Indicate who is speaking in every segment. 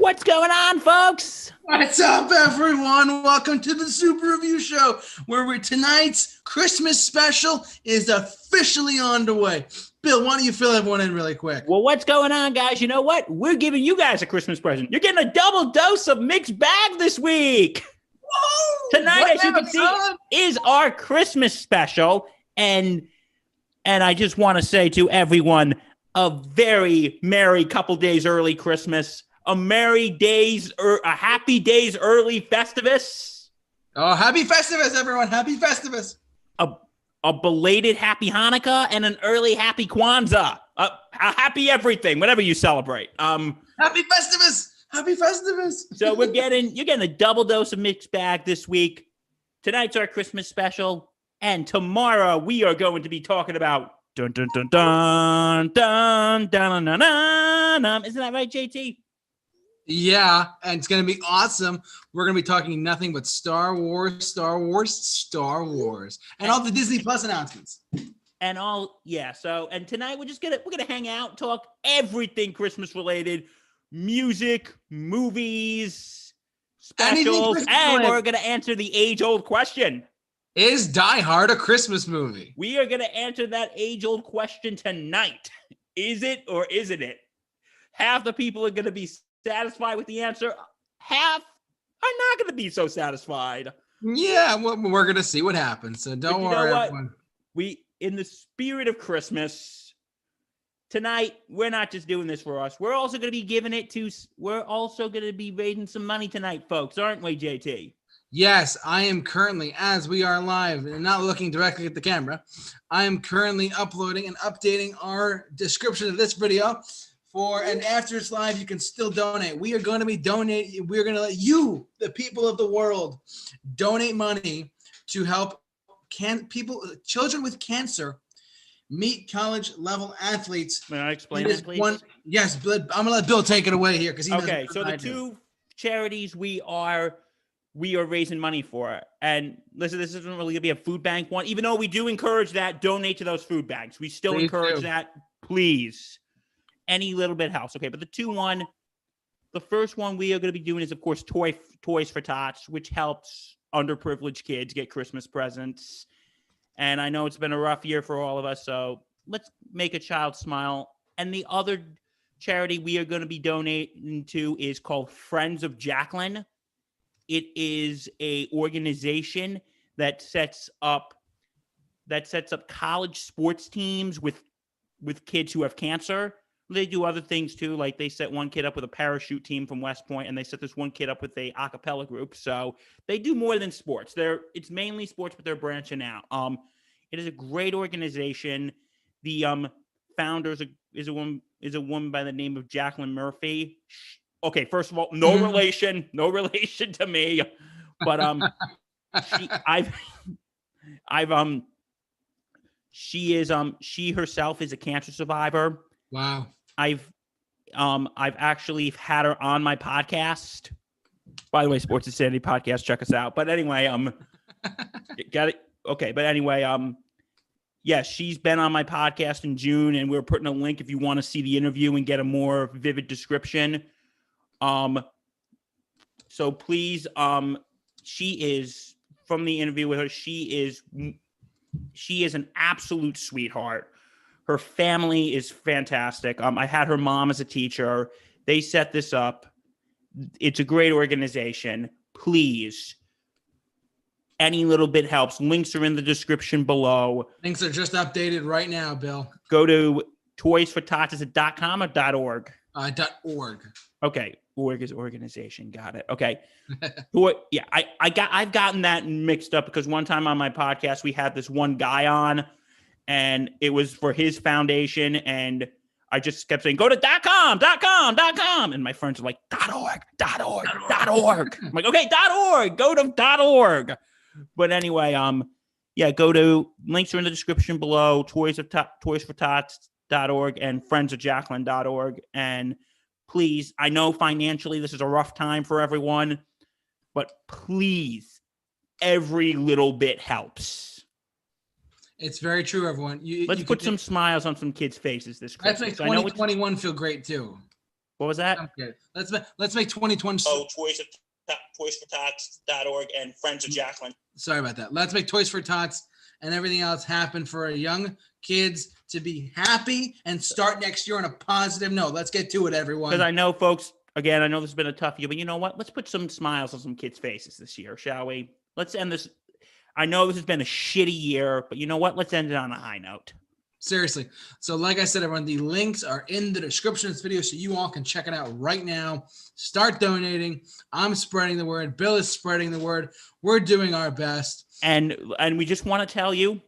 Speaker 1: What's going on, folks?
Speaker 2: What's up, everyone? Welcome to the Super Review Show, where tonight's Christmas special is officially on the way. Bill, why don't you fill everyone in really quick?
Speaker 1: Well, what's going on, guys? You know what? We're giving you guys a Christmas present. You're getting a double dose of mixed bag this week.
Speaker 2: Whoa!
Speaker 1: Tonight, as you can see, is our Christmas special. And I just want to say to everyone, a very merry couple days early Christmas. A happy days early Festivus.
Speaker 2: Oh, happy Festivus, everyone. Happy Festivus.
Speaker 1: A belated happy Hanukkah and an early happy Kwanzaa. A happy everything, whatever you celebrate.
Speaker 2: Happy Festivus. Happy Festivus.
Speaker 1: So you're getting a double dose of mixed bag this week. Tonight's our Christmas special. And tomorrow we are going to be talking about dun dun dun dun dun dun dun dun dun. Isn't that right, JT?
Speaker 2: Yeah, and it's going to be awesome. We're going to be talking nothing but Star Wars, and all the Disney Plus announcements.
Speaker 1: And tonight we're gonna hang out, talk everything Christmas related, music, movies, specials, and we're gonna answer the age-old question.
Speaker 2: Is Die Hard a Christmas movie?
Speaker 1: We are gonna answer that age-old question tonight. Is it or isn't it? Half the people are gonna be satisfied with the answer. Half are not going to be so satisfied.
Speaker 2: Yeah, we're going to see what happens. So don't worry, everyone.
Speaker 1: In the spirit of Christmas, tonight, we're not just doing this for us. We're also going to be raising some money tonight, folks, aren't we, JT?
Speaker 2: Yes, I am currently, as we are live and not looking directly at the camera, I am currently uploading and updating our description of this video. And after it's live, you can still donate. We are going to be donating. We're going to let you, the people of the world, donate money to help children with cancer meet college-level athletes.
Speaker 1: May I explain that, please?
Speaker 2: Yes, I'm going to let Bill take it away here because he knows.
Speaker 1: Okay, so the two charities we are raising money for, and listen, this isn't really going to be a food bank one, even though we do encourage that. Donate to those food banks. We still encourage that. Please. Any little bit helps. Okay, but the first one we are going to be doing is, of course, Toys for Tots, which helps underprivileged kids get Christmas presents. And I know it's been a rough year for all of us, so let's make a child smile. And the other charity we are going to be donating to is called Friends of Jacqueline. It is a organization that sets up college sports teams with kids who have cancer. They do other things too, like they set one kid up with a parachute team from West Point, and they set this one kid up with a a cappella group. So they do more than sports. It's mainly sports, but they're branching out. It is a great organization. The founder is a woman by the name of Jacqueline Murphy. Okay, first of all, no relation to me, but she herself is a cancer survivor.
Speaker 2: Wow.
Speaker 1: I've actually had her on my podcast. By the way, Sports Insanity Podcast, check us out. But anyway, got it. Okay, but anyway, yeah, she's been on my podcast in June, and we're putting a link if you want to see the interview and get a more vivid description. So please, she is, from the interview with her, she is an absolute sweetheart. Her family is fantastic. I had her mom as a teacher. They set this up. It's a great organization. Please, any little bit helps. Links are in the description below.
Speaker 2: Links are just updated right now, Bill.
Speaker 1: Go to toysfortots. Is it .com or .org?
Speaker 2: .org.
Speaker 1: Okay, org is organization. Got it. Okay. Yeah, I've gotten that mixed up because one time on my podcast we had this one guy on. And it was for his foundation, and I just kept saying, go to .com. And my friends were like, .org. I'm like, okay, .org. Go to .org. But anyway, go to, links are in the description below, toysfortots.org and friendsofjacqueline.org. And please, I know financially this is a rough time for everyone, but please, every little bit helps.
Speaker 2: It's very true, everyone.
Speaker 1: Let's put some smiles on some kids' faces this Christmas.
Speaker 2: Let's make 2021 feel great, too.
Speaker 1: What was that?
Speaker 2: Okay, let's make 2020.
Speaker 3: Oh, toysfortots.org and Friends of Jacqueline.
Speaker 2: Sorry about that. Let's make Toys for Tots and everything else happen for young kids to be happy and start next year on a positive note. Let's get to it, everyone.
Speaker 1: Because I know, folks, again, I know this has been a tough year, but you know what? Let's put some smiles on some kids' faces this year, shall we? Let's end this. I know this has been a shitty year, but you know what? Let's end it on a high note.
Speaker 2: Seriously. So like I said, everyone, the links are in the description of this video so you all can check it out right now. Start donating. I'm spreading the word. Bill is spreading the word. We're doing our best.
Speaker 1: And we just want to tell you,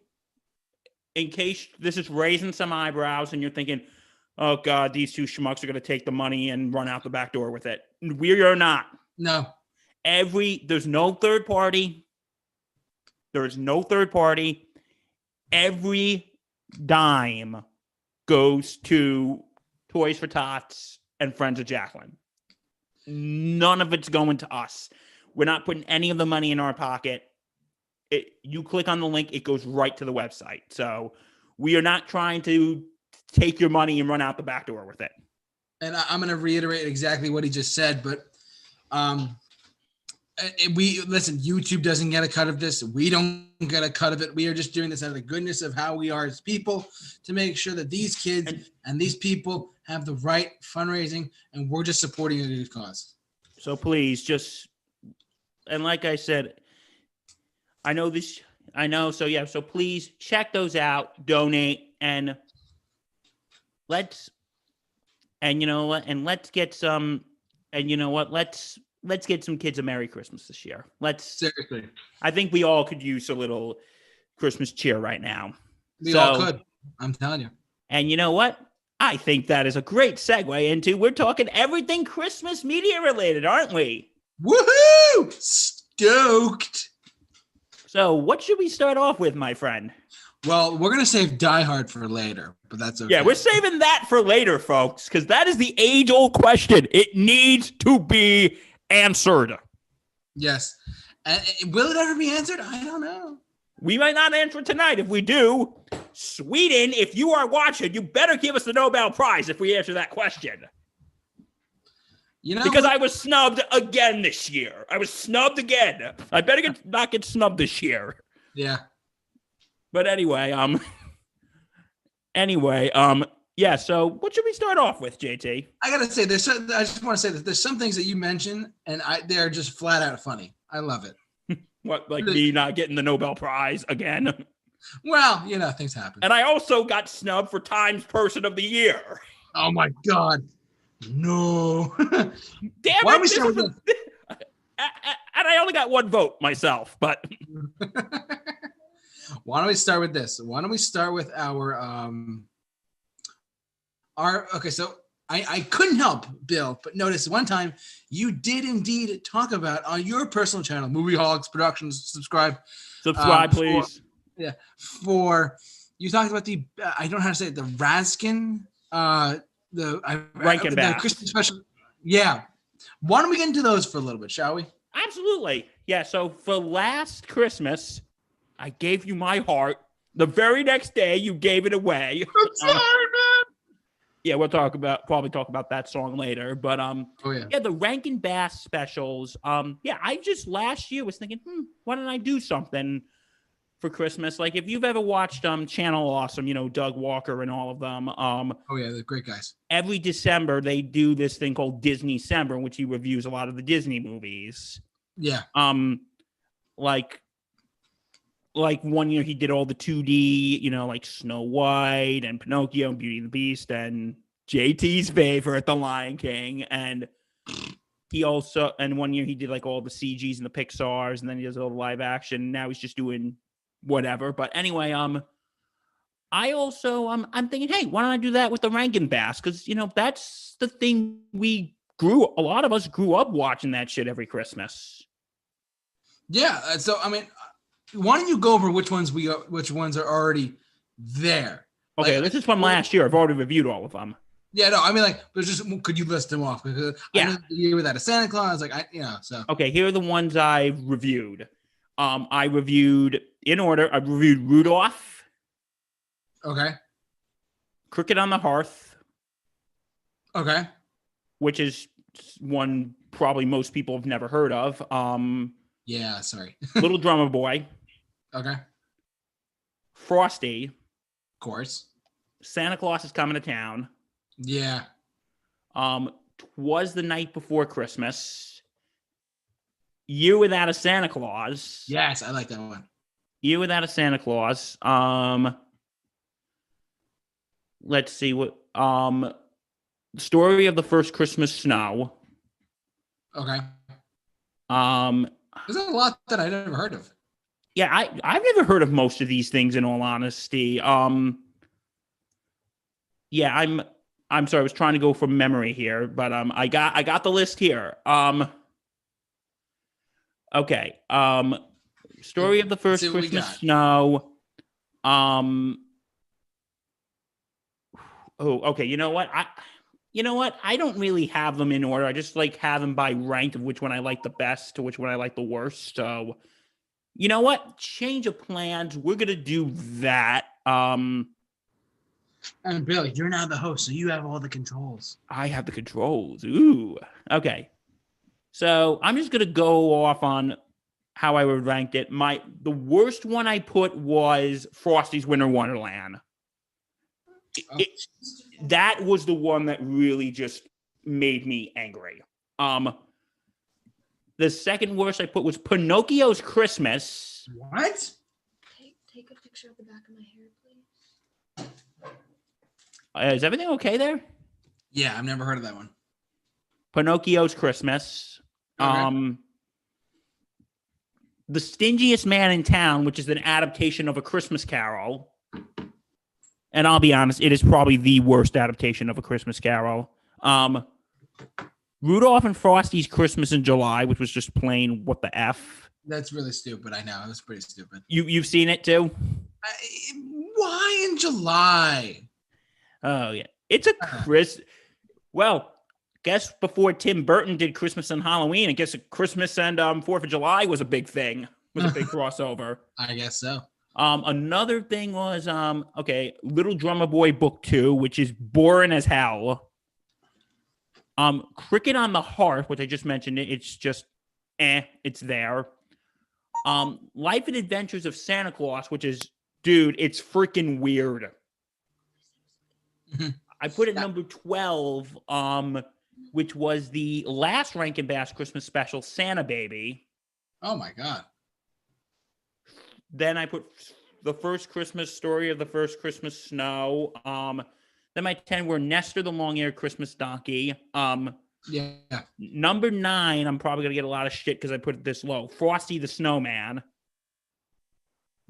Speaker 1: in case this is raising some eyebrows and you're thinking, oh, God, these two schmucks are going to take the money and run out the back door with it. We are not.
Speaker 2: No.
Speaker 1: There's no third party. There is no third party. Every dime goes to Toys for Tots and Friends of Jacqueline. None of it's going to us. We're not putting any of the money in our pocket. You click on the link, it goes right to the website. So we are not trying to take your money and run out the back door with it.
Speaker 2: And I'm going to reiterate exactly what he just said, but listen, YouTube doesn't get a cut of this. We don't get a cut of it. We are just doing this out of the goodness of how we are as people to make sure that these kids and these people have the right fundraising, and we're just supporting a good cause.
Speaker 1: So please and like I said, I know. So yeah, so please check those out, donate, and let's get some, let's get some kids a Merry Christmas this year.
Speaker 2: Seriously.
Speaker 1: I think we all could use a little Christmas cheer right now.
Speaker 2: We all could. I'm telling you.
Speaker 1: And you know what? I think that is a great segue into we're talking everything Christmas media related, aren't we?
Speaker 2: Woohoo! Stoked.
Speaker 1: So what should we start off with, my friend?
Speaker 2: Well, we're going to save Die Hard for later, but that's okay.
Speaker 1: Yeah, we're saving that for later, folks, because that is the age-old question. It needs to be answered.
Speaker 2: Yes. And will it ever be answered? I don't know.
Speaker 1: We might not answer it tonight. If we do, Sweden, if you are watching, you better give us the Nobel Prize if we answer that question. Because I was snubbed again this year. I was snubbed again. I better not get snubbed this year.
Speaker 2: Yeah.
Speaker 1: But anyway, yeah, so what should we start off with, JT?
Speaker 2: I got to say, I just want to say that there's some things that you mentioned, and they're just flat out funny. I love it.
Speaker 1: What, like me not getting the Nobel Prize again?
Speaker 2: Well, things happen.
Speaker 1: And I also got snubbed for Times Person of the Year.
Speaker 2: Oh, my God. No.
Speaker 1: Damn
Speaker 2: Why
Speaker 1: it.
Speaker 2: Don't we start with
Speaker 1: and I only got one vote myself, but...
Speaker 2: Why don't we start with this? Why don't we start with our okay, so I couldn't help, Bill, but notice one time you did indeed talk about on your personal channel, Movie Hogs Productions, subscribe,
Speaker 1: please.
Speaker 2: You talked about I don't know how to say it, the Raskin,
Speaker 1: Rankin Bass.
Speaker 2: The Christmas special. Yeah. Why don't we get into those for a little bit, shall we?
Speaker 1: Absolutely. Yeah, so for last Christmas, I gave you my heart. The very next day, you gave it away.
Speaker 2: I'm sorry, man.
Speaker 1: Yeah, we'll probably talk about that song later. But yeah, the Rankin Bass specials. Yeah, I just last year was thinking, why don't I do something for Christmas? Like if you've ever watched Channel Awesome, Doug Walker and all of them.
Speaker 2: Oh yeah, they're great guys.
Speaker 1: Every December they do this thing called Disney December, in which he reviews a lot of the Disney movies.
Speaker 2: Yeah.
Speaker 1: Like one year he did all the 2D, like Snow White and Pinocchio and Beauty and the Beast and JT's favorite, The Lion King. And one year he did like all the CGs and the Pixars, and then he does all the live action. Now he's just doing whatever. But anyway, I also, I'm thinking, hey, why don't I do that with the Rankin Bass? Because, that's the thing a lot of us grew up watching that shit every Christmas.
Speaker 2: Yeah. So, I mean, why don't you go over which ones are already there?
Speaker 1: Okay, this is from last year. I've already reviewed all of them.
Speaker 2: Yeah, no, I mean, there's just, could you list them off? Because
Speaker 1: yeah,
Speaker 2: I know the year without a Santa Claus, so.
Speaker 1: Okay, here are the ones I've reviewed. I reviewed in order. I reviewed Rudolph.
Speaker 2: Okay.
Speaker 1: Cricket on the Hearth.
Speaker 2: Okay.
Speaker 1: which is one probably most people have never heard of.
Speaker 2: Yeah, sorry.
Speaker 1: Little Drummer Boy.
Speaker 2: Okay.
Speaker 1: Frosty.
Speaker 2: Of course.
Speaker 1: Santa Claus is Coming to Town.
Speaker 2: Yeah.
Speaker 1: 'Twas the Night Before Christmas. Year Without a Santa Claus.
Speaker 2: Yes, I like that one.
Speaker 1: Year Without a Santa Claus. Let's see what. Story of the First Christmas Snow.
Speaker 2: Okay.
Speaker 1: There's
Speaker 2: a lot that I never heard of.
Speaker 1: Yeah, I've never heard of most of these things, in all honesty. Yeah, I'm sorry, I was trying to go from memory here, but I got the list here. Okay. Story of the First Christmas Snow. Oh, okay. You know what? I don't really have them in order. I just have them by rank of which one I like the best to which one I like the worst. So, you know what? Change of plans. We're gonna do that.
Speaker 2: And Bill, you're now the host, so you have all the controls.
Speaker 1: I have the controls. Ooh. Okay. So I'm just gonna go off on how I would rank it. The worst one I put was Frosty's Winter Wonderland. That was the one that really just made me angry. The second worst I put was Pinocchio's Christmas.
Speaker 2: What?
Speaker 3: Take a picture of the back of my hair, please.
Speaker 1: Is everything okay there?
Speaker 2: Yeah, I've never heard of that one.
Speaker 1: Pinocchio's Christmas.
Speaker 2: Okay.
Speaker 1: The Stingiest Man in Town, which is an adaptation of A Christmas Carol. And I'll be honest, it is probably the worst adaptation of A Christmas Carol. Rudolph and Frosty's Christmas in July, which was just plain what the F.
Speaker 2: That's really stupid. I know. It was pretty stupid.
Speaker 1: You've seen it too?
Speaker 2: Why in July?
Speaker 1: Oh, yeah. It's a Well, guess before Tim Burton did Christmas and Halloween, I guess Christmas and 4th of July was a big thing. Was a big crossover.
Speaker 2: I guess so.
Speaker 1: Another thing was, Little Drummer Boy Book 2, which is boring as hell. Cricket on the Hearth, which I just mentioned, it's just, it's there. Life and Adventures of Santa Claus, which is, dude, it's freaking weird. I put it number 12, which was the last Rankin Bass Christmas special, Santa Baby.
Speaker 2: Oh my God.
Speaker 1: Then I put the First Christmas Story of the First Christmas Snow. Then my 10 were Nestor the Long-Eared Christmas Donkey.
Speaker 2: Yeah.
Speaker 1: Number 9, I'm probably going to get a lot of shit because I put it this low. Frosty the Snowman.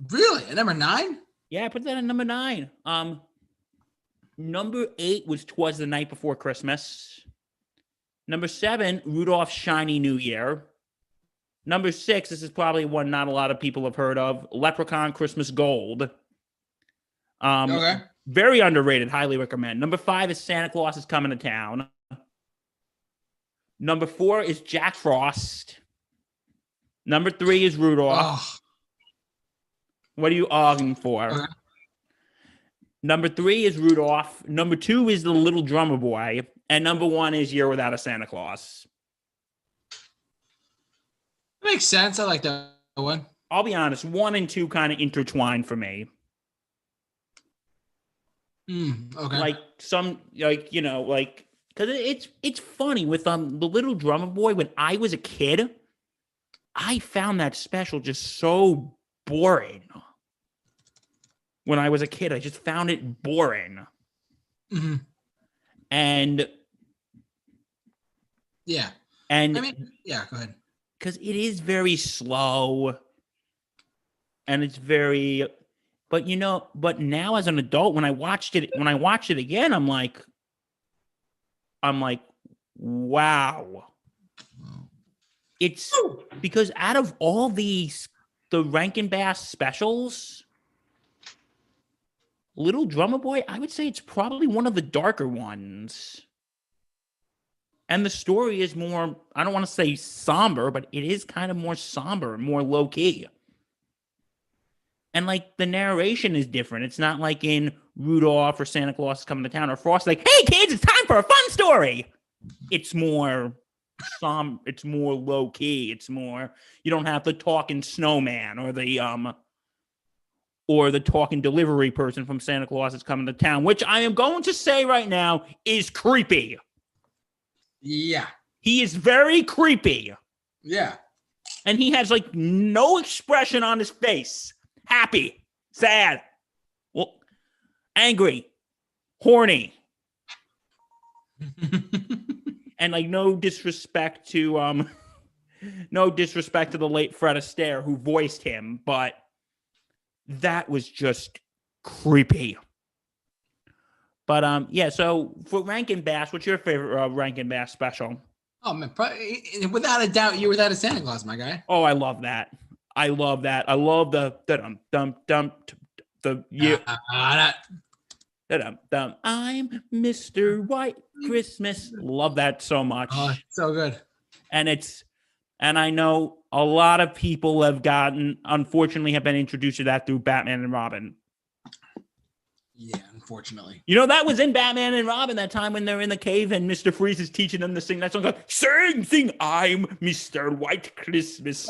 Speaker 2: Really? At number 9?
Speaker 1: Yeah, I put that at number 9. Number 8 was 'Twas the Night Before Christmas. Number 7, Rudolph's Shiny New Year. Number 6, this is probably one not a lot of people have heard of, Leprechaun Christmas Gold.
Speaker 2: Okay.
Speaker 1: Very underrated, highly recommend. Number 5 is Santa Claus is Coming to Town. Number 4 is Jack Frost. Number 3 is Rudolph.
Speaker 2: Oh.
Speaker 1: What are you arguing for?
Speaker 2: Okay.
Speaker 1: Number 3 is Rudolph. Number 2 is The Little Drummer Boy. And number 1 is Year Without a Santa Claus.
Speaker 2: Makes sense. I like that one.
Speaker 1: I'll be honest, 1 and 2 kind of intertwined for me.
Speaker 2: Okay.
Speaker 1: Because it's funny with The Little Drummer Boy. When I was a kid, I found that special just so boring. When I was a kid, I just found it boring.
Speaker 2: Mm-hmm.
Speaker 1: And
Speaker 2: yeah,
Speaker 1: and
Speaker 2: I mean, yeah, go ahead.
Speaker 1: Because it is very slow, and it's very, but now as an adult, when I watched it again, I'm like, wow. It's because out of all the Rankin Bass specials, Little Drummer Boy, I would say it's probably one of the darker ones. And the story is more, I don't want to say somber, but it is kind of more somber, more low-key. And, the narration is different. It's not like in Rudolph or Santa Claus is Coming to Town or Frost, hey, kids, it's time for a fun story. it's more it's more low key. It's more, you don't have the talking snowman or the talking delivery person from Santa Claus that's coming to town, which I am going to say right now is creepy.
Speaker 2: Yeah.
Speaker 1: He is very creepy.
Speaker 2: Yeah.
Speaker 1: And he has like no expression on his face. Happy, sad, well, angry, horny. And like no disrespect to the late Fred Astaire who voiced him, but that was just creepy. But yeah, so for Rankin Bass, what's your favorite Rankin Bass special?
Speaker 2: Oh man, without a doubt, you were that of Santa Claus, my guy.
Speaker 1: Oh, I love that. I love that. I love the yeah. I'm Mr. White Christmas. Love that so much.
Speaker 2: Oh, so good.
Speaker 1: And I know a lot of people unfortunately have been introduced to that through Batman and Robin.
Speaker 2: Yeah, unfortunately.
Speaker 1: You know, that was in Batman and Robin, that time when they're in the cave and Mr. Freeze is teaching them to sing that song. Like, sing, I'm Mr. White Christmas.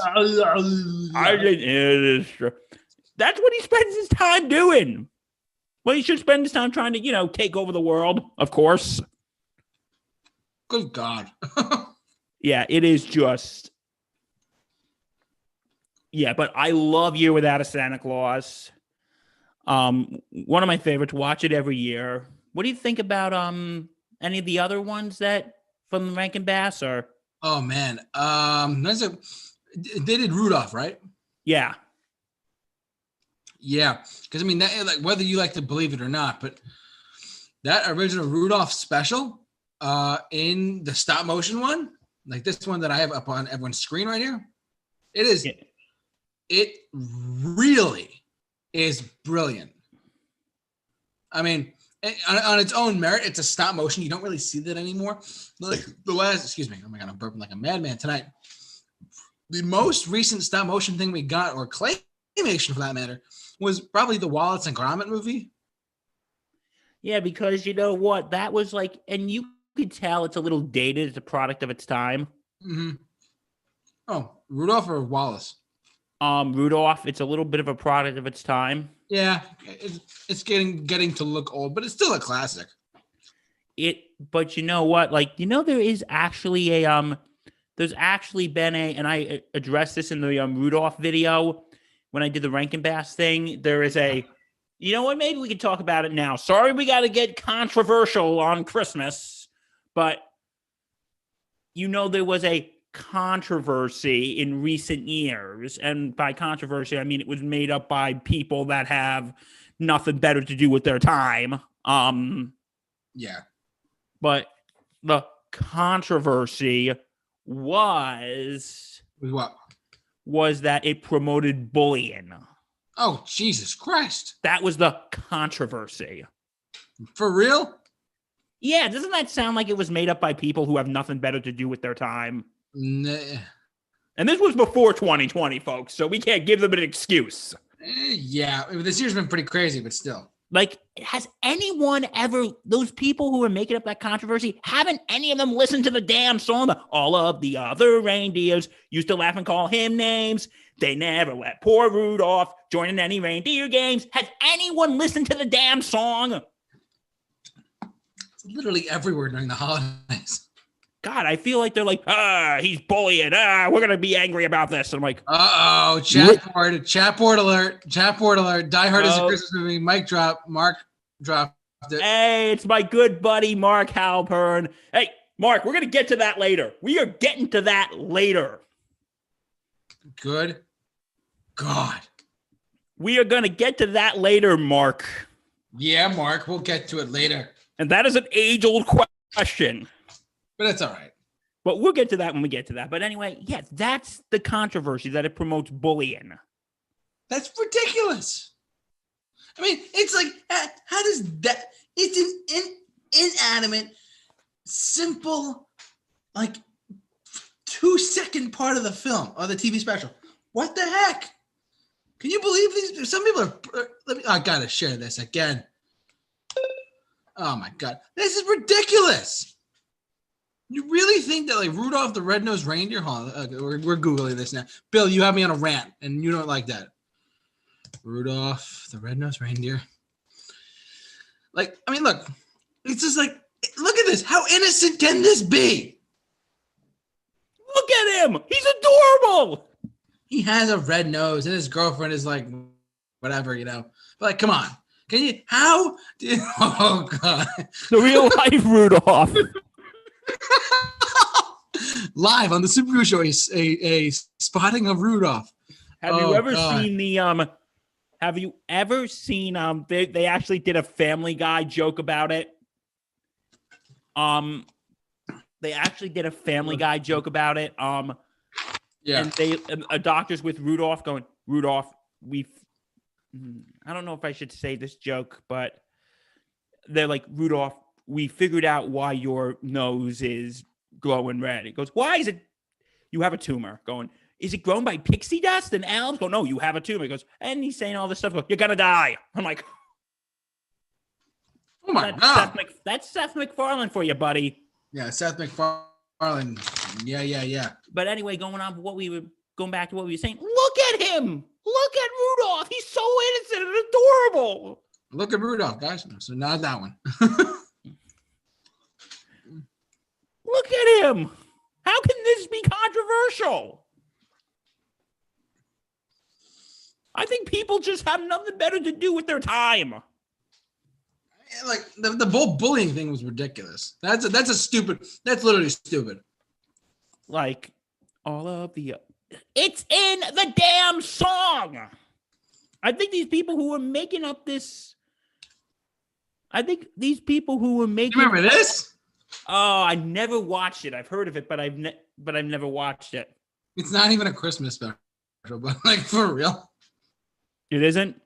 Speaker 1: That's what he spends his time doing. Well, he should spend his time trying to, take over the world, of course.
Speaker 2: Good God.
Speaker 1: Yeah, it is just... Yeah, but I love Year Without a Santa Claus. One of my favorites, watch it every year. What do you think about any of the other ones that from Rankin Bass or?
Speaker 2: Oh man, they did Rudolph, right?
Speaker 1: Yeah.
Speaker 2: Yeah, because I mean, that, like, whether you like to believe it or not, but that original Rudolph special, in the stop motion one, like this one that I have up on everyone's screen right here, it is. Yeah. It really is brilliant. I mean, on its own merit, it's a stop motion. You don't really see that anymore. Like excuse me. Oh my God, I'm burping like a madman tonight. The most recent stop motion thing we got, or claymation for that matter, was probably the Wallace and Gromit movie.
Speaker 1: Yeah, because you know what? That was like, and you could tell it's a little dated. It's a product of its time.
Speaker 2: Mm-hmm. Oh, Rudolph or Wallace?
Speaker 1: Rudolph. It's a little bit of a product of its time.
Speaker 2: Yeah, it's getting to look old, but it's still a classic.
Speaker 1: But you know what? Like, there is actually there's actually been and I addressed this in the Rudolph video when I did the Rankin Bass thing. There is you know what? Maybe we can talk about it now. Sorry, we got to get controversial on Christmas, but there was a controversy in recent years, and by controversy I mean it was made up by people that have nothing better to do with their time.
Speaker 2: Yeah.
Speaker 1: But the controversy was
Speaker 2: what?
Speaker 1: Was that it promoted bullying.
Speaker 2: Oh, Jesus Christ.
Speaker 1: That was the controversy.
Speaker 2: For real?
Speaker 1: Yeah, doesn't that sound like it was made up by people who have nothing better to do with their time?
Speaker 2: Nah.
Speaker 1: And this was before 2020, folks, so we can't give them an excuse.
Speaker 2: Yeah, this year's been pretty crazy, but still.
Speaker 1: Like, has anyone ever, those people who are making up that controversy, haven't any of them listened to the damn song? All of the other reindeers used to laugh and call him names. They never let poor Rudolph join in any reindeer games. Has anyone listened to the damn song?
Speaker 2: It's literally everywhere during the holidays.
Speaker 1: God, I feel like they're like, he's bullying. We're going to be angry about this. And I'm like,
Speaker 2: uh-oh, chat board alert. Die Hard is a Christmas movie. Mic drop. Mark dropped it.
Speaker 1: Hey, it's my good buddy, Mark Halpern. Hey, Mark, we're going to get to that later. We are getting to that later.
Speaker 2: Good God.
Speaker 1: We are going to get to that later, Mark.
Speaker 2: Yeah, Mark, we'll get to it later.
Speaker 1: And that is an age-old question.
Speaker 2: But that's all right.
Speaker 1: But we'll get to that when we get to that. But anyway, yeah, that's the controversy, that it promotes bullying.
Speaker 2: That's ridiculous. I mean, it's like, how does that? It's an inanimate, simple, like 2-second part of the film or the TV special. What the heck? Can you believe these? Some people are. I gotta share this again. Oh my God, this is ridiculous. You really think that like Rudolph the Red-Nosed Reindeer? Hold on, okay, we're Googling this now. Bill, you have me on a rant, and you don't like that. Rudolph the Red-Nosed Reindeer. Like, I mean, look, it's just like, look at this. How innocent can this be?
Speaker 1: Look at him. He's adorable.
Speaker 2: He has a red nose, and his girlfriend is like, whatever, you know. But like, come on. Can you, how? Oh, God.
Speaker 1: The real life Rudolph.
Speaker 2: Live on the Super Review Show, a spotting of Rudolph.
Speaker 1: Have you ever seen the have you ever seen they actually did a Family Guy joke about it? They actually did a Family Guy joke about it.
Speaker 2: Yeah.
Speaker 1: And they a doctor's with Rudolph going, Rudolph, I don't know if I should say this joke, but they're like, Rudolph, we figured out why your nose is glowing red. He goes, why is it? You have a tumor. Going, is it grown by pixie dust? And Al's go, no, you have a tumor. He goes, and he's saying all this stuff. You're gonna die. I'm like,
Speaker 2: oh my God.
Speaker 1: That's Seth MacFarlane for you, buddy.
Speaker 2: Yeah, Seth MacFarlane. Yeah.
Speaker 1: But anyway, going back to what we were saying. Look at him. Look at Rudolph. He's so innocent and adorable.
Speaker 2: Look at Rudolph, guys. So not that one.
Speaker 1: Look at him. How can this be controversial? I think people just have nothing better to do with their time.
Speaker 2: Like the whole bullying thing was ridiculous. That's literally stupid.
Speaker 1: Like it's in the damn song. I think these people who were making up this. You remember this? Oh, I never watched it. I've heard of it, but I've never watched it.
Speaker 2: It's not even a Christmas special, but like for real.
Speaker 1: It isn't?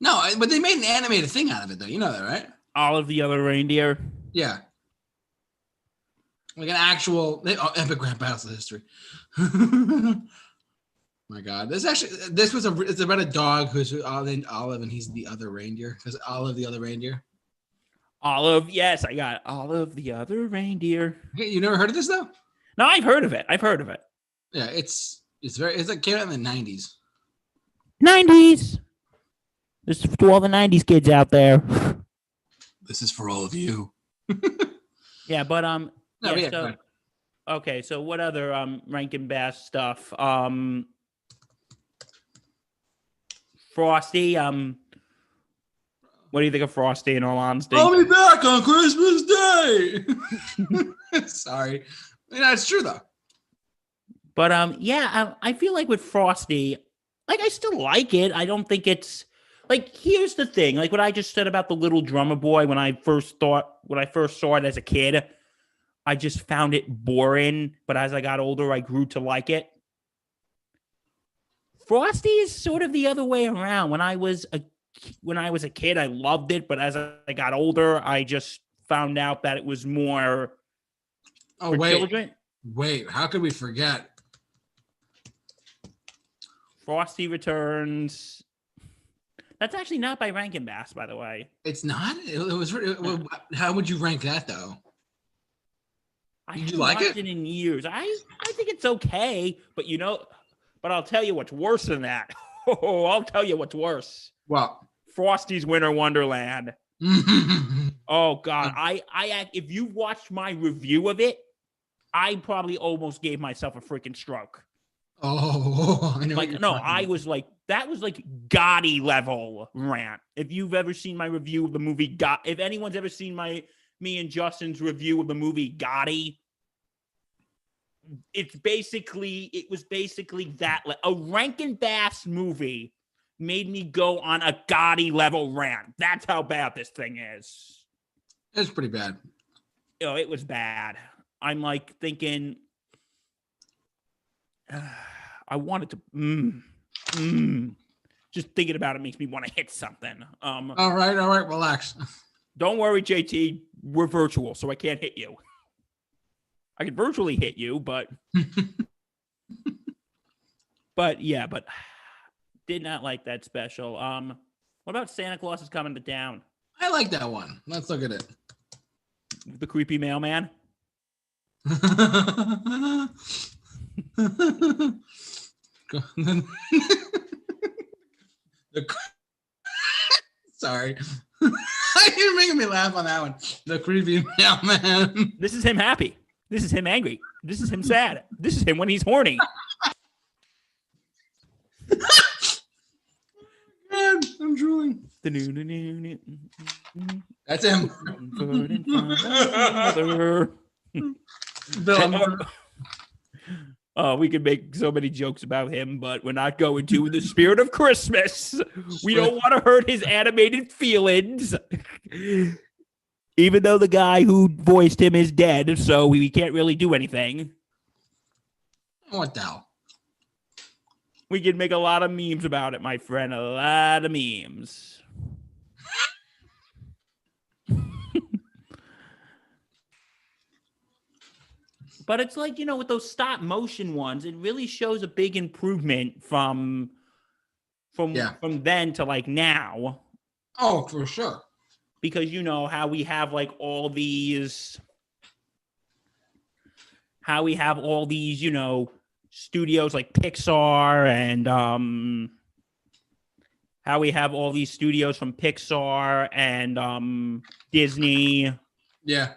Speaker 2: No, but they made an animated thing out of it, though. You know that, right?
Speaker 1: All of the other reindeer.
Speaker 2: Yeah. Like an actual epic battles of history. My God, it's about a dog who's named Olive, and he's the other reindeer. Because Olive, the other reindeer.
Speaker 1: Olive, yes, I got Olive, the other reindeer.
Speaker 2: Hey, you never heard of this though?
Speaker 1: No, I've heard of it.
Speaker 2: Yeah, it's like came out in the 90s.
Speaker 1: 90s. This is to all the 90s kids out there.
Speaker 2: This is for all of you.
Speaker 1: Yeah, but
Speaker 2: No,
Speaker 1: yeah,
Speaker 2: so,
Speaker 1: okay, so what other Rankin Bass stuff? Frosty, what do you think of Frosty in all honesty?
Speaker 2: I'll be back on Christmas Day. Sorry. Yeah, it's true though.
Speaker 1: But I feel like with Frosty, like I still like it. I don't think it's like, here's the thing, like what I just said about the little drummer boy when I first saw it as a kid, I just found it boring, but as I got older, I grew to like it. Frosty is sort of the other way around. When I was a kid, I loved it, but as I got older, I just found out that it was more for children.
Speaker 2: Wait, how could we forget?
Speaker 1: Frosty Returns. That's actually not by Rankin Bass, by the way.
Speaker 2: It's not? How would you rank that, though?
Speaker 1: Did you like it? In years. I think it's okay, but I'll tell you what's worse than that. Oh, I'll tell you what's worse.
Speaker 2: What?
Speaker 1: Frosty's Winter Wonderland. Oh God, if you watched my review of it, I probably almost gave myself a freaking stroke.
Speaker 2: Oh, I know.
Speaker 1: Like, no, I was like, that was like Gotti level rant. If you've ever seen my review of the movie, if anyone's ever seen me and Justin's review of the movie Gotti, it was basically that. A Rankin Bass movie made me go on a Gotti level rant. That's how bad this thing is.
Speaker 2: It's pretty bad.
Speaker 1: It was bad. I'm like thinking, I wanted to, just thinking about it makes me want to hit something.
Speaker 2: All right, relax.
Speaker 1: Don't worry, JT, we're virtual, so I can't hit you. I can virtually hit you, but did not like that special. What about Santa Claus is Coming to Town?
Speaker 2: I like that one. Let's look at it.
Speaker 1: The creepy mailman.
Speaker 2: Sorry. You're making me laugh on that one. The creepy mailman.
Speaker 1: This is him happy. This is him angry. This is him sad. This is him when he's horny.
Speaker 2: Man, I'm drooling. That's him.
Speaker 1: We could make so many jokes about him, but we're not going to. In the spirit of Christmas, we don't want to hurt his animated feelings. Even though the guy who voiced him is dead, so we can't really do anything.
Speaker 2: What the hell?
Speaker 1: We can make a lot of memes about it, my friend. A lot of memes. But it's like, you know, with those stop motion ones, it really shows a big improvement from then to like now.
Speaker 2: Oh, for sure.
Speaker 1: Because you know how we have like all these, you know, studios like Pixar and how we have all these studios from Pixar and Disney.
Speaker 2: Yeah.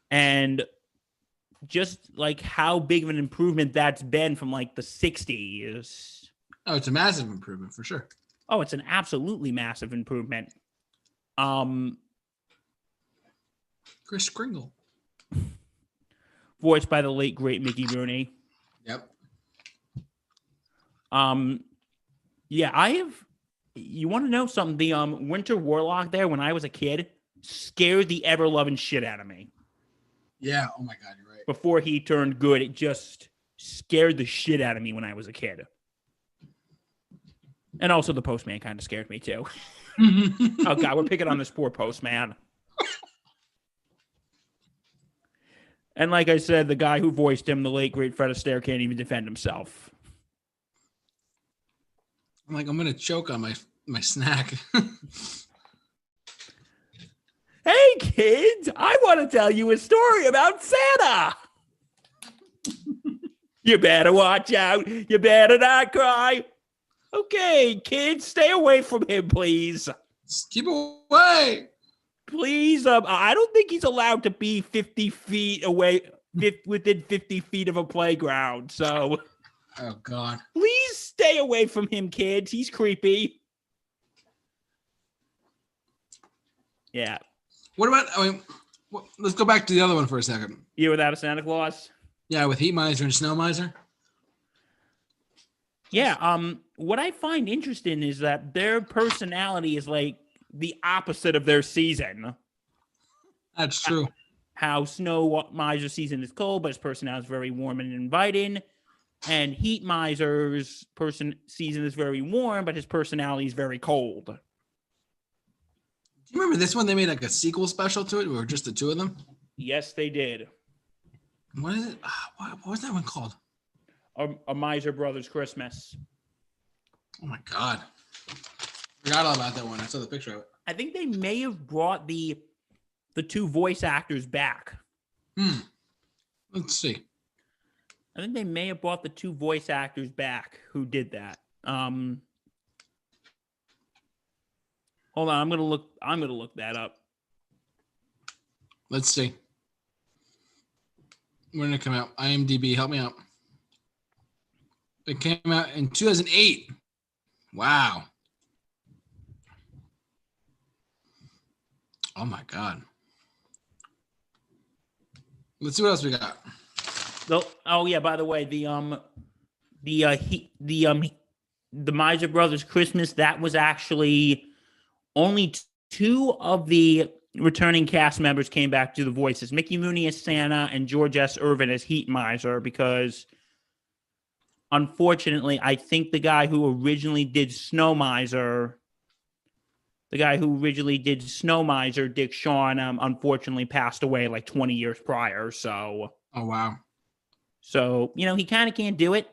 Speaker 1: And just like how big of an improvement that's been from like the 60s.
Speaker 2: Oh, it's a massive improvement for sure.
Speaker 1: Oh, it's an absolutely massive improvement.
Speaker 2: Chris Kringle.
Speaker 1: Voiced by the late great Mickey Rooney.
Speaker 2: Yep.
Speaker 1: Yeah, you want to know something? The Winter Warlock there when I was a kid scared the ever loving shit out of me.
Speaker 2: Yeah, oh my God, you're right.
Speaker 1: Before he turned good, it just scared the shit out of me when I was a kid. And also the postman kind of scared me too. Oh God, we're picking on this poor postman. And like I said, the guy who voiced him, the late great Fred Astaire, can't even defend himself.
Speaker 2: I'm like, I'm gonna choke on my snack.
Speaker 1: Hey kids, I want to tell you a story about Santa. You better watch out. You better not cry. Okay, kids, stay away from him, please.
Speaker 2: Keep away.
Speaker 1: Please, I don't think he's allowed to be 50 feet away, within 50 feet of a playground. So,
Speaker 2: oh God,
Speaker 1: please stay away from him, kids. He's creepy. Yeah.
Speaker 2: What about? I mean, let's go back to the other one for a second.
Speaker 1: Year Without a Santa Claus.
Speaker 2: Yeah, with Heat Miser and Snow Miser.
Speaker 1: Yeah. What I find interesting is that their personality is like the opposite of their season.
Speaker 2: That's true.
Speaker 1: How Snow Miser's season is cold, but his personality is very warm and inviting. And Heat Miser's season is very warm, but his personality is very cold.
Speaker 2: Do you remember this one? They made like a sequel special to it, or just the two of them?
Speaker 1: Yes, they did.
Speaker 2: What is it? What was that one called?
Speaker 1: A Miser Brothers Christmas.
Speaker 2: Oh my God. Forgot all about that one. I saw the picture of it.
Speaker 1: I think they may have brought the two voice actors back.
Speaker 2: Let's see.
Speaker 1: I think they may have brought the two voice actors back who did that. Hold on, I'm gonna look that up.
Speaker 2: Let's see. When did it come out? IMDb, help me out. It came out in 2008. Wow. Oh my God. Let's see what else we got.
Speaker 1: Oh yeah, by the way, the Miser Brothers Christmas, that was actually only two of the returning cast members came back to the voices. Mickey Rooney as Santa and George S. Irvin as Heat Miser, because unfortunately, I think the guy who originally did Snow Miser, Dick Shawn, unfortunately passed away like 20 years prior. So.
Speaker 2: Oh, wow.
Speaker 1: So, you know, he kind of can't do it.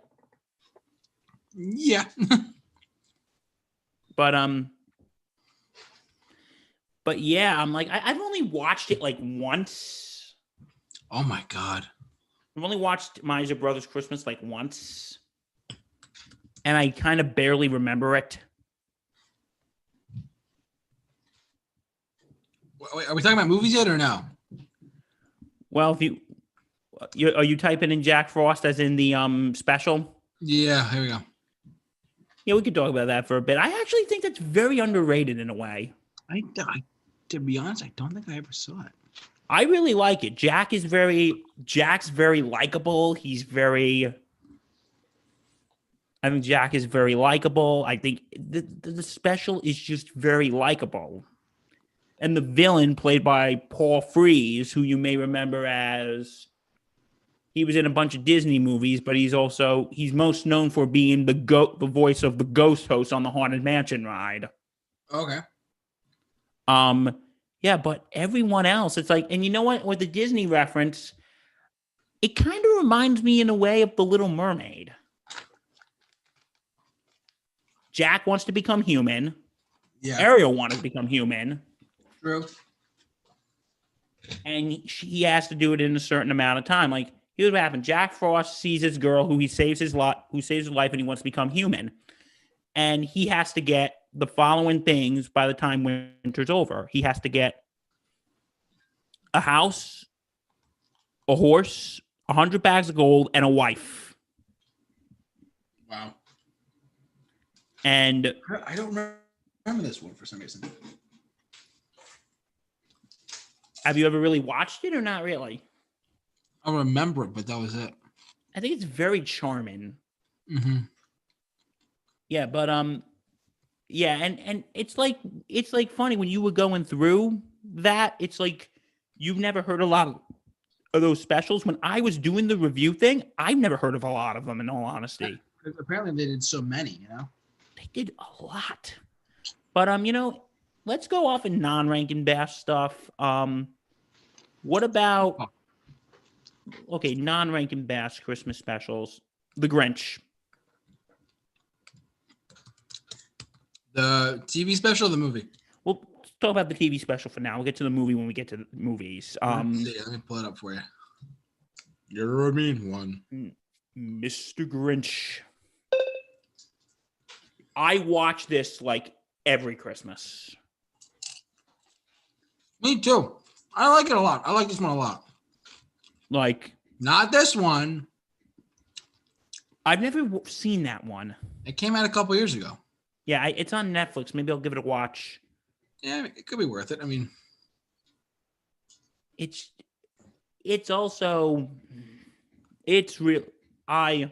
Speaker 2: Yeah.
Speaker 1: But, But yeah, I'm like, I've only watched it like once.
Speaker 2: Oh my God.
Speaker 1: I've only watched Miser Brothers Christmas like once. And I kind of barely remember it.
Speaker 2: Wait, are we talking about movies yet or no?
Speaker 1: Well, if are you typing in Jack Frost as in the special?
Speaker 2: Yeah, here we go.
Speaker 1: Yeah, we could talk about that for a bit. I actually think that's very underrated in a way.
Speaker 2: To be honest, I don't think I ever saw it.
Speaker 1: I really like it. Jack's very likable. I think Jack is very likable. I think the special is just very likable. And the villain, played by Paul Frees, who you may remember as he was in a bunch of Disney movies, but he's most known for being the voice of the ghost host on the Haunted Mansion ride.
Speaker 2: Okay.
Speaker 1: Yeah, but everyone else, it's like, and you know what? With the Disney reference, it kind of reminds me in a way of The Little Mermaid. Jack wants to become human.
Speaker 2: Yeah.
Speaker 1: Ariel wanted to become human.
Speaker 2: True.
Speaker 1: And he has to do it in a certain amount of time. Like, here's what happened. Jack Frost sees his girl who saves his life, and he wants to become human. And he has to get the following things by the time winter's over. He has to get a house, a horse, 100 bags of gold, and a wife.
Speaker 2: Wow.
Speaker 1: And
Speaker 2: I don't remember this one for some reason.
Speaker 1: have you ever really watched it or not really?
Speaker 2: I remember it, but that was it.
Speaker 1: I think it's very charming.
Speaker 2: Mm-hmm.
Speaker 1: Yeah, but yeah, and it's like funny when you were going through that. It's like you've never heard a lot of those specials. When I was doing the review thing, I've never heard of a lot of them. In all honesty,
Speaker 2: Apparently they did so many.
Speaker 1: they did a lot. But let's go off in non-Rankin Bass stuff. What about non-Rankin Bass Christmas specials? The Grinch.
Speaker 2: The TV special or the movie?
Speaker 1: We'll talk about the TV special for now. We'll get to the movie when we get to the movies.
Speaker 2: Let me pull it up for you. You're a mean one.
Speaker 1: Mr. Grinch. I watch this like every Christmas.
Speaker 2: Me too. I like it a lot. I like this one a lot.
Speaker 1: Like,
Speaker 2: not this one.
Speaker 1: I've never seen that one.
Speaker 2: It came out a couple years ago.
Speaker 1: Yeah, it's on Netflix. Maybe I'll give it a watch.
Speaker 2: Yeah, it could be worth it. I mean,
Speaker 1: it's real. Right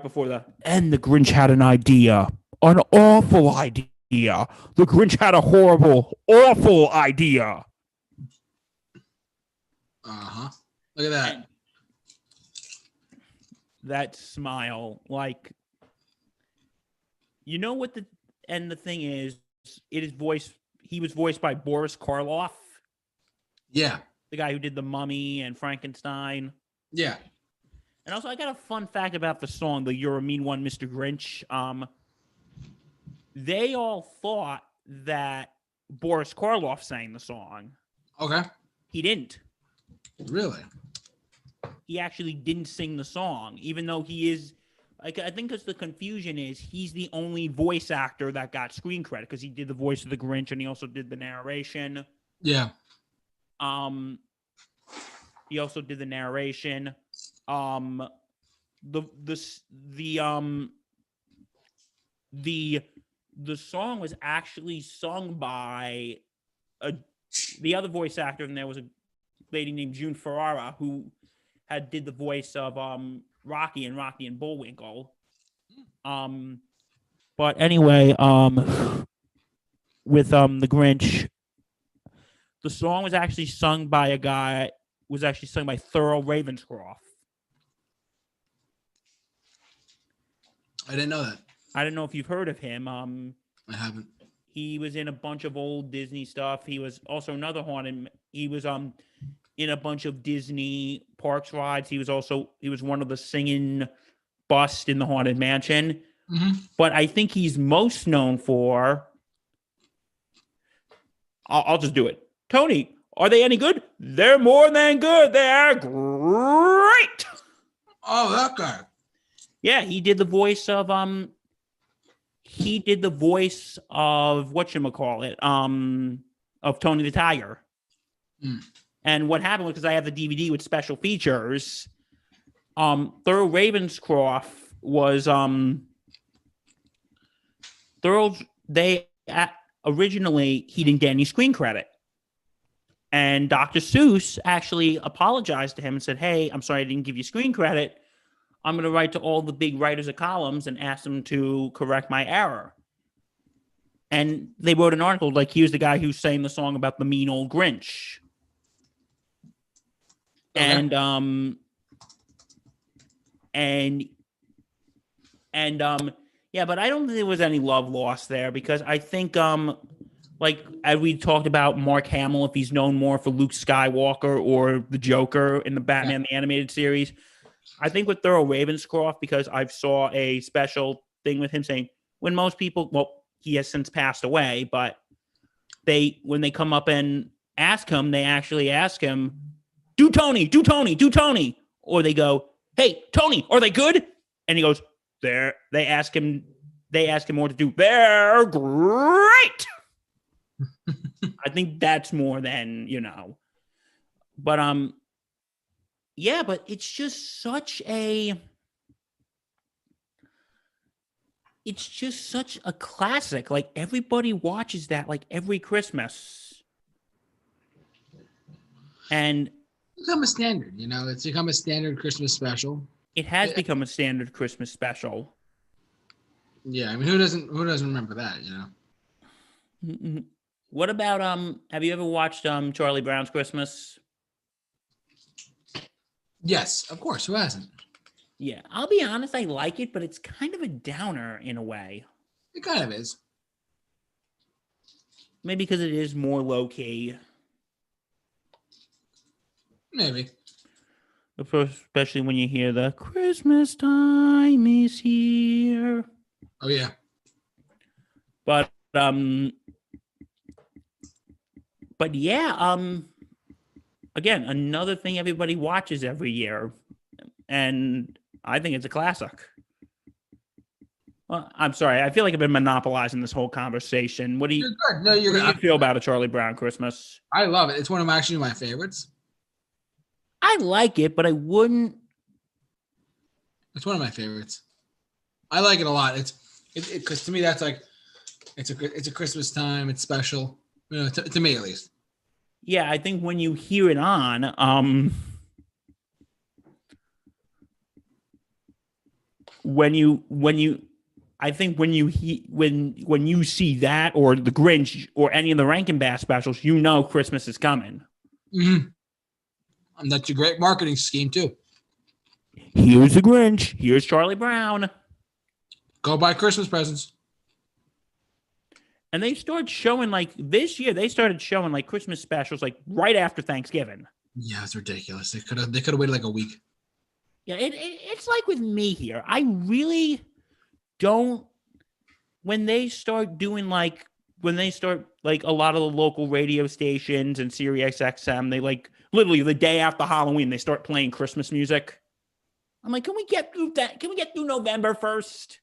Speaker 1: before the Grinch had an idea, an awful idea. The Grinch had a horrible, awful idea.
Speaker 2: Look at that.
Speaker 1: And that smile, like, you know what the thing is, he was voiced by Boris Karloff.
Speaker 2: Yeah.
Speaker 1: The guy who did The Mummy and Frankenstein.
Speaker 2: Yeah.
Speaker 1: And also, I got a fun fact about the song, the You're a Mean One, Mr. Grinch. They all thought that Boris Karloff sang the song.
Speaker 2: Okay.
Speaker 1: He didn't.
Speaker 2: Really?
Speaker 1: He actually didn't sing the song, even though he is... Like, I think because the confusion is he's the only voice actor that got screen credit because he did the voice of the Grinch and he also did the narration.
Speaker 2: Yeah.
Speaker 1: He also did the narration. The song was actually sung by the other voice actor, and there was a lady named June Ferrara who did the voice of Rocky and Bullwinkle. But anyway, with the Grinch, the song was actually sung by Thurl Ravenscroft.
Speaker 2: I didn't know that.
Speaker 1: I don't know if you've heard of him.
Speaker 2: I haven't.
Speaker 1: He was in a bunch of old Disney stuff. He was also another haunted. He was in a bunch of Disney parks rides. He was one of the singing bust in the Haunted Mansion.
Speaker 2: Mm-hmm.
Speaker 1: But I think he's most known for I'll just do it. Tony, are they any good? They're more than good. They're great.
Speaker 2: Oh, that guy.
Speaker 1: Yeah, he did the voice of whatchamacallit, of Tony the Tiger. And what happened was, because I have the DVD with special features, Thurl Ravenscroft was originally he didn't get any screen credit. And Dr. Seuss actually apologized to him and said, "Hey, I'm sorry I didn't give you screen credit. I'm going to write to all the big writers of columns and ask them to correct my error." And they wrote an article like, he was the guy who sang the song about the mean old Grinch. Okay. Yeah, but I don't think there was any love lost there, because I think like as we talked about Mark Hamill, if he's known more for Luke Skywalker or the Joker in the Batman the Animated Series, I think with Thurl Ravenscroft, because I saw a special thing with him saying, when most people, well, he has since passed away, but when they come up and ask him, they actually ask him, do Tony, do Tony, do Tony. Or they go, hey, Tony, are they good? And he goes, they ask him more to do, they're great. I think that's more than, but yeah, but it's just such a classic. Like, everybody watches that like every Christmas. And
Speaker 2: it's become a standard, it's become a standard Christmas special.
Speaker 1: It has become a standard Christmas special.
Speaker 2: Yeah, I mean, who doesn't remember that,
Speaker 1: What about have you ever watched Charlie Brown's Christmas?
Speaker 2: Yes, of course. Who hasn't?
Speaker 1: Yeah, I'll be honest, I like it, but it's kind of a downer in a way.
Speaker 2: It kind of is.
Speaker 1: Maybe because it is more low-key.
Speaker 2: Maybe.
Speaker 1: Especially when you hear the Christmas time is here.
Speaker 2: Oh, yeah.
Speaker 1: But yeah, again, another thing everybody watches every year, and I think it's a classic. Well, I'm sorry, I feel like I've been monopolizing this whole conversation. What do you?
Speaker 2: You're good. No, you're good.
Speaker 1: What do you feel about a Charlie Brown Christmas?
Speaker 2: I love it. It's one of my favorites.
Speaker 1: I like it, but I wouldn't.
Speaker 2: It's one of my favorites. I like it a lot. It's because to me that's like it's a Christmas time. It's special, to me at least.
Speaker 1: Yeah, I think when you hear it on, when you see that or the Grinch or any of the Rankin Bass specials, Christmas is coming.
Speaker 2: Mm-hmm. And that's a great marketing scheme too.
Speaker 1: Here's the Grinch. Here's Charlie Brown.
Speaker 2: Go buy Christmas presents.
Speaker 1: And they started showing this year. They started showing Christmas specials right after Thanksgiving.
Speaker 2: Yeah, it's ridiculous. They could have waited like a week.
Speaker 1: Yeah, it's like with me here. I really don't. When they start doing a lot of the local radio stations and Sirius XM, they literally the day after Halloween they start playing Christmas music. I'm like, can we get through that? Can we get through November first?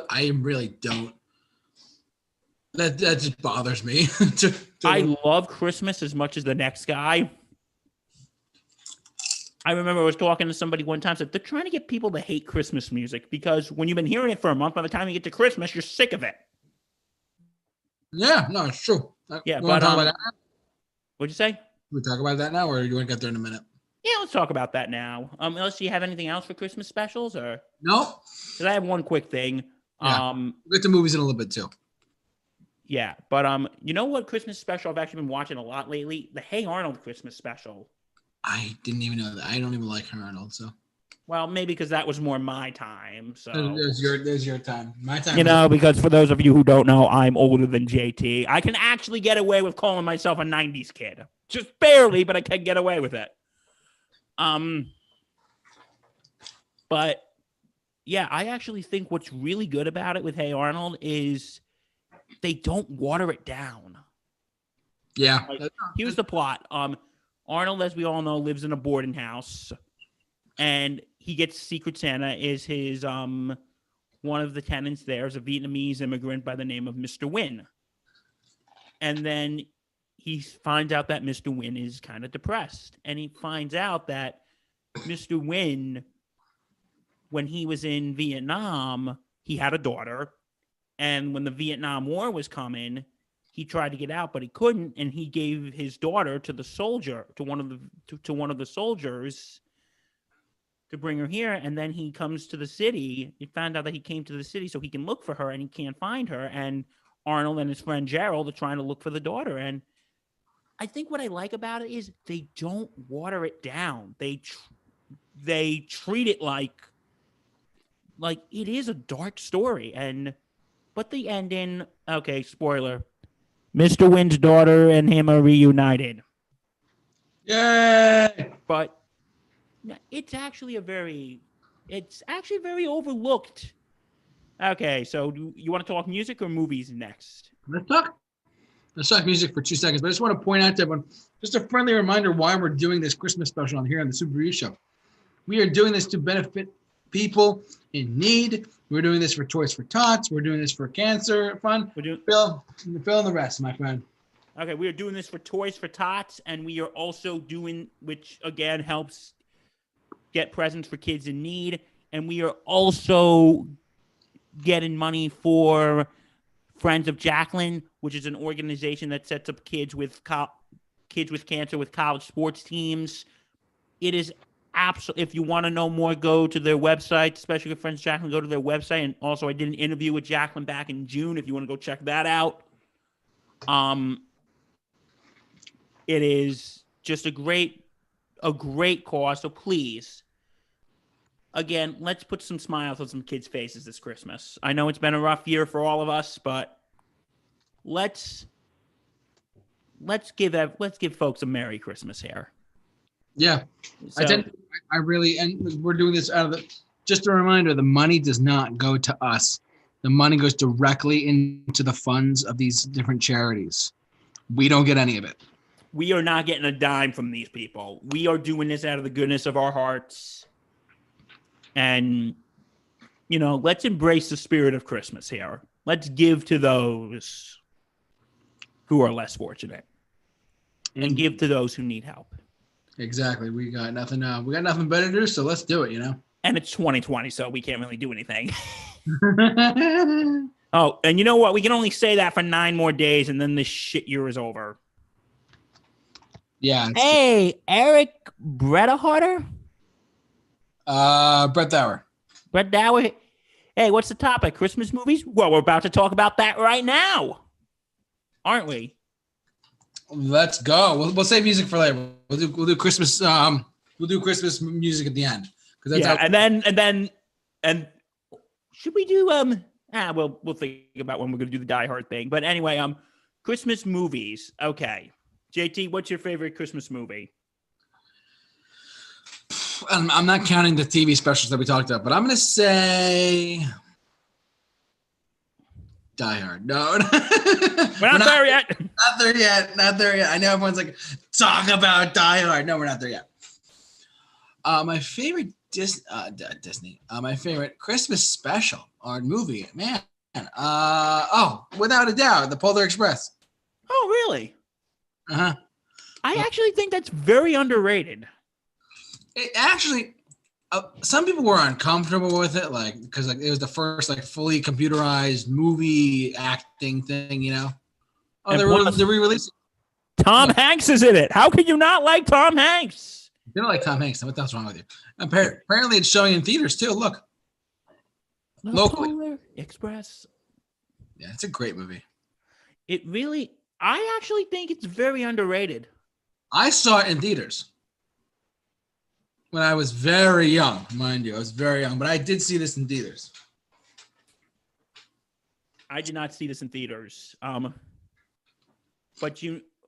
Speaker 2: I really don't. That just bothers me.
Speaker 1: I love Christmas as much as the next guy. I remember I was talking to somebody one time, said they're trying to get people to hate Christmas music because when you've been hearing it for a month, by the time you get to Christmas, you're sick of it.
Speaker 2: Yeah, no, it's true.
Speaker 1: Yeah, but what'd you say?
Speaker 2: We talk about that now, or do you want to get there in a minute?
Speaker 1: Yeah, let's talk about that now. Unless you have anything else for Christmas specials, or
Speaker 2: no?
Speaker 1: Because I have one quick thing.
Speaker 2: Yeah. We'll get to movies in a little bit too.
Speaker 1: Yeah, but you know what Christmas special I've actually been watching a lot lately? The Hey Arnold Christmas special.
Speaker 2: I didn't even know that. I don't even like Hey Arnold, so.
Speaker 1: Well, maybe because that was more my time. So
Speaker 2: there's your time. My time.
Speaker 1: Because for those of you who don't know, I'm older than JT. I can actually get away with calling myself a 90s kid. Just barely, but I can get away with it. But yeah, I actually think what's really good about it with Hey Arnold is they don't water it down.
Speaker 2: Yeah.
Speaker 1: Like, here's the plot. Arnold, as we all know, lives in a boarding house, and he gets Secret Santa. Is his one of the tenants there is a Vietnamese immigrant by the name of Mr. Nguyen, and then he finds out that Mr. Nguyen is kind of depressed, and he finds out that Mr. Nguyen, when he was in Vietnam, he had a daughter, and when the Vietnam War was coming, he tried to get out, but he couldn't, and he gave his daughter to the soldier, to one of the soldiers, to bring her here. And then he comes to the city. He found out that he came to the city so he can look for her, and he can't find her. And Arnold and his friend Gerald are trying to look for the daughter. And I think what I like about it is they don't water it down. They treat it like it is a dark story. But the ending, okay, spoiler. Mr. Nguyen's daughter and him are reunited.
Speaker 2: Yay!
Speaker 1: But it's actually very overlooked. Okay, so do you want to talk music or movies next?
Speaker 2: Let's talk music for 2 seconds. But I just want to point out to everyone, just a friendly reminder why we're doing this Christmas special on here on the Super Review Show. We are doing this to benefit people in need. We're doing this for Toys for Tots. We're doing this for Cancer Fund. Fill in the rest, my friend.
Speaker 1: Okay, we are doing this for Toys for Tots, and we are also doing, which again helps get presents for kids in need, and we are also getting money for Friends of Jacqueline, which is an organization that sets up kids with cancer with college sports teams. It is absolutely, if you want to know more, go to their website, especially with Friends of Jacqueline, go to their website. And also, I did an interview with Jacqueline back in June, if you want to go check that out. It is just a great cause. So please, again, let's put some smiles on some kids' faces this Christmas. I know it's been a rough year for all of us, but let's give folks a Merry Christmas here.
Speaker 2: Yeah,
Speaker 1: So,
Speaker 2: I really, and we're doing this out of just a reminder, the money does not go to us. The money goes directly into the funds of these different charities. We don't get any of it.
Speaker 1: we are not getting a dime from these people. We are doing this out of the goodness of our hearts. And, let's embrace the spirit of Christmas here. Let's give to those who are less fortunate and give to those who need help.
Speaker 2: Exactly. We got nothing better to do, so let's do it,
Speaker 1: And it's 2020, so we can't really do anything. Oh, and you know what? We can only say that for 9 more days, and then this shit year is over.
Speaker 2: Yeah.
Speaker 1: Hey, Eric Brettaharter?
Speaker 2: Brett Dower.
Speaker 1: Brett Dower. Hey, what's the topic? Christmas movies? Well, we're about to talk about that right now. Aren't we?
Speaker 2: Let's go. We'll save music for later. We'll do Christmas. We'll do Christmas music at the end.
Speaker 1: And should we do we'll think about when we're gonna do the Die Hard thing. But anyway, Christmas movies. Okay, JT, what's your favorite Christmas movie?
Speaker 2: I'm not counting the TV specials that we talked about, but I'm gonna say Die Hard. No,
Speaker 1: We're not there yet.
Speaker 2: Not there yet. I know everyone's like, talk about Die Hard. No, we're not there yet. My favorite Disney. My favorite Christmas special or movie, man. Without a doubt, The Polar Express.
Speaker 1: Oh, really?
Speaker 2: Uh-huh.
Speaker 1: I actually think that's very underrated.
Speaker 2: It actually, some people were uncomfortable with it, because it was the first fully computerized movie acting thing, Oh, they're re-releasing.
Speaker 1: Tom Hanks is in it. How can you not like Tom Hanks?
Speaker 2: You don't like Tom Hanks. What the hell's wrong with you? Apparently, it's showing in theaters too. Look, locally.
Speaker 1: Polar Express.
Speaker 2: Yeah, it's a great movie.
Speaker 1: I actually think it's very underrated.
Speaker 2: I saw it in theaters when I was very young, mind you. I was very young, but I did see this in theaters.
Speaker 1: I did not see this in theaters. But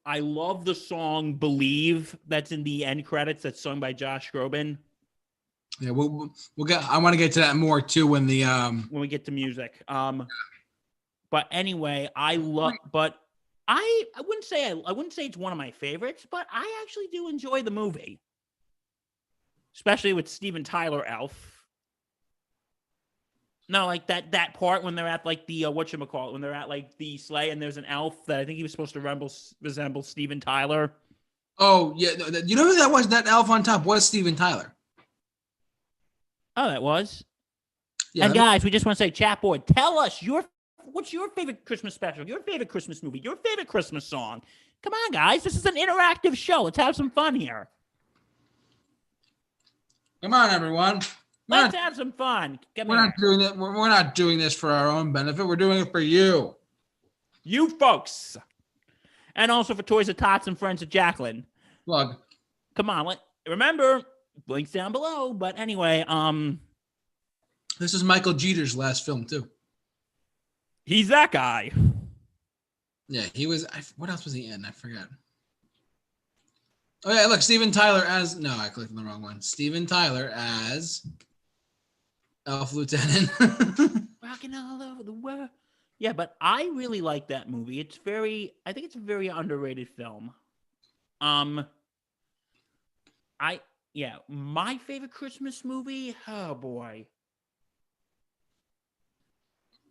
Speaker 1: I love the song "Believe" that's in the end credits. That's sung by Josh Groban.
Speaker 2: Yeah, we'll get. I want to get to that more too when
Speaker 1: we get to music. But anyway, but I wouldn't say it's one of my favorites, but I actually do enjoy the movie, especially with Steven Tyler elf. No, like that part when they're at like the whatchamacallit, when they're at like the sleigh and there's an elf that I think he was supposed to resemble Steven Tyler.
Speaker 2: Oh yeah, you know who that was? That elf on top was Steven Tyler.
Speaker 1: Oh, that was.
Speaker 2: Yeah,
Speaker 1: And guys, we just want to say, chat board, tell us what's your favorite Christmas special, your favorite Christmas movie, your favorite Christmas song. Come on, guys, this is an interactive show. Let's have some fun here.
Speaker 2: come on, everyone.
Speaker 1: Let's have some fun.
Speaker 2: We're not doing it. We're not doing this for our own benefit. We're doing it for you.
Speaker 1: You folks. And also for Toys of Tots and Friends of Jacqueline.
Speaker 2: Plug.
Speaker 1: Come on, remember, links down below. But anyway,
Speaker 2: this is Michael Jeter's last film too.
Speaker 1: he's that guy.
Speaker 2: Yeah, he was. What else was he in? I forgot. Oh yeah, look, Steven Tyler as. No, I clicked on the wrong one. Steven Tyler as Elf Lieutenant.
Speaker 1: Rocking all over the world. Yeah, but I really like that movie. I think it's a very underrated film. My favorite Christmas movie. Oh boy,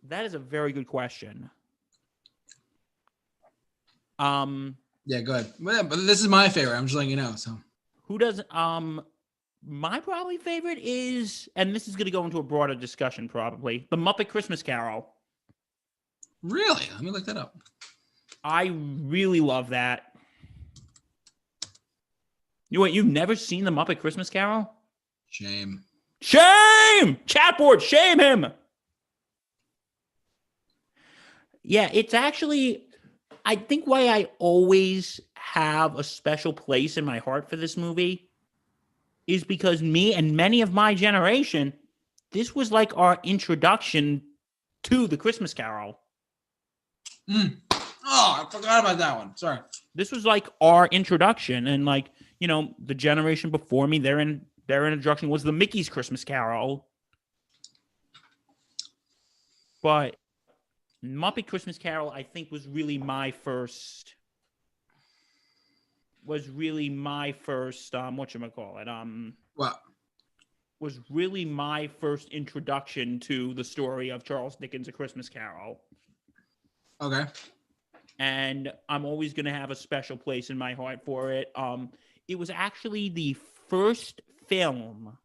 Speaker 1: that is a very good question.
Speaker 2: Yeah, go ahead. But this is my favorite. I'm just letting you know. So
Speaker 1: who doesn't? My probably favorite is, and this is going to go into a broader discussion. Probably The Muppet Christmas Carol.
Speaker 2: Really, let me look that up.
Speaker 1: I really love that. You've never seen The Muppet Christmas Carol?
Speaker 2: Shame.
Speaker 1: Shame! Chatboard, shame him! Yeah, it's actually, I think why I always have a special place in my heart for this movie is because me and many of my generation, this was like our introduction to the Christmas Carol.
Speaker 2: Oh, I forgot about that one. Sorry.
Speaker 1: This was like our introduction, and like, the generation before me, their introduction was the Mickey's Christmas Carol. But Muppet Christmas Carol, I think, was really my first. What? Was really my first introduction to the story of Charles Dickens' A Christmas Carol.
Speaker 2: Okay.
Speaker 1: And I'm always going to have a special place in my heart for it. It was actually the first film,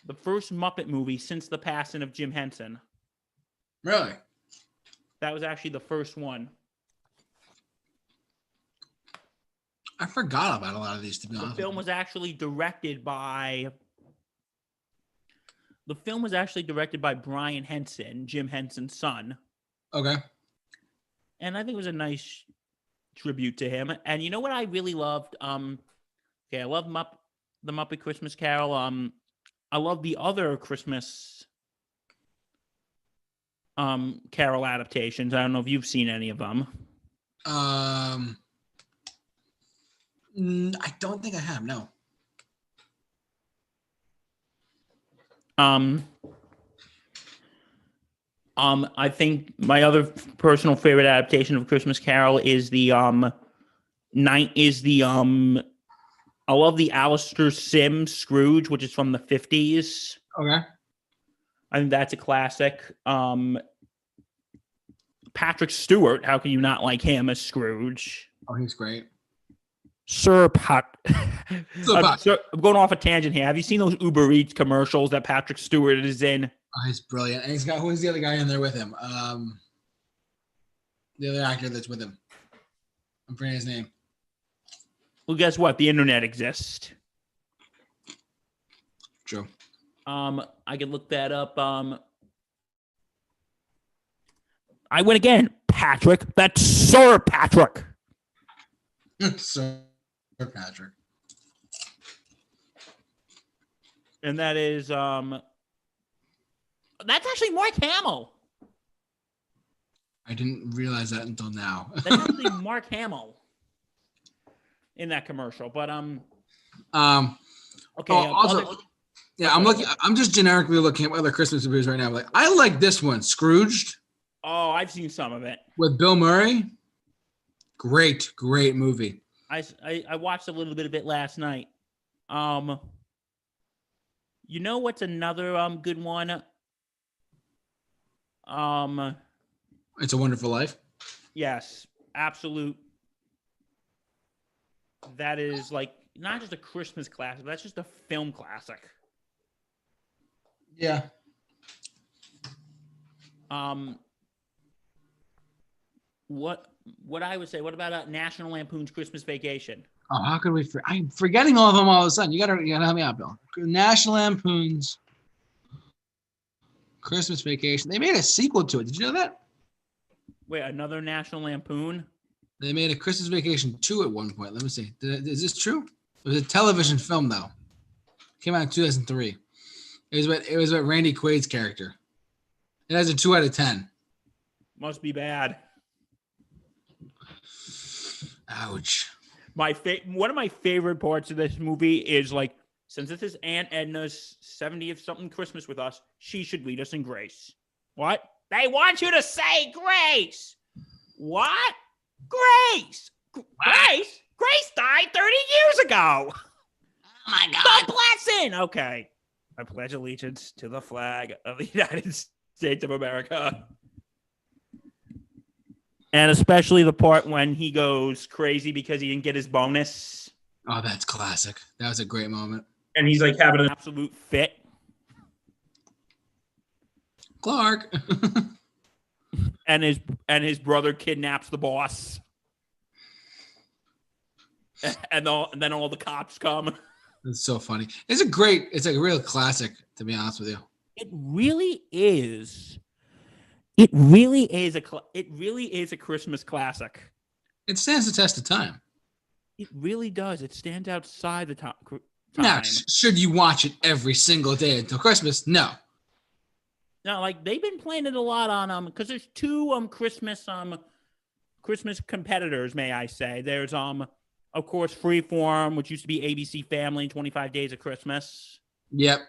Speaker 1: the first Muppet movie since the passing of Jim Henson.
Speaker 2: Really?
Speaker 1: That was actually the first one.
Speaker 2: I forgot about a lot of these, to be honest.
Speaker 1: The film was actually directed by Brian Henson, Jim Henson's son.
Speaker 2: Okay.
Speaker 1: And I think it was a nice tribute to him. And you know what I really loved? I love the Muppet Christmas Carol. I love the other Christmas Carol adaptations. I don't know if you've seen any of them.
Speaker 2: I don't think I have, no.
Speaker 1: I think my other personal favorite adaptation of Christmas Carol is I love the Alistair Sim Scrooge, which is from the 50s.
Speaker 2: Okay.
Speaker 1: I think that's a classic. Patrick Stewart, how can you not like him as Scrooge?
Speaker 2: Oh, he's great.
Speaker 1: I'm going off a tangent here. Have you seen those Uber Eats commercials that Patrick Stewart is in?
Speaker 2: Oh, he's brilliant. And who's the other guy in there with him? The other actor that's with him. I'm forgetting his name.
Speaker 1: Well, guess what? The internet exists.
Speaker 2: True.
Speaker 1: I could look that up. I went again. Patrick. That's Sir Patrick.
Speaker 2: Sir Patrick.
Speaker 1: And that is that's actually Mark Hamill.
Speaker 2: I didn't realize that until now.
Speaker 1: That's actually Mark Hamill in that commercial. But okay.
Speaker 2: Also, yeah, I'm just generically looking at other Christmas movies right now. Like, I like this one, Scrooged.
Speaker 1: Oh, I've seen some of it.
Speaker 2: With Bill Murray. Great movie.
Speaker 1: I watched a little bit of it last night. You know what's another good one?
Speaker 2: It's a Wonderful Life.
Speaker 1: Yes, absolute. That is like not just a Christmas classic. That's just a film classic.
Speaker 2: Yeah.
Speaker 1: What I would say? What about National Lampoon's Christmas Vacation?
Speaker 2: Oh, how could we? I'm forgetting all of them all of a sudden. You gotta help me out, Bill. National Lampoon's Christmas Vacation. They made a sequel to it. Did you know that?
Speaker 1: Wait, another National Lampoon?
Speaker 2: They made a Christmas Vacation 2 at one point. Let me see. Is this true? It was a television film though. Came out in 2003. It was about Randy Quaid's character. It has a 2 out of 10.
Speaker 1: Must be bad.
Speaker 2: Ouch.
Speaker 1: One of my favorite parts of this movie is like, since this is Aunt Edna's 70th something Christmas with us, she should lead us in grace. What? They want you to say grace. What? Grace. Grace? Grace died 30 years ago.
Speaker 2: Oh my God.
Speaker 1: The blessing. Okay. I pledge allegiance to the flag of the United States of America. And especially the part when he goes crazy because he didn't get his bonus.
Speaker 2: Oh, that's classic. That was a great moment.
Speaker 1: And he's like having an absolute fit.
Speaker 2: Clark.
Speaker 1: and his brother kidnaps the boss. And then all the cops come.
Speaker 2: It's so funny. It's a real classic, to be honest with you.
Speaker 1: It really is. It really is a Christmas classic.
Speaker 2: It stands the test of time.
Speaker 1: It really does. It stands outside the time.
Speaker 2: Now, should you watch it every single day until Christmas? No.
Speaker 1: No, like they've been playing it a lot on because there's two Christmas competitors, may I say. There's of course Freeform, which used to be ABC Family, 25 Days of Christmas.
Speaker 2: Yep.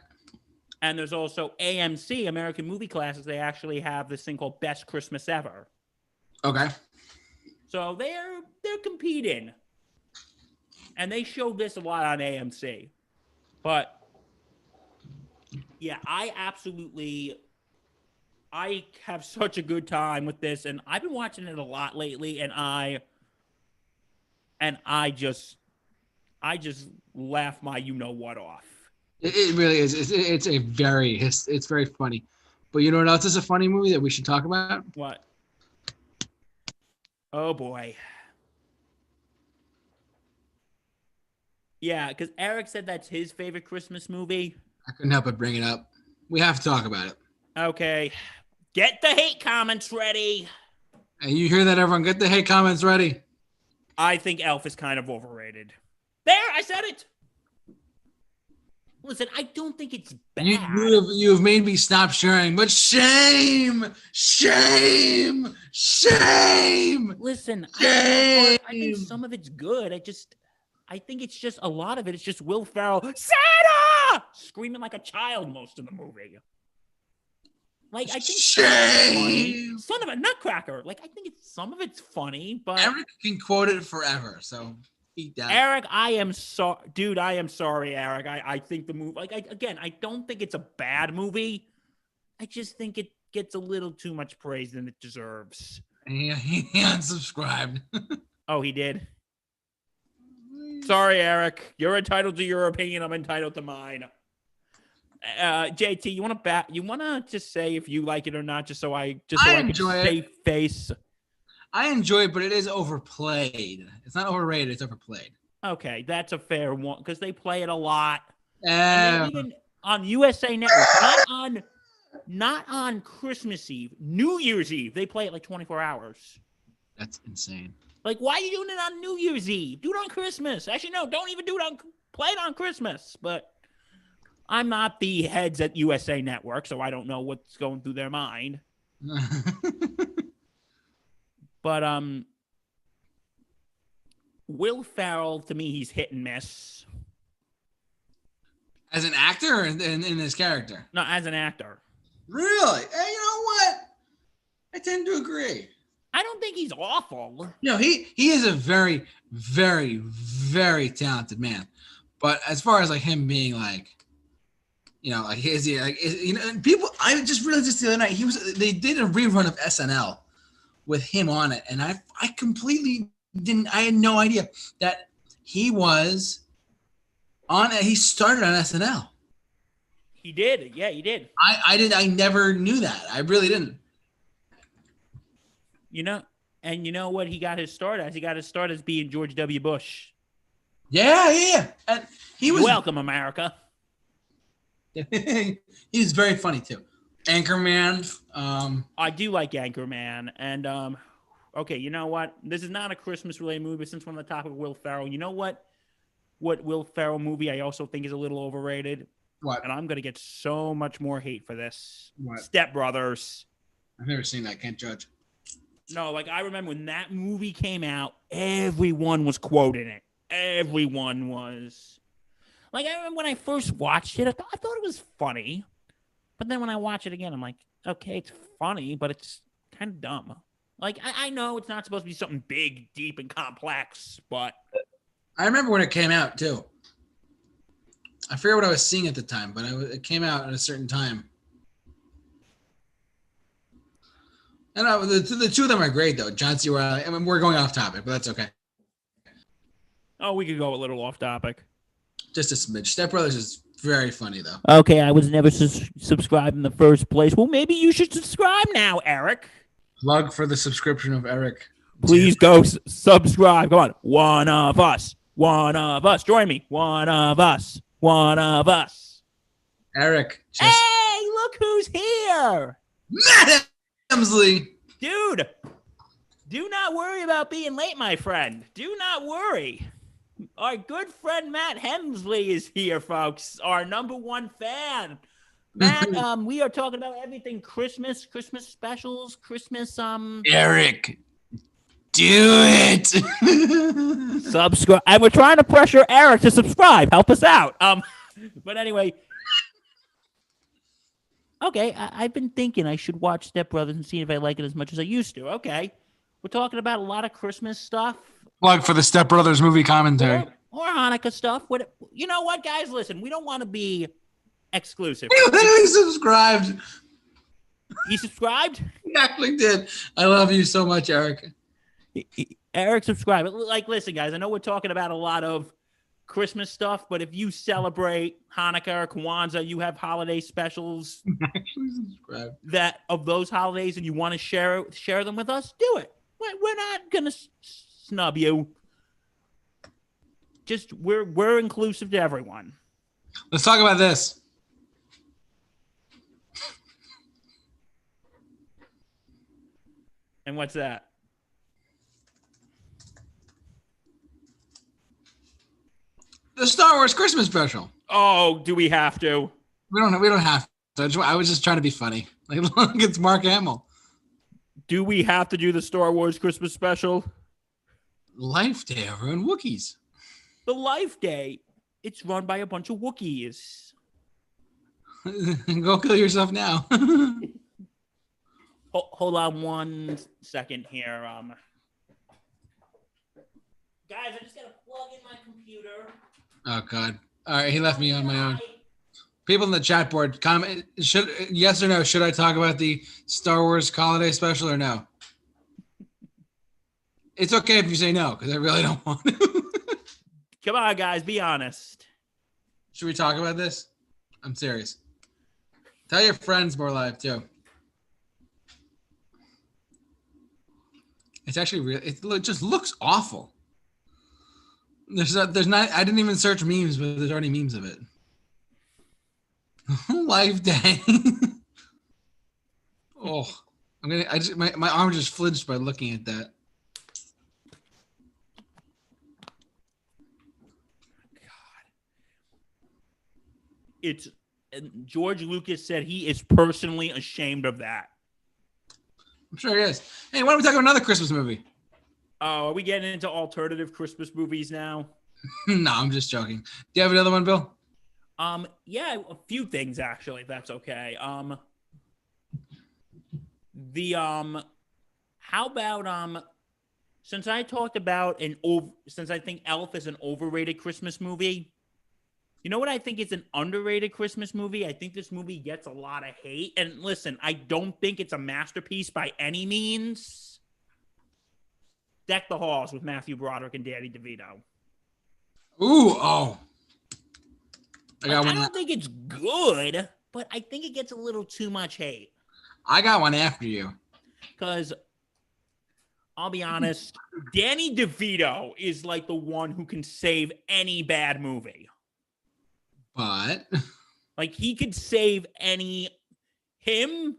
Speaker 1: And there's also AMC, American Movie Classics. They actually have this thing called Best Christmas Ever.
Speaker 2: Okay.
Speaker 1: So they're competing. And they showed this a lot on AMC. But yeah, I have such a good time with this, and I've been watching it a lot lately, and I just laugh my you-know-what off.
Speaker 2: It really is. It's very funny. But you know what else is a funny movie that we should talk about?
Speaker 1: What? Oh, boy. Yeah, because Eric said that's his favorite Christmas movie.
Speaker 2: I couldn't help but bring it up. We have to talk about it.
Speaker 1: Okay. Get the hate comments ready.
Speaker 2: And you hear that, everyone? Get the hate comments ready.
Speaker 1: I think Elf is kind of overrated. There, I said it. Listen, I don't think it's bad.
Speaker 2: You have made me stop sharing, but shame.
Speaker 1: Listen,
Speaker 2: shame.
Speaker 1: I think some of it's good. I think it's just a lot of it. It's just Will Ferrell, Santa, screaming like a child most of the movie. Like I think
Speaker 2: shame.
Speaker 1: Son of a nutcracker. Like I think some of it's funny, but
Speaker 2: Eric can quote it forever. So.
Speaker 1: Eric, I am sorry, dude. I am sorry, Eric. I think the movie, I don't think it's a bad movie. I just think it gets a little too much praise than it deserves.
Speaker 2: He unsubscribed.
Speaker 1: Oh, he did. Sorry, Eric. You're entitled to your opinion. I'm entitled to mine. JT, you want to just say if you like it or not, just so I can save face.
Speaker 2: I enjoy it, but it is overplayed. It's not overrated. It's overplayed.
Speaker 1: Okay, that's a fair one because they play it a lot. And even on USA Network, not on Christmas Eve, New Year's Eve, they play it like 24 hours.
Speaker 2: That's insane.
Speaker 1: Like, why are you doing it on New Year's Eve? Do it on Christmas. Actually, no, don't even play it on Christmas. But I'm not the heads at USA Network, so I don't know what's going through their mind. But Will Ferrell, to me, he's hit and miss.
Speaker 2: As an actor or in his character?
Speaker 1: No, as an actor.
Speaker 2: Really? Hey, you know what? I tend to agree.
Speaker 1: I don't think he's awful.
Speaker 2: No, he is a very, very, very talented man. But as far as like him being like, like and people, I just realized this the other night. They did a rerun of SNL with him on it, and I completely didn't. I had no idea that he was on it. He started on SNL.
Speaker 1: He did. Yeah, he did.
Speaker 2: I never knew that. I really didn't.
Speaker 1: And you know what he got his start as? He got his start as being George W. Bush.
Speaker 2: Yeah. And he was
Speaker 1: welcome, America.
Speaker 2: He was very funny too. Anchorman.
Speaker 1: I do like Anchorman, and okay, you know what? This is not a Christmas-related movie, but since we're on the topic of Will Ferrell, you know what? What Will Ferrell movie I also think is a little overrated?
Speaker 2: What?
Speaker 1: And I'm gonna get so much more hate for this.
Speaker 2: What?
Speaker 1: Step Brothers.
Speaker 2: I've never seen that. Can't judge.
Speaker 1: No, like I remember when that movie came out, everyone was quoting it. Everyone was. Like, I remember when I first watched it, I thought it was funny. But then when I watch it again, I'm like, okay, it's funny, but it's kind of dumb. Like, I know it's not supposed to be something big, deep, and complex, but...
Speaker 2: I remember when it came out, too. I forget what I was seeing at the time, but it came out at a certain time. And the two of them are great, though. John C. Reilly. I mean, we're going off topic, but that's okay.
Speaker 1: Oh, we could go a little off topic.
Speaker 2: Just a smidge. Step Brothers is very funny, though.
Speaker 1: Okay, I was never subscribed in the first place. Well, maybe you should subscribe now, Eric.
Speaker 2: Plug for the subscription of Eric.
Speaker 1: Please go subscribe. Come on. One of us. One of us. Join me. One of us. One of us.
Speaker 2: Eric.
Speaker 1: Hey, look who's here.
Speaker 2: Matt Hemsley.
Speaker 1: Dude, do not worry about being late, my friend. Do not worry. Our good friend Matt Hemsley is here, folks. Our number one fan. Matt, we are talking about everything Christmas specials, Christmas,
Speaker 2: Eric, do it.
Speaker 1: Subscribe. And we're trying to pressure Eric to subscribe. Help us out. But anyway. Okay, I've been thinking I should watch Step Brothers and see if I like it as much as I used to. Okay. We're talking about a lot of Christmas stuff.
Speaker 2: Plug for the Step Brothers movie commentary.
Speaker 1: Or Hanukkah stuff. You know what, guys? Listen, we don't want to be exclusive.
Speaker 2: He literally subscribed.
Speaker 1: He subscribed?
Speaker 2: He actually did. I love you so much, Eric.
Speaker 1: Eric subscribed. Like, listen, guys, I know we're talking about a lot of Christmas stuff, but if you celebrate Hanukkah or Kwanzaa, you have holiday specials that of those holidays and you want to share them with us, do it. We're not going to snub you. Just we're inclusive to everyone.
Speaker 2: Let's talk about this.
Speaker 1: And what's that?
Speaker 2: The Star Wars Christmas special.
Speaker 1: Oh, do we have to?
Speaker 2: We don't have to. I was just trying to be funny. Like, look, it's Mark Hamill.
Speaker 1: Do we have to do the Star Wars Christmas special?
Speaker 2: Life Day over in Wookiees.
Speaker 1: The Life Day. It's run by a bunch of Wookiees.
Speaker 2: Go kill yourself now.
Speaker 1: Hold on 1 second here. Guys, I just gotta plug in my computer.
Speaker 2: Oh God! All right, he left me on my own. People in the chat board, comment: yes or no? Should I talk about the Star Wars holiday special or no? It's okay if you say no, because I really don't want to.
Speaker 1: Come on, guys, be honest.
Speaker 2: Should we talk about this? I'm serious. Tell your friends more live too. It's actually real. It just looks awful. There's not. I didn't even search memes, but there's already memes of it. Life Day. Oh, my arm just flinched by looking at that.
Speaker 1: God. It's George Lucas said he is personally ashamed of that.
Speaker 2: I'm sure he is. Hey, why don't we talk about another Christmas movie?
Speaker 1: Oh, are we getting into alternative Christmas movies now?
Speaker 2: No, I'm just joking. Do you have another one, Bill?
Speaker 1: Yeah, a few things actually, if that's okay. How about since I talked about since I think Elf is an overrated Christmas movie, you know what I think is an underrated Christmas movie? I think this movie gets a lot of hate. And listen, I don't think it's a masterpiece by any means. Deck the Halls with Matthew Broderick and Danny DeVito.
Speaker 2: Ooh, oh.
Speaker 1: I don't think it's good, but I think it gets a little too much hate.
Speaker 2: I got one after you.
Speaker 1: Because I'll be honest, Danny DeVito is like the one who can save any bad movie.
Speaker 2: But
Speaker 1: like he could save him,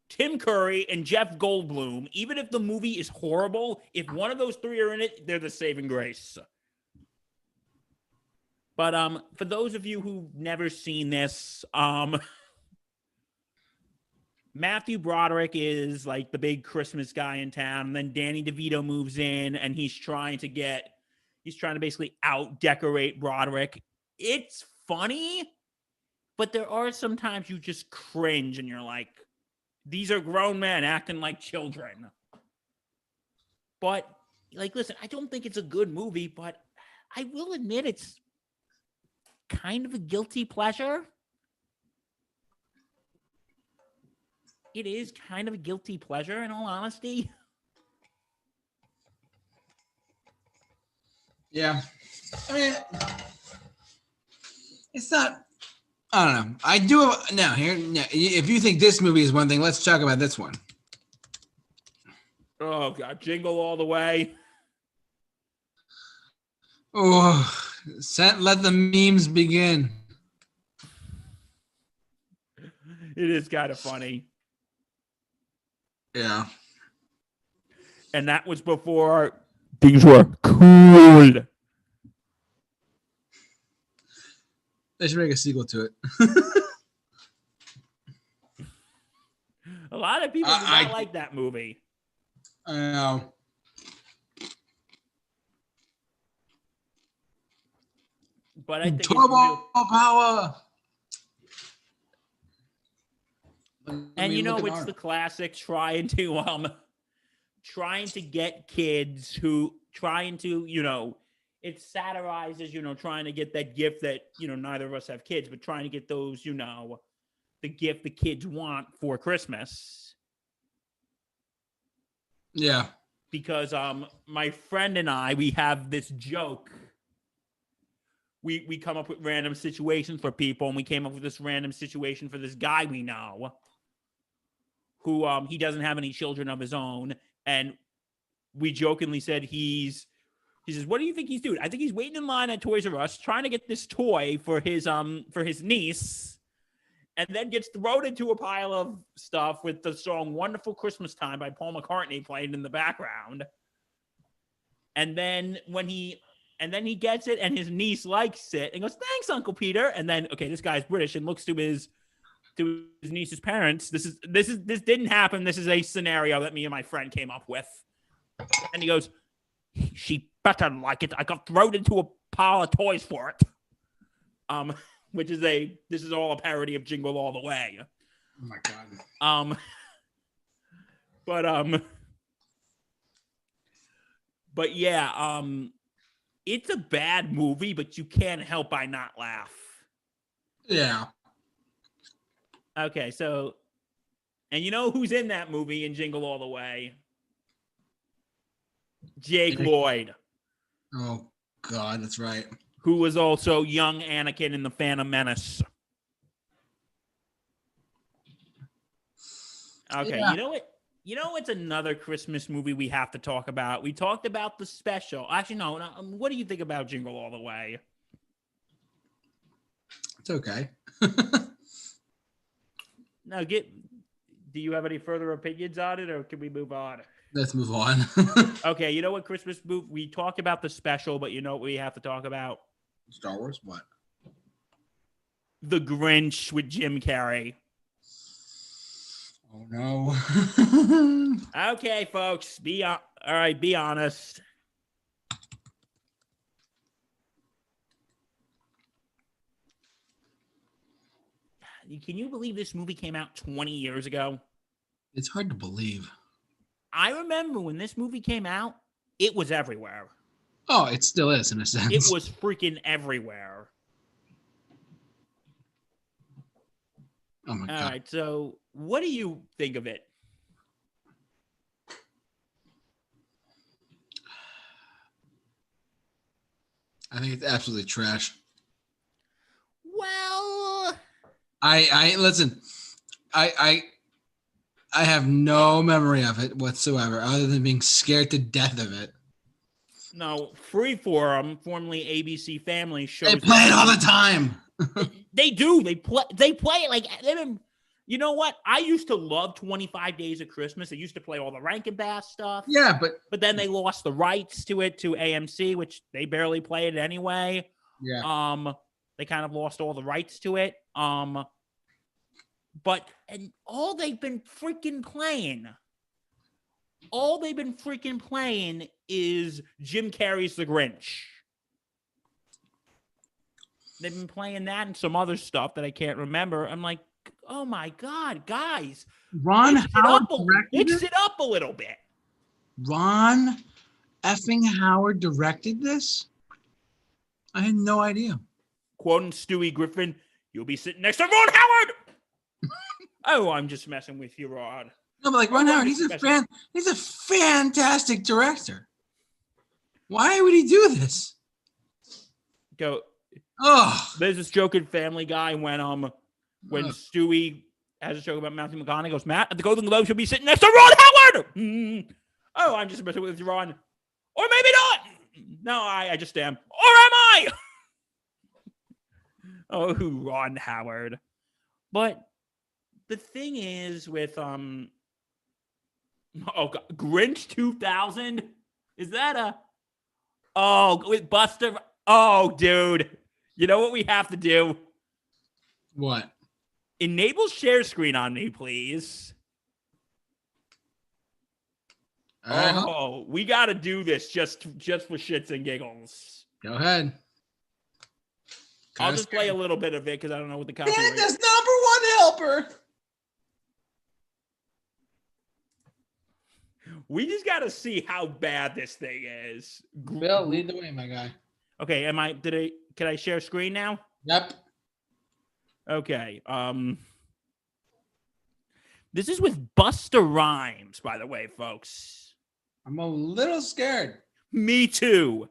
Speaker 1: Tim Curry, and Jeff Goldblum. Even if the movie is horrible, if one of those three are in it, they're the saving grace. But for those of you who've never seen this, Matthew Broderick is like the big Christmas guy in town. And then Danny DeVito moves in and he's trying to basically out decorate Broderick. It's funny, but there are some times you just cringe and you're like, these are grown men acting like children. But like, listen, I don't think it's a good movie, but I will admit it's kind of a guilty pleasure. It is kind of a guilty pleasure, in all honesty.
Speaker 2: Yeah. I mean, it's not, I don't know. I do have, now, if you think this movie is one thing, let's talk about this one.
Speaker 1: Oh, God. Jingle All the Way.
Speaker 2: Oh, let the memes begin.
Speaker 1: It is kind of funny.
Speaker 2: Yeah.
Speaker 1: And that was before things were cool.
Speaker 2: They should make a sequel to it.
Speaker 1: A lot of people do not like that movie.
Speaker 2: I know.
Speaker 1: But I think
Speaker 2: Turbo power.
Speaker 1: And you know, it's the classic trying to get kids who it satirizes, trying to get that gift that, neither of us have kids, but trying to get those, the gift the kids want for Christmas.
Speaker 2: Yeah.
Speaker 1: Because my friend and I, we have this joke. We come up with random situations for people, and we came up with this random situation for this guy we know who he doesn't have any children of his own, and we jokingly said he says, "What do you think he's doing?" I think he's waiting in line at Toys R Us trying to get this toy for his niece, and then gets thrown into a pile of stuff with the song "Wonderful Christmas Time" by Paul McCartney playing in the background. And then he gets it, and his niece likes it and goes, "Thanks, Uncle Peter." And then, okay, this guy's British and looks to his niece's parents. This didn't happen. This is a scenario that me and my friend came up with. And he goes, "She better like it. I got thrown into a pile of toys for it." Which is this is all a parody of Jingle All the Way.
Speaker 2: Oh my God.
Speaker 1: But yeah, it's a bad movie, but you can't help by not laugh.
Speaker 2: Yeah.
Speaker 1: Okay, so, and you know who's in that movie in Jingle All the Way? Jake Lloyd.
Speaker 2: Oh, God, that's right.
Speaker 1: Who was also young Anakin in The Phantom Menace. Okay, yeah. You know what's another Christmas movie we have to talk about? We talked about The Special. Actually, no. What do you think about Jingle All the Way?
Speaker 2: It's okay.
Speaker 1: Now, do you have any further opinions on it, or can we move on?
Speaker 2: Let's move on.
Speaker 1: Okay, you know what Christmas movie? We talked about The Special, but you know what we have to talk about?
Speaker 2: Star Wars? What?
Speaker 1: The Grinch with Jim Carrey.
Speaker 2: Oh, no.
Speaker 1: Okay, folks. All right, be honest. Can you believe this movie came out 20 years ago?
Speaker 2: It's hard to believe.
Speaker 1: I remember when this movie came out, it was everywhere.
Speaker 2: Oh, it still is in a sense.
Speaker 1: It was freaking everywhere.
Speaker 2: Oh my God.
Speaker 1: All right, so what do you think of it?
Speaker 2: I think it's absolutely trash.
Speaker 1: Well,
Speaker 2: I listen. I have no memory of it whatsoever, other than being scared to death of it.
Speaker 1: no, Freeform, formerly ABC Family, shows.
Speaker 2: They play it all the time.
Speaker 1: They do. They play it like you know what? I used to love 25 Days of Christmas. They used to play all the Rankin Bass stuff.
Speaker 2: Yeah,
Speaker 1: but then they lost the rights to it to AMC, which they barely played it anyway.
Speaker 2: Yeah.
Speaker 1: They kind of lost all the rights to it. But all they've been freaking playing is Jim Carrey's The Grinch. They've been playing that and some other stuff that I can't remember. I'm like, oh my God, guys.
Speaker 2: Ron Howard
Speaker 1: mix it up a little bit.
Speaker 2: Ron effing Howard directed this? I had no idea.
Speaker 1: Quoting Stewie Griffin, you'll be sitting next to Ron Howard. Oh, I'm just messing with you, Rod.
Speaker 2: No, but like Ron Howard, he's a fantastic director. Why would he do this?
Speaker 1: There's this joke in Family Guy when Stewie has a joke about Matthew McConaughey. Goes, Matt at the Golden Globes, you'll be sitting next to Ron Howard. Oh, I'm just messing with you, Ron. Or maybe not. No, I just am. Or am I? Oh, Ron Howard. But the thing is with Grinch 2000, is that with Buster? Oh, dude. You know what we have to do?
Speaker 2: What?
Speaker 1: Enable share screen on me, please. We got to do this just for shits and giggles.
Speaker 2: Go ahead.
Speaker 1: I'll just play a little bit of it because I don't know what the copyright is.
Speaker 2: Canada's #1 helper.
Speaker 1: We just got to see how bad this thing is.
Speaker 2: Bill, lead the way, my guy.
Speaker 1: Okay, can I share screen now?
Speaker 2: Yep.
Speaker 1: Okay. This is with Busta Rhymes, by the way, folks.
Speaker 2: I'm a little scared.
Speaker 1: Me too.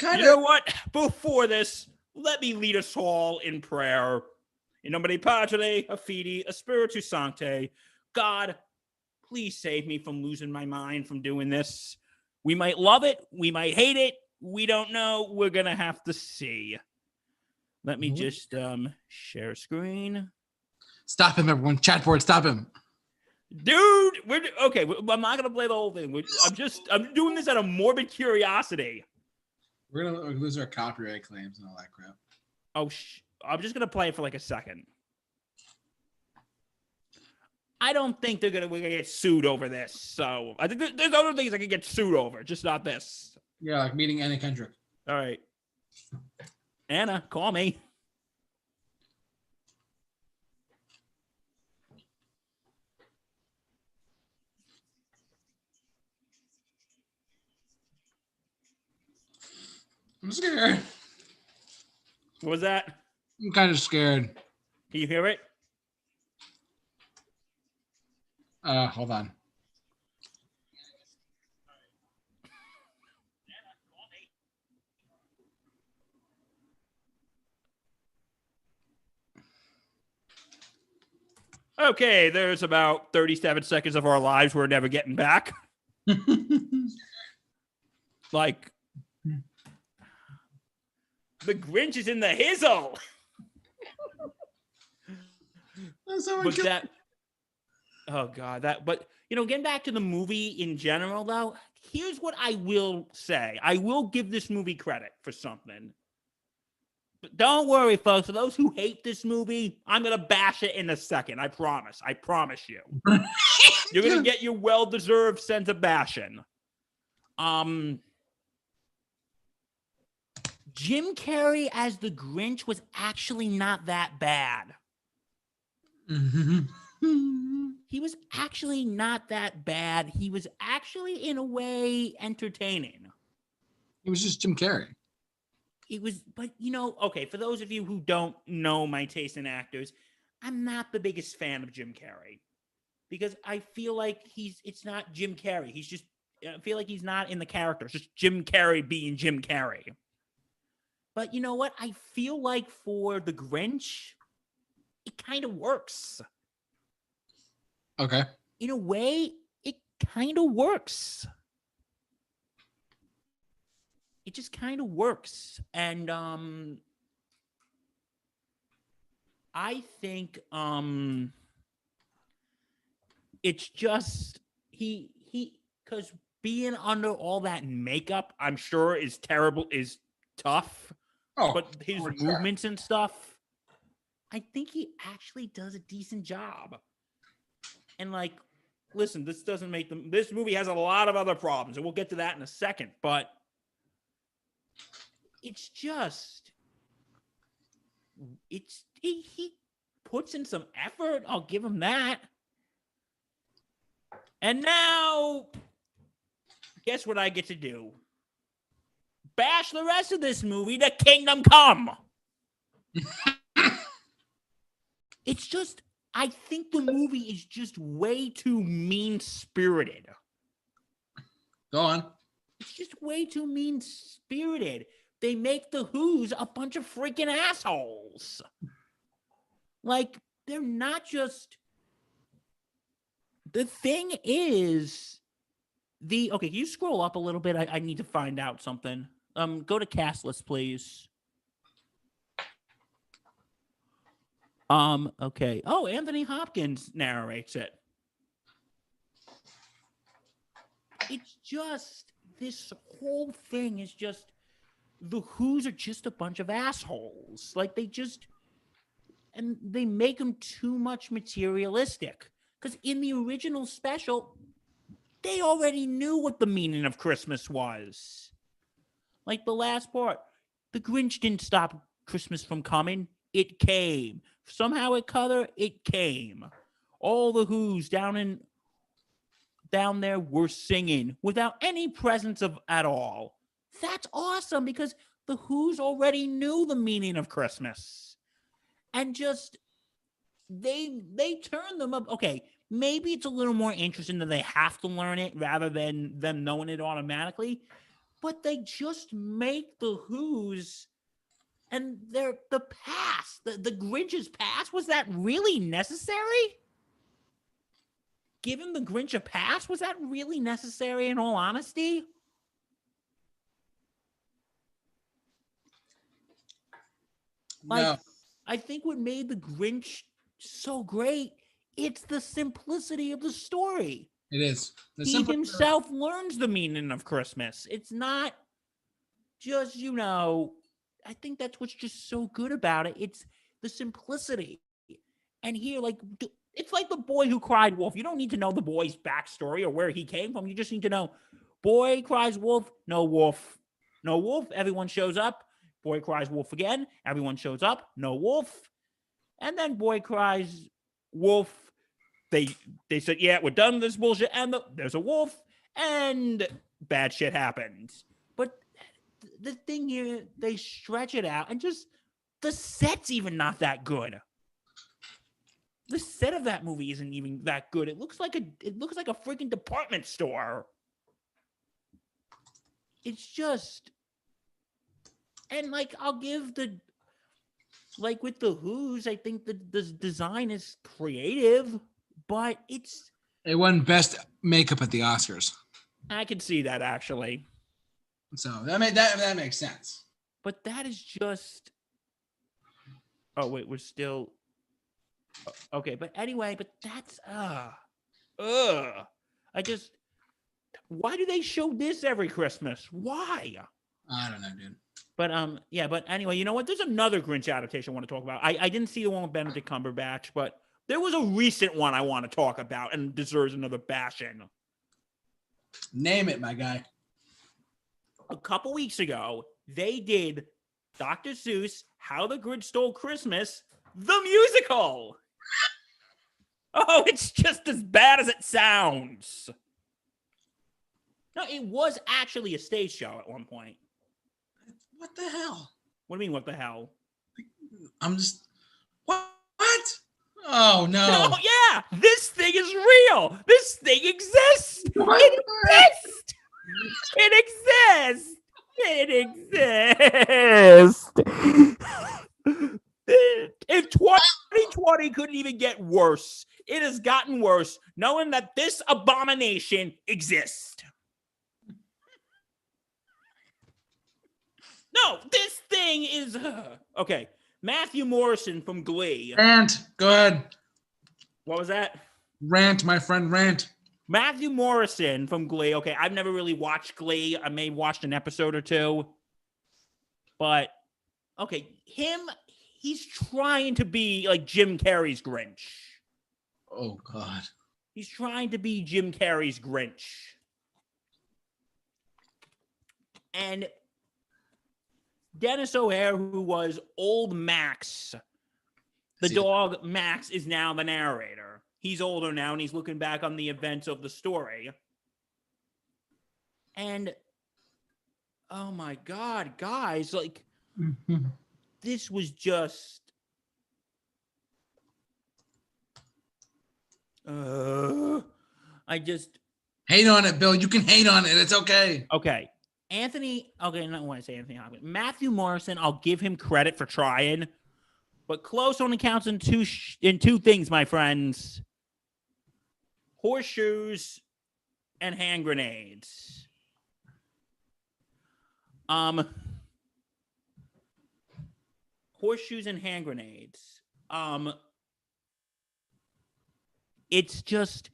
Speaker 1: You know what? Before this, let me lead us all in prayer. In nomine Patri, a Fidi, a Spiritu Sancte. God, please save me from losing my mind from doing this. We might love it. We might hate it. We don't know. We're going to have to see. Let me just share screen.
Speaker 2: Stop him, everyone. Chat board, stop him.
Speaker 1: Dude, I'm not going to play the whole thing. I'm doing this out of morbid curiosity.
Speaker 2: We're going to lose our copyright claims and all that crap.
Speaker 1: I'm just going to play it for like a second. I don't think we're gonna get sued over this. So I think there's other things I could get sued over, just not this.
Speaker 2: Yeah, like meeting Anna Kendrick.
Speaker 1: All right. Anna, call me.
Speaker 2: I'm scared.
Speaker 1: What was that?
Speaker 2: I'm kind of scared.
Speaker 1: Can you hear it?
Speaker 2: Hold on.
Speaker 1: Okay, there's about 37 seconds of our lives we're never getting back. Like, the Grinch is in the hizzle. But getting back to the movie in general, though, here's what I will say. I will give this movie credit for something. But don't worry, folks. For those who hate this movie, I'm going to bash it in a second. I promise. I promise you. You're going to get your well-deserved sense of bashing. Jim Carrey as the Grinch was actually not that bad.
Speaker 2: Mm-hmm.
Speaker 1: He was actually not that bad. He was actually, in a way, entertaining.
Speaker 2: He was just Jim Carrey.
Speaker 1: It was, but okay, for those of you who don't know my taste in actors, I'm not the biggest fan of Jim Carrey because I feel like it's not Jim Carrey. I feel like he's not in the character. It's just Jim Carrey being Jim Carrey. But you know what? I feel like for The Grinch, it kind of works.
Speaker 2: Okay.
Speaker 1: In a way, it kind of works. It just kind of works. And I think it's just he because being under all that makeup, I'm sure is tough.
Speaker 2: Oh,
Speaker 1: But his movements and stuff, I think he actually does a decent job. And like, listen, this doesn't make them. This movie has a lot of other problems, and we'll get to that in a second. But it's just, he puts in some effort. I'll give him that. And now, guess what I get to do? Bash the rest of this movie to Kingdom Come. It's just, I think the movie is just way too mean-spirited.
Speaker 2: Go on.
Speaker 1: It's just way too mean-spirited. They make the Who's a bunch of freaking assholes. Like, they're not just... The thing is... Okay, can you scroll up a little bit? I need to find out something. Go to cast list, please. Okay. Oh, Anthony Hopkins narrates it. It's just, this whole thing is just, the Who's are just a bunch of assholes. Like, and they make them too much materialistic. Because in the original special, they already knew what the meaning of Christmas was. Like the last part, the Grinch didn't stop Christmas from coming. It came. Somehow it came. All the Who's down there were singing without any presence at all. That's awesome because the Who's already knew the meaning of Christmas. And just, they turn them up. Okay, maybe it's a little more interesting that they have to learn it rather than them knowing it automatically. But they just make the Who's and the past, the Grinch's past, was that really necessary? Giving the Grinch a pass, was that really necessary in all honesty? Like,
Speaker 2: no.
Speaker 1: I think what made the Grinch so great, it's the simplicity of the story.
Speaker 2: It is.
Speaker 1: He himself learns the meaning of Christmas. It's not just, I think that's what's just so good about it. It's the simplicity. And here, like, it's like the boy who cried wolf. You don't need to know the boy's backstory or where he came from. You just need to know, boy cries wolf, no wolf. No wolf, everyone shows up. Boy cries wolf again, everyone shows up, no wolf. And then boy cries wolf. They said, yeah, we're done with this bullshit. And there's a wolf, and bad shit happens. But the thing here, they stretch it out, and just the set's even not that good. The set of that movie isn't even that good. It looks like a freaking department store. It's just, and like, I'll give with the Who's, I think the design is creative, but
Speaker 2: it won best makeup at the Oscars.
Speaker 1: I can see that actually.
Speaker 2: So that makes sense.
Speaker 1: But that is just. Oh wait, we're still. Okay, but anyway, but that's why do they show this every Christmas? Why?
Speaker 2: I don't know, dude.
Speaker 1: But yeah, but anyway, you know what? There's another Grinch adaptation I want to talk about. I didn't see the one with Benedict Cumberbatch, but there was a recent one I want to talk about and deserves another bashing.
Speaker 2: Name it, my guy.
Speaker 1: A couple weeks ago, they did Dr. Seuss, How the Grinch Stole Christmas, the musical. Oh, it's just as bad as it sounds. No, it was actually a stage show at one point.
Speaker 2: What the hell?
Speaker 1: What do you mean, what the hell?
Speaker 2: I'm just what? Oh no!
Speaker 1: Oh yeah, this thing is real. This thing exists.
Speaker 2: What?
Speaker 1: It exists. It exists. It exists. If 2020 couldn't even get worse, it has gotten worse knowing that this abomination exists. No, this thing is okay. Matthew Morrison from Glee.
Speaker 2: Rant. Go ahead.
Speaker 1: What was that?
Speaker 2: Rant, my friend. Rant.
Speaker 1: Matthew Morrison from Glee. Okay, I've never really watched Glee. I may have watched an episode or two. But, okay, he's trying to be like Jim Carrey's Grinch.
Speaker 2: Oh, God.
Speaker 1: He's trying to be Jim Carrey's Grinch. And Dennis O'Hare, who was old Max, the dog Max, is now the narrator. He's older now, and he's looking back on the events of the story. And, oh my God, guys, like, this was just... I just...
Speaker 2: Hate on it, Bill. You can hate on it. It's okay.
Speaker 1: Okay. Anthony, okay, I don't want to say Anthony Hopkins. Matthew Morrison, I'll give him credit for trying, but close only counts in two things, my friends. Horseshoes and hand grenades. Horseshoes and hand grenades. It's just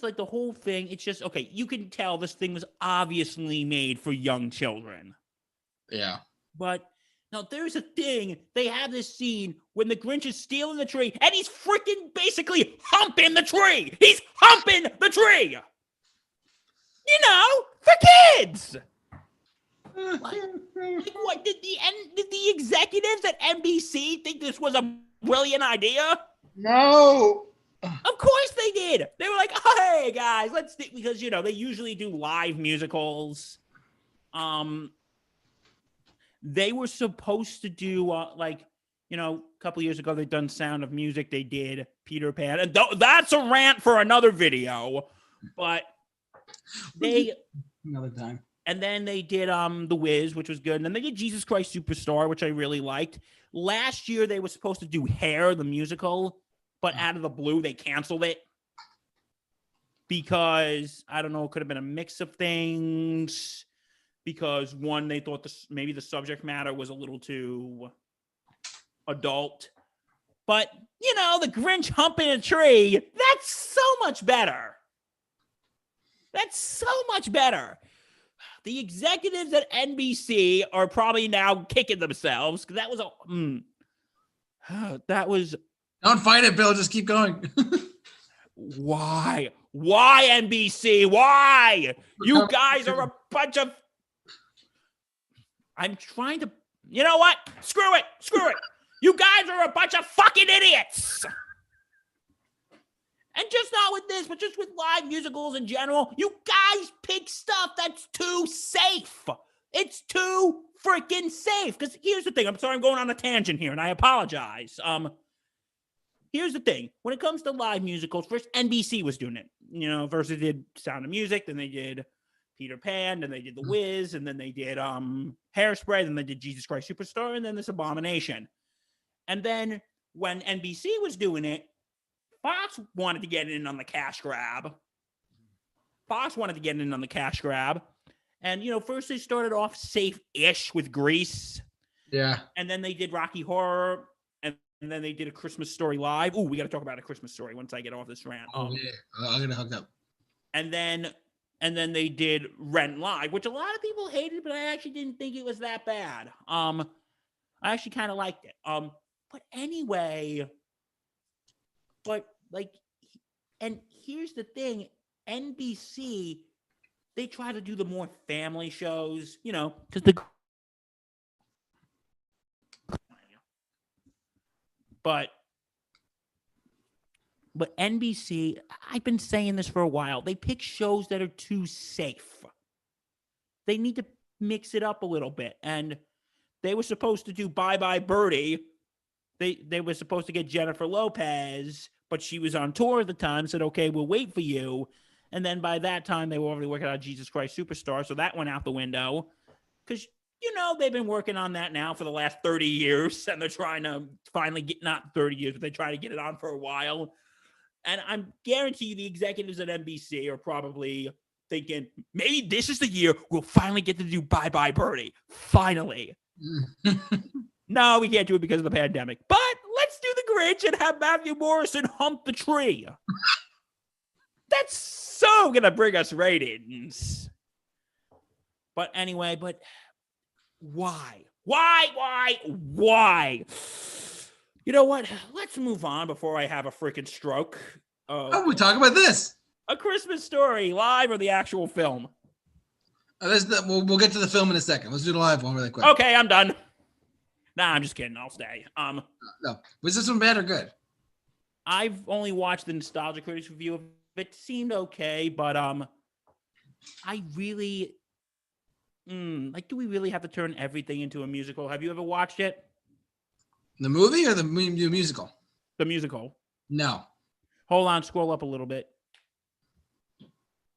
Speaker 1: like the whole thing. It's just, okay, you can tell this thing was obviously made for young children.
Speaker 2: Yeah.
Speaker 1: But now there's a thing. They have this scene when the Grinch is stealing the tree and he's freaking basically humping the tree. He's humping the tree. You know, for kids. Like what did the executives at NBC think this was a brilliant idea?
Speaker 2: No.
Speaker 1: Of course they did. They were like, oh, hey guys, let's do, because you know they usually do live musicals. They were supposed to do like, you know, a couple years ago they'd done Sound of Music. They did Peter Pan, and that's a rant for another video. But they
Speaker 2: another time.
Speaker 1: And then they did The Wiz, which was good. And then they did Jesus Christ Superstar, which I really liked. Last year they were supposed to do Hair, the musical, but out of the blue they canceled it because I don't know, it could have been a mix of things. Because one, they thought maybe the subject matter was a little too adult. But, you know, the Grinch humping a tree, that's so much better. That's so much better. The executives at NBC are probably now kicking themselves because that was that was...
Speaker 2: Don't fight it, Bill. Just keep going.
Speaker 1: Why? Why, NBC? Why? You guys are a bunch of... I'm trying to... You know what? Screw it. Screw it. You guys are a bunch of fucking idiots. And just not with this, but just with live musicals in general. You guys pick stuff that's too safe. It's too freaking safe. Because here's the thing. I'm sorry I'm going on a tangent here, and I apologize. Here's the thing. When it comes to live musicals, first NBC was doing it. You know, first they did Sound of Music, then they did Peter Pan, then they did The Wiz, and then they did Hairspray, then they did Jesus Christ Superstar, and then this Abomination. And then when NBC was doing it, Fox wanted to get in on the cash grab. And, you know, first they started off safe-ish with Grease.
Speaker 2: Yeah. And
Speaker 1: then they did Rocky Horror, and then they did A Christmas Story Live. Ooh, we got to talk about A Christmas Story once I get off this rant.
Speaker 2: Oh, yeah. I'm going to hook up.
Speaker 1: And then they did Rent Live, which a lot of people hated, but I actually didn't think it was that bad. I actually kind of liked it. But anyway, and here's the thing, NBC, they try to do the more family shows, you know, because But NBC, I've been saying this for a while. They pick shows that are too safe. They need to mix it up a little bit. And they were supposed to do Bye Bye Birdie. They were supposed to get Jennifer Lopez, but she was on tour at the time, said, okay, we'll wait for you. And then by that time, they were already working on Jesus Christ Superstar, so that went out the window. Because, they've been working on that now for the last 30 years, and they're trying to finally get, not 30 years, but they try to get it on for a while. And I'm guarantee you the executives at NBC are probably thinking, maybe this is the year we'll finally get to do Bye Bye Birdie. Finally. No, we can't do it because of the pandemic. But let's do the Grinch and have Matthew Morrison hump the tree. That's so going to bring us ratings. But anyway, why? Why? You know what? Let's move on before I have a freaking stroke.
Speaker 2: Oh, we talk about this.
Speaker 1: A Christmas Story, live or the actual film?
Speaker 2: We'll get to the film in a second. Let's do the live one really quick.
Speaker 1: Okay, I'm done. Nah, I'm just kidding. I'll stay.
Speaker 2: No. Was this one bad or good?
Speaker 1: I've only watched the Nostalgia Critics review of it. Seemed okay, but I really do we really have to turn everything into a musical? Have you ever watched it?
Speaker 2: The movie or the musical?
Speaker 1: The musical.
Speaker 2: No.
Speaker 1: Hold on, scroll up a little bit.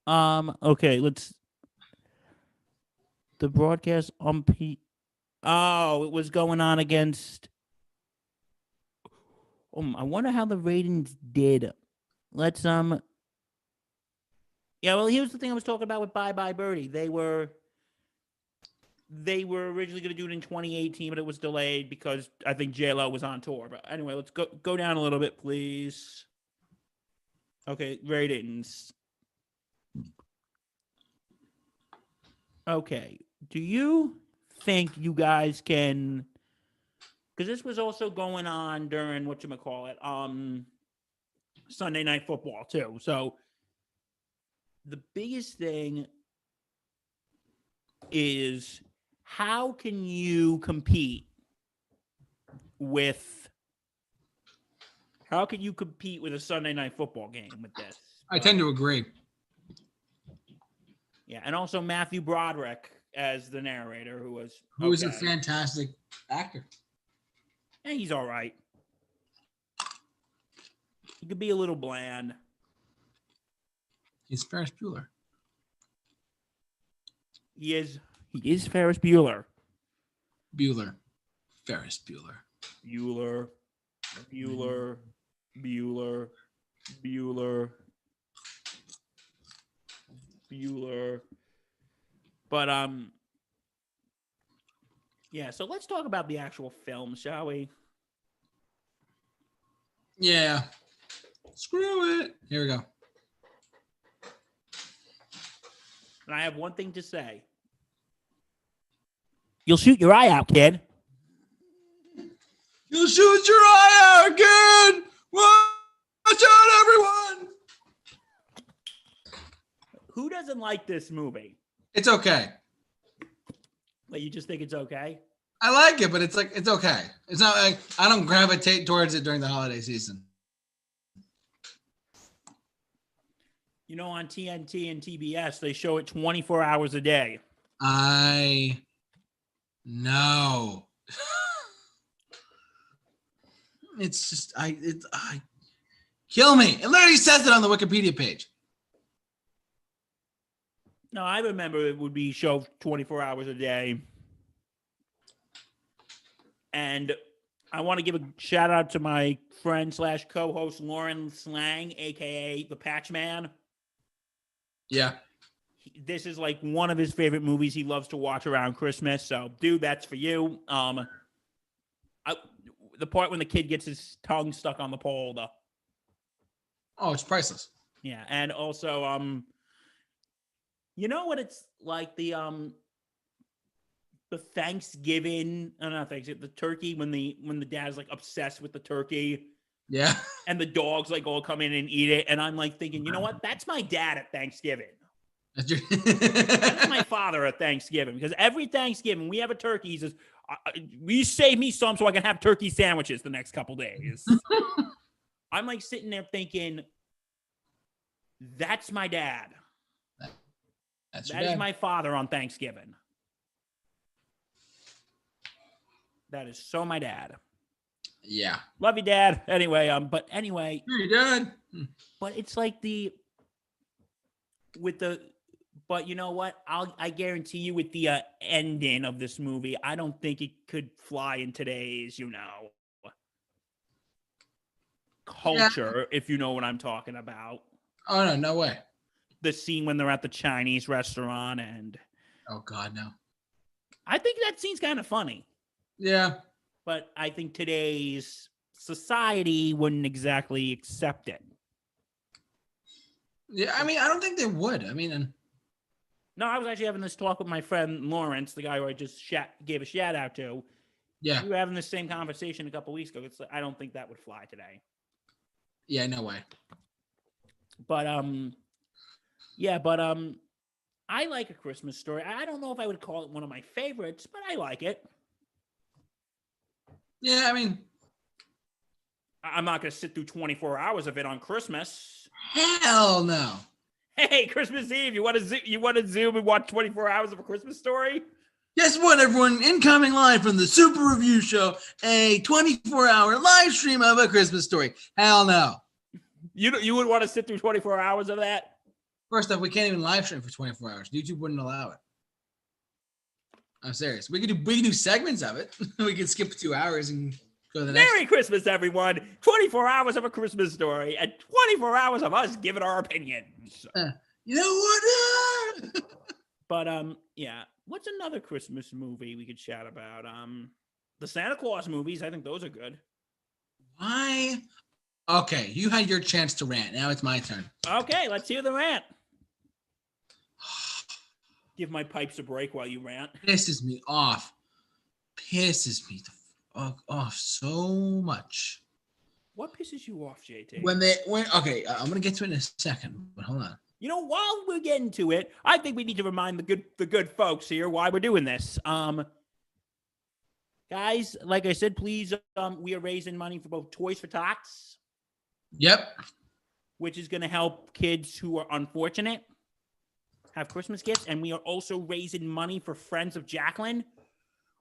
Speaker 1: Okay, let's. The broadcast on Oh, it was going on against. I wonder how the ratings did. Let's Yeah, well, here's the thing I was talking about with Bye Bye Birdie. They were originally going to do it in 2018, but it was delayed because I think J-Lo was on tour. But anyway, let's go down a little bit, please. Okay, ratings. Okay, do you think you guys can, because this was also going on during Sunday Night Football too. So the biggest thing is, how can you compete with a Sunday Night Football game with this?
Speaker 2: I tend to agree.
Speaker 1: Yeah, and also Matthew Broderick as the narrator, who is
Speaker 2: a fantastic actor.
Speaker 1: And he's all right. He could be a little bland.
Speaker 2: He's Ferris Bueller.
Speaker 1: He is Ferris Bueller.
Speaker 2: Ferris Bueller.
Speaker 1: Bueller. But yeah, so let's talk about the actual film, shall we?
Speaker 2: Yeah. Screw it. Here we go.
Speaker 1: And I have one thing to say. You'll shoot your eye out, kid.
Speaker 2: You'll shoot your eye out, kid. Watch out, everyone.
Speaker 1: Who doesn't like this movie?
Speaker 2: It's okay.
Speaker 1: Like, you just think it's okay?
Speaker 2: I like it, but it's okay. It's not like I don't gravitate towards it during the holiday season.
Speaker 1: On TNT and TBS, they show it 24 hours a day.
Speaker 2: I know. It's just I kill me. It literally says it on the Wikipedia page.
Speaker 1: No, I remember it would be shown 24 hours a day. And I want to give a shout out to my friend / co-host Lauren Slang, aka the Patch Man.
Speaker 2: Yeah.
Speaker 1: This is like one of his favorite movies he loves to watch around Christmas. So, dude, that's for you. The part when the kid gets his tongue stuck on the pole, though.
Speaker 2: Oh, it's priceless.
Speaker 1: Yeah, and also, you know what it's like, the Thanksgiving, not Thanksgiving, the turkey, when the dad's like obsessed with the turkey.
Speaker 2: Yeah.
Speaker 1: And the dogs like all come in and eat it. And I'm like thinking, you know what? That's my dad at Thanksgiving. That's my father at Thanksgiving. Because every Thanksgiving we have a turkey. He says, "We save me some so I can have turkey sandwiches the next couple days." I'm like sitting there thinking, that's my dad.
Speaker 2: That
Speaker 1: is my father on Thanksgiving. That is so my dad.
Speaker 2: Yeah.
Speaker 1: Love you, Dad. Anyway, but anyway.
Speaker 2: Hey, Dad.
Speaker 1: But it's like but you know what? I guarantee you with the ending of this movie, I don't think it could fly in today's, culture, if you know what I'm talking about.
Speaker 2: Oh, no way.
Speaker 1: The scene when they're at the Chinese restaurant and...
Speaker 2: Oh, God, no.
Speaker 1: I think that scene's kind of funny.
Speaker 2: Yeah.
Speaker 1: But I think today's society wouldn't exactly accept it.
Speaker 2: Yeah, I mean, I don't think they would. I mean...
Speaker 1: No, I was actually having this talk with my friend Lawrence, the guy who I just gave a shout out to.
Speaker 2: Yeah.
Speaker 1: We were having the same conversation a couple weeks ago. It's like, I don't think that would fly today.
Speaker 2: Yeah, no way.
Speaker 1: But I like A Christmas Story. I don't know if I would call it one of my favorites, but I like it.
Speaker 2: Yeah, I mean,
Speaker 1: I'm not going to sit through 24 hours of it on Christmas.
Speaker 2: Hell no.
Speaker 1: Hey, Christmas Eve, you want to zoom and watch 24 hours of A Christmas Story?
Speaker 2: Guess what, everyone? Incoming live from the Super Review Show, a 24-hour live stream of A Christmas Story. Hell no.
Speaker 1: You would want to sit through 24 hours of that?
Speaker 2: First off, we can't even live stream for 24 hours. YouTube wouldn't allow it. I'm serious. We could do segments of it. We could skip 2 hours and go to the next.
Speaker 1: Merry Christmas, everyone. 24 hours of A Christmas Story and 24 hours of us giving our opinions.
Speaker 2: You know what?
Speaker 1: But, yeah. What's another Christmas movie we could chat about? The Santa Claus movies. I think those are good.
Speaker 2: Why? Okay, you had your chance to rant. Now it's my turn.
Speaker 1: Okay, let's hear the rant. Give my pipes a break while you rant.
Speaker 2: Pisses me off. Pisses me the fuck off so much.
Speaker 1: What pisses you off, JT?
Speaker 2: Okay, I'm gonna get to it in a second, but hold on.
Speaker 1: You know, while we're getting to it, I think we need to remind the good folks here why we're doing this. Guys, like I said, please, we are raising money for both Toys for Tots.
Speaker 2: Yep.
Speaker 1: Which is going to help kids who are unfortunate have Christmas gifts. And we are also raising money for Friends of Jacqueline,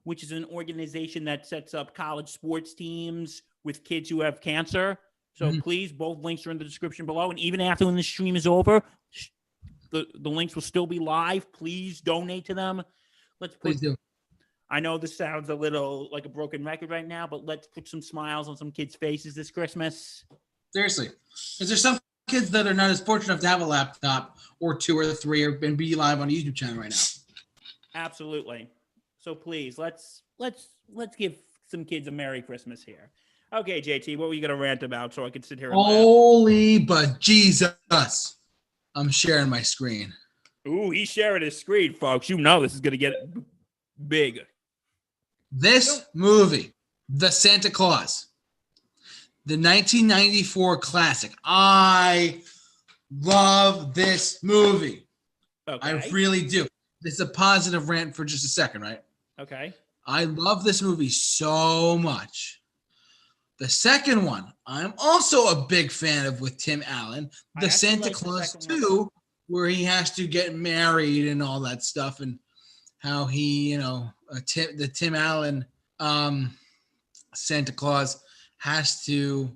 Speaker 1: which is an organization that sets up college sports teams with kids who have cancer. So please, both links are in the description below. And even after when the stream is over, the links will still be live. Please donate to them.
Speaker 2: Please do.
Speaker 1: I know this sounds a little like a broken record right now, but let's put some smiles on some kids' faces this Christmas.
Speaker 2: Seriously. Is there some kids that are not as fortunate enough to have a laptop or 2 or 3 and be live on a YouTube channel right now?
Speaker 1: Absolutely. So please, let's give some kids a Merry Christmas here. Okay, JT, what were you going to rant about so I could sit here and
Speaker 2: Holy but Jesus. I'm sharing my screen.
Speaker 1: Ooh, he's sharing his screen, folks. You know this is going to get big.
Speaker 2: This movie, The Santa Claus, the 1994 classic. I love this movie.
Speaker 1: Okay.
Speaker 2: I really do. This is a positive rant for just a second, right?
Speaker 1: Okay.
Speaker 2: I love this movie so much. The second one, I'm also a big fan of with Tim Allen, The Santa Claus 2, where he has to get married and all that stuff, and how he, the Tim Allen Santa Claus has to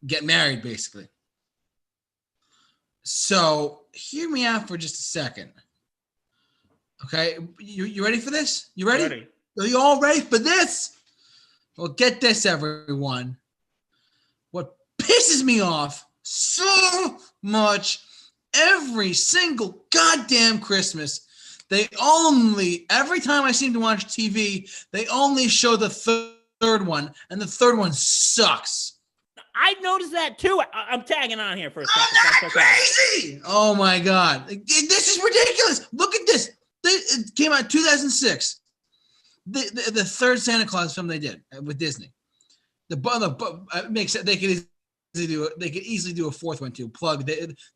Speaker 2: get married, basically. So hear me out for just a second. Okay, you ready for this? You ready?
Speaker 1: Ready.
Speaker 2: Are you all ready for this? Well, get this, everyone. What pisses me off so much every single goddamn Christmas, every time I seem to watch TV, they only show the third one, and the third one sucks.
Speaker 1: I noticed that too. I'm tagging on here for a second.
Speaker 2: I'm not crazy. Oh my God. This is ridiculous. Look at this. It came out in 2006. The third Santa Claus film they did with Disney. It makes sense. They could easily do a fourth one too.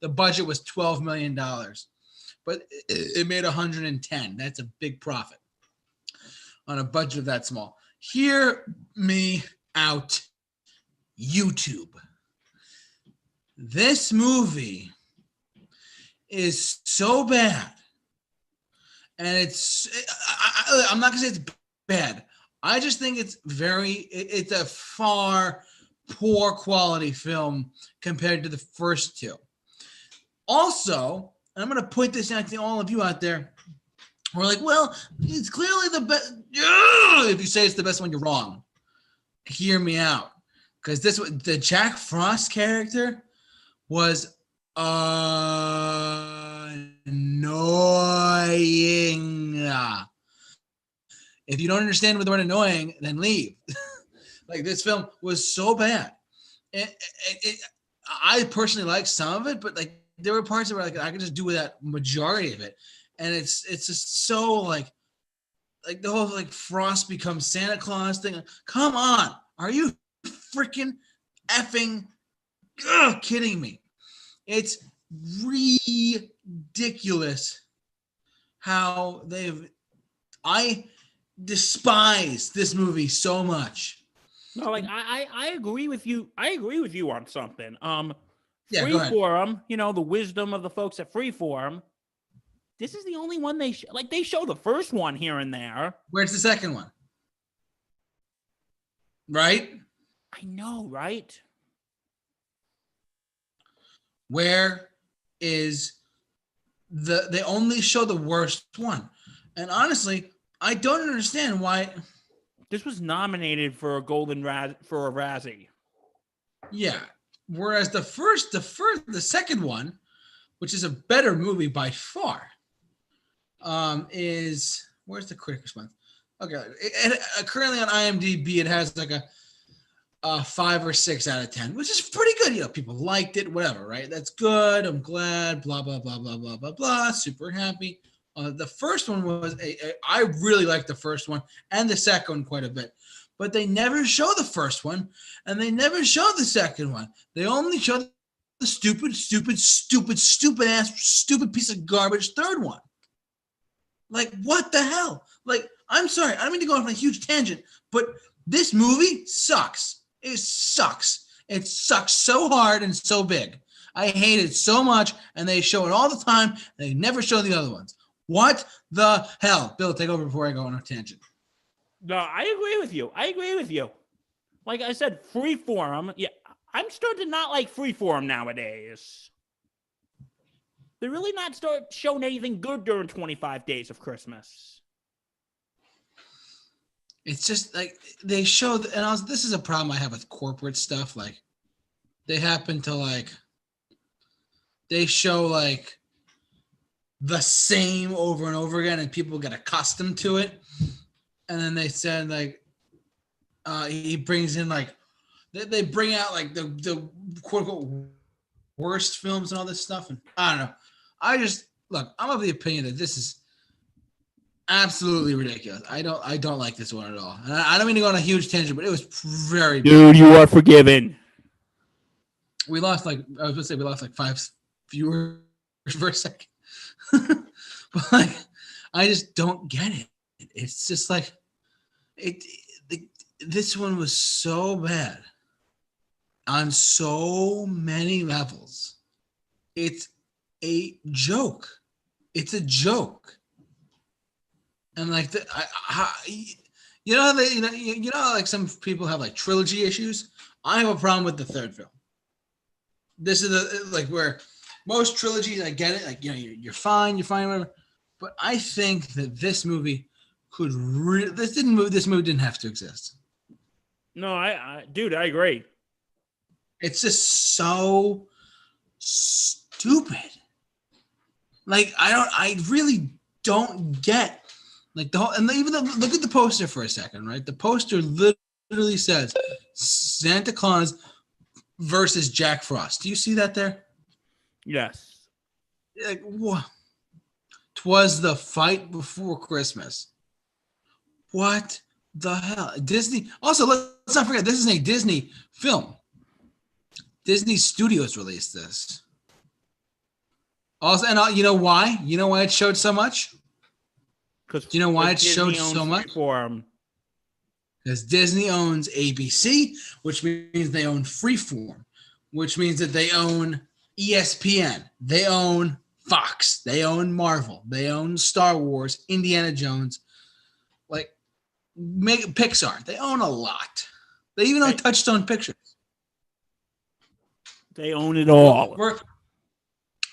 Speaker 2: The budget was $12 million, but it made 110. That's a big profit on a budget of that small. Hear me out YouTube. This movie is so bad. And I'm not going to say it's bad. I just think it's a far poor quality film compared to the first two. Also, and I'm going to point this out to all of you out there. We're like, well, it's clearly the best. If you say it's the best one, you're wrong. Hear me out. Because the Jack Frost character was annoying. If you don't understand the word annoying, then leave. Like, this film was so bad. I personally liked some of it, but like there were parts where like I could just do without majority of it. And it's just so like the whole like Frost becomes Santa Claus thing. Come on, are you freaking effing kidding me? It's ridiculous how I despise this movie so much.
Speaker 1: No, like I agree with you. I agree with you on something.
Speaker 2: Yeah,
Speaker 1: Freeform, the wisdom of the folks at Freeform. This is the only one they they show the first one here and there.
Speaker 2: Where's the second one? Right?
Speaker 1: I know, right?
Speaker 2: Where is they only show the worst one. And honestly, I don't understand why.
Speaker 1: This was nominated for a for a Razzie.
Speaker 2: Yeah. Whereas the second one, which is a better movie by far, is where's the critic response? Okay, currently on IMDb it has like a 5 or 6 out of 10, which is pretty good. People liked it, whatever, right? That's good. I'm glad. Blah blah blah blah blah blah blah. Super happy. The first one was I really liked the first one and the second one quite a bit, but they never show the first one and they never show the second one. They only show the stupid piece of garbage third one. Like, what the hell? Like, I'm sorry, I don't mean to go off on a huge tangent, but this movie sucks. It sucks. It sucks so hard and so big. I hate it so much, and they show it all the time, and they never show the other ones. What the hell? Bill, take over before I go on a tangent.
Speaker 1: No, I agree with you. Like I said, Freeform. Yeah, I'm starting to not like Freeform nowadays. They're really not showing anything good during 25 days of Christmas.
Speaker 2: It's just like they show, this is a problem I have with corporate stuff. Like, they happen to they show the same over and over again, and people get accustomed to it. And then they said he brings in they bring out the quote unquote worst films and all this stuff. And I don't know. I'm of the opinion that this is absolutely ridiculous. I don't like this one at all. And I don't mean to go on a huge tangent, but it was very
Speaker 1: dude, you are forgiven.
Speaker 2: We lost we lost 5 viewers for a second. But I just don't get it. It's just this one was so bad on so many levels. It's a joke. It's a joke. And some people have trilogy issues. I have a problem with the third film. This is where most trilogies, I get it. You're fine, whatever. But I think that this movie this movie didn't have to exist.
Speaker 1: No, dude, I agree.
Speaker 2: It's just so stupid. I really don't get the whole, and even look at the poster for a second, right? The poster literally says Santa Claus versus Jack Frost. Do you see that there?
Speaker 1: Yes.
Speaker 2: What? 'Twas the fight before Christmas. What the hell? Disney. Also, let's not forget, this is a Disney film. Disney Studios released this. Also, and you know why? You know why it showed so much?
Speaker 1: Do
Speaker 2: you know why it showed so much? Because Disney owns ABC, which means they own Freeform, which means that they own ESPN, they own Fox, they own Marvel, they own Star Wars, Indiana Jones, like Pixar. They own a lot. They even own Touchstone Pictures.
Speaker 1: They own it all.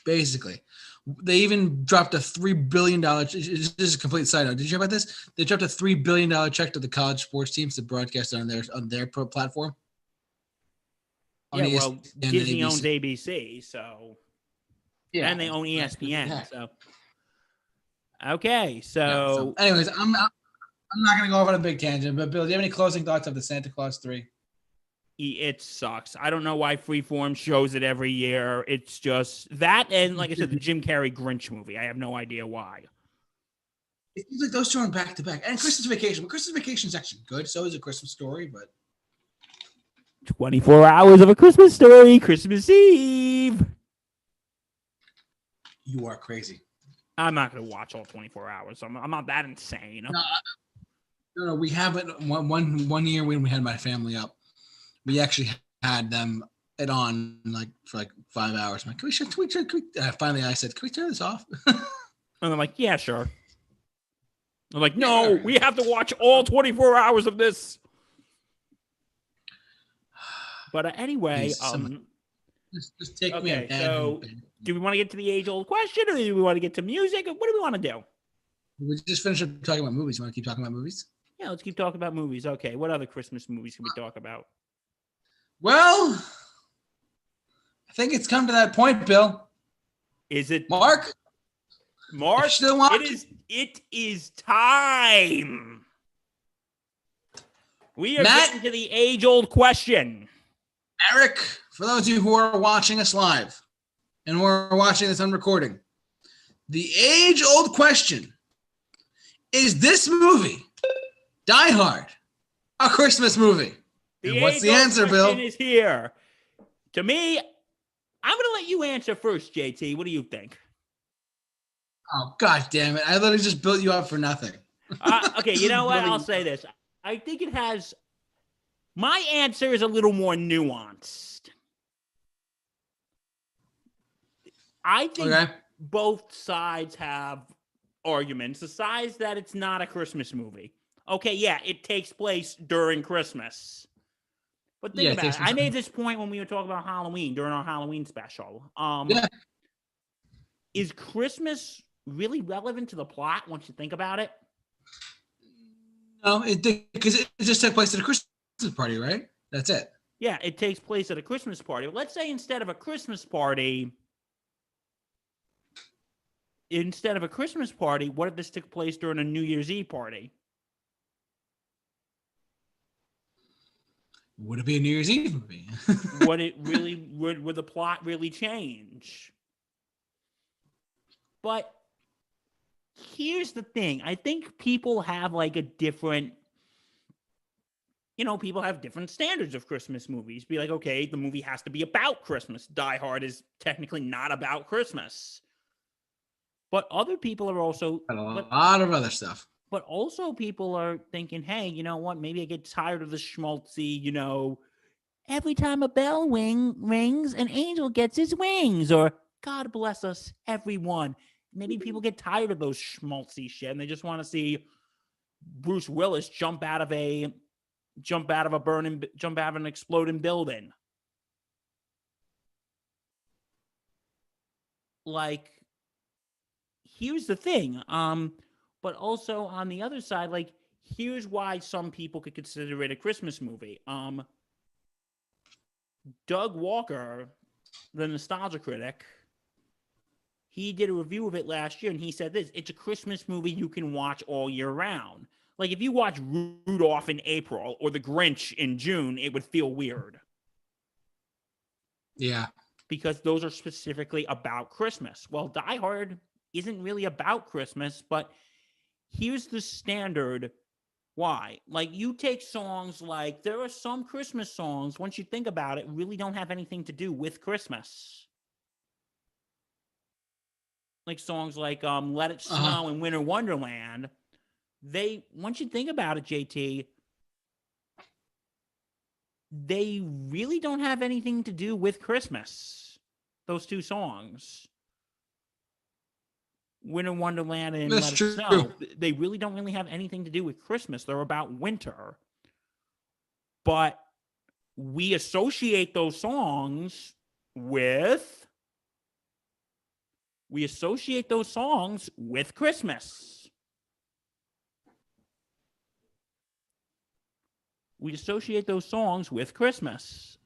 Speaker 2: Basically. They even dropped a $3 billion. This is a complete side note. Did you hear about this? They dropped a $3 billion check to the college sports teams to broadcast on their platform.
Speaker 1: Yeah, well, Disney owns ABC, so and they own ESPN. So okay, so
Speaker 2: anyways, I'm not going to go off on a big tangent. But Bill, do you have any closing thoughts of the Santa Claus 3?
Speaker 1: It sucks. I don't know why Freeform shows it every year. It's just that, and like I said, the Jim Carrey Grinch movie. I have no idea why.
Speaker 2: It seems like those two are back to back. And Christmas Vacation. Well, Christmas Vacation is actually good. So is A Christmas Story, but
Speaker 1: 24 hours of A Christmas Story, Christmas Eve.
Speaker 2: You are crazy.
Speaker 1: I'm not going to watch all 24 hours. I'm not that insane.
Speaker 2: No. We have it one year when we had my family up. We actually had them on for 5 hours. I'm like, can we finally I said, can we turn this off?
Speaker 1: And they're like, yeah, sure. I'm like, no, we have to watch all 24 hours of this. But anyway,
Speaker 2: just take me.
Speaker 1: Okay, so do we want to get to the age-old question, or do we want to get to music? What do we want to do?
Speaker 2: We just finished up talking about movies. You want to keep talking about movies?
Speaker 1: Yeah, let's keep talking about movies. Okay, what other Christmas movies can we talk about?
Speaker 2: Well, I think it's come to that point, Bill.
Speaker 1: Is it
Speaker 2: Mark?
Speaker 1: Still it is time. We are getting to the age-old question.
Speaker 2: Eric, for those of you who are watching us live and who are watching this on recording, the age-old question is this movie, Die Hard, a Christmas movie? And what's the answer, Bill?
Speaker 1: Is here. To me, I'm going to let you answer first, JT. What do you think?
Speaker 2: Oh, God damn it. I literally just built you up for nothing.
Speaker 1: Okay, you know what? I'll say this. I think it has... My answer is a little more nuanced. I think both sides have arguments. The sides that it's not a Christmas movie. Okay, yeah, it takes place during Christmas. But think about it. I made this point when we were talking about Halloween, during our Halloween special. Is Christmas really relevant to the plot once you think about it?
Speaker 2: No, because it just took place at a Christmas party, right? That's it.
Speaker 1: Yeah, it takes place at a Christmas party. Let's say instead of a Christmas party, what if this took place during a New Year's Eve party?
Speaker 2: Would it be a New Year's Eve movie?
Speaker 1: Would the plot really change? But here's the thing. I think people have people have different standards of Christmas movies. Be like, okay, the movie has to be about Christmas. Die Hard is technically not about Christmas. But other people are also...
Speaker 2: a lot of other stuff.
Speaker 1: But also people are thinking, hey, you know what? Maybe I get tired of the schmaltzy, every time a bell rings, an angel gets his wings. Or God bless us, everyone. Maybe people get tired of those schmaltzy shit and they just want to see Bruce Willis jump out of an exploding building. Here's the thing. But also on the other side, here's why some people could consider it a Christmas movie. Doug Walker, the nostalgia critic, he did a review of it last year, and he said this: it's a Christmas movie you can watch all year round. Like, if you watch Rudolph in April or The Grinch in June, it would feel weird.
Speaker 2: Yeah.
Speaker 1: Because those are specifically about Christmas. Well, Die Hard isn't really about Christmas, but here's the standard why. You take songs there are some Christmas songs, once you think about it, really don't have anything to do with Christmas. Songs like Let It Snow and Winter Wonderland, once you think about it, JT, they really don't have anything to do with Christmas. Those two songs, Winter Wonderland and
Speaker 2: That's
Speaker 1: Let It
Speaker 2: true.
Speaker 1: Snow, they really don't really have anything to do with Christmas. They're about winter. But we associate those songs with Christmas. We associate those songs with Christmas.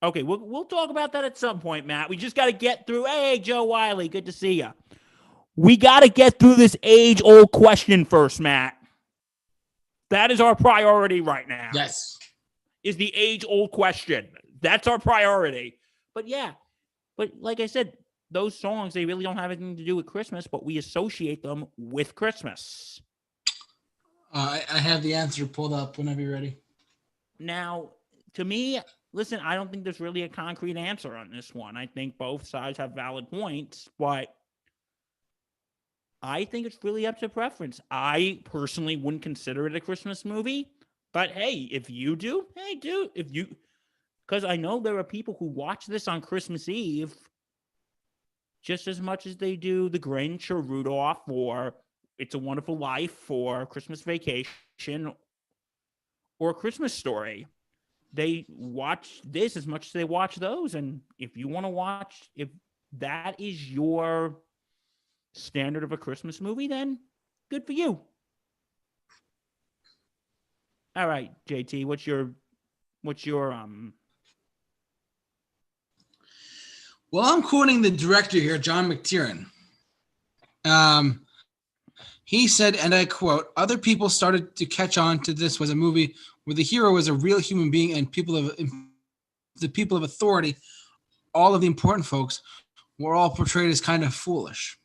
Speaker 1: Okay, we'll talk about that at some point, Matt. We just got to get through. Hey, Joe Wiley, good to see you. We got to get through this age-old question first, Matt. That is our priority right now.
Speaker 2: Yes.
Speaker 1: Is the age-old question. That's our priority. But yeah, but like I said, those songs, they really don't have anything to do with Christmas, but we associate them with Christmas.
Speaker 2: I have the answer pulled up whenever you're ready.
Speaker 1: Now, to me, listen, I don't think there's really a concrete answer on this one. I think both sides have valid points, but I think it's really up to preference. I personally wouldn't consider it a Christmas movie, but hey, if you do, hey, dude, because I know there are people who watch this on Christmas Eve just as much as they do The Grinch or Rudolph or It's a Wonderful Life or Christmas Vacation or A Christmas Story. They watch this as much as they watch those. And if you want to watch, if that is your standard of a Christmas movie, then good for you. All right, JT, what's your
Speaker 2: Well, I'm quoting the director here, John McTiernan. He said, and I quote, "Other people started to catch on to this was a movie where the hero was a real human being and the people of authority, all of the important folks, were all portrayed as kind of foolish.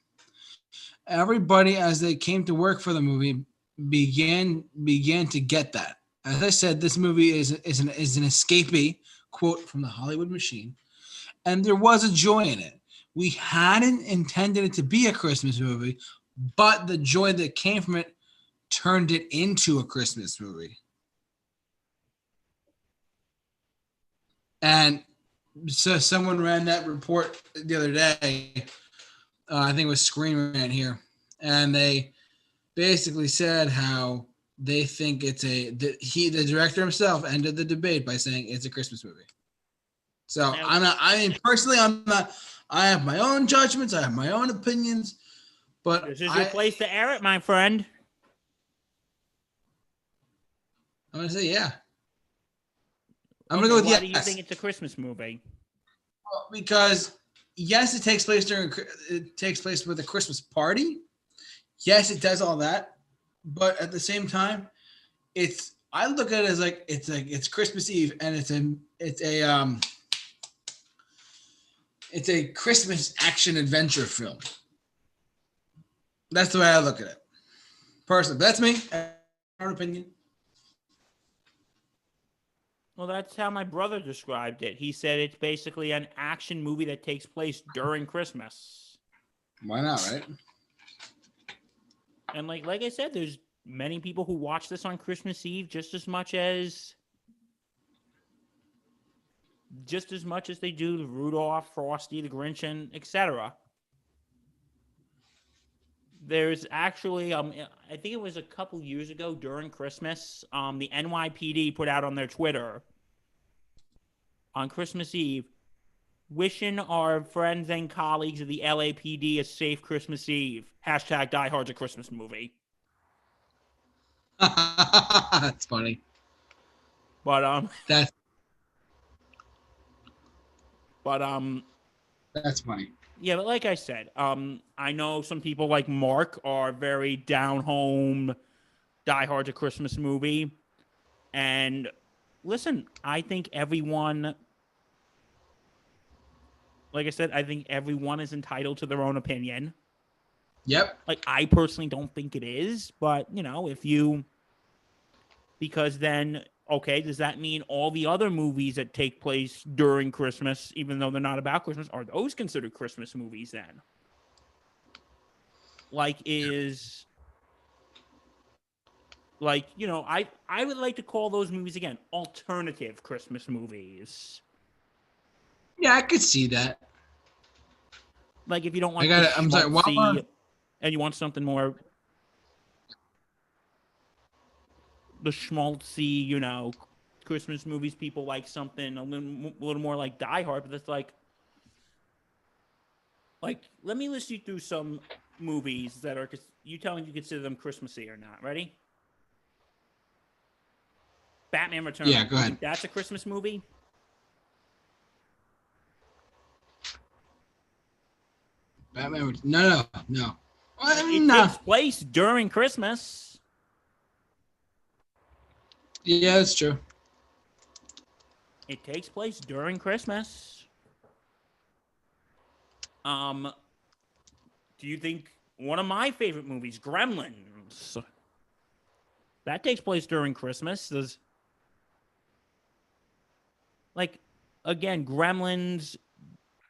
Speaker 2: Everybody, as they came to work for the movie, began to get that. As I said, this movie is an escapee," quote from the Hollywood machine, "and there was a joy in it. We hadn't intended it to be a Christmas movie, but the joy that came from it turned it into a Christmas movie." And so someone ran that report the other day. I think it was Screen Rant here. And they basically said how they think the director himself ended the debate by saying it's a Christmas movie. So personally, I'm not, I have my own judgments. I have my own opinions, but
Speaker 1: this is your place to air it, my friend.
Speaker 2: I'm going to say, yeah. I'm going to go with yes.
Speaker 1: Why do you think it's a Christmas movie?
Speaker 2: Well, because yes, it takes place with a Christmas party. Yes, it does all that, but at the same time, I look at it as it's Christmas Eve and it's a Christmas action adventure film. That's the way I look at it. Personally, that's me. Our opinion.
Speaker 1: Well, that's how my brother described it. He said it's basically an action movie that takes place during Christmas.
Speaker 2: Why not, right?
Speaker 1: And like I said, there's many people who watch this on Christmas Eve just as much as they do the Rudolph, Frosty, the Grinch, and etc. There's actually, I think it was a couple years ago during Christmas, the NYPD put out on their Twitter on Christmas Eve, wishing our friends and colleagues of the LAPD a safe Christmas Eve. Hashtag Die Hard's a Christmas movie.
Speaker 2: That's funny.
Speaker 1: But
Speaker 2: that's funny.
Speaker 1: Yeah, but like I said, I know some people like Mark are very down home. Die Hard's a Christmas movie, and listen, I think everyone, like I said, I think everyone is entitled to their own opinion.
Speaker 2: Yep.
Speaker 1: Like, I personally don't think it is, but because then, okay, does that mean all the other movies that take place during Christmas, even though they're not about Christmas, are those considered Christmas movies then? Like, Like, you know, I would like to call those movies again alternative Christmas movies.
Speaker 2: Yeah, I could see that.
Speaker 1: Like if you don't
Speaker 2: I
Speaker 1: want
Speaker 2: got
Speaker 1: the
Speaker 2: it. I'm sorry.
Speaker 1: schmaltzy and you want something more the schmaltzy, you know, Christmas movies, people like something a little more like Die Hard, but that's like let me list you through some movies that are you tell me if you consider them Christmassy or not. Ready? Batman Returns.
Speaker 2: Yeah, go
Speaker 1: You
Speaker 2: ahead.
Speaker 1: think that's a Christmas movie?
Speaker 2: Batman. No.
Speaker 1: It
Speaker 2: No.
Speaker 1: takes place during Christmas.
Speaker 2: Yeah, that's true.
Speaker 1: It takes place during Christmas. Do you think one of my favorite movies, Gremlins, that takes place during Christmas? Does like again, Gremlins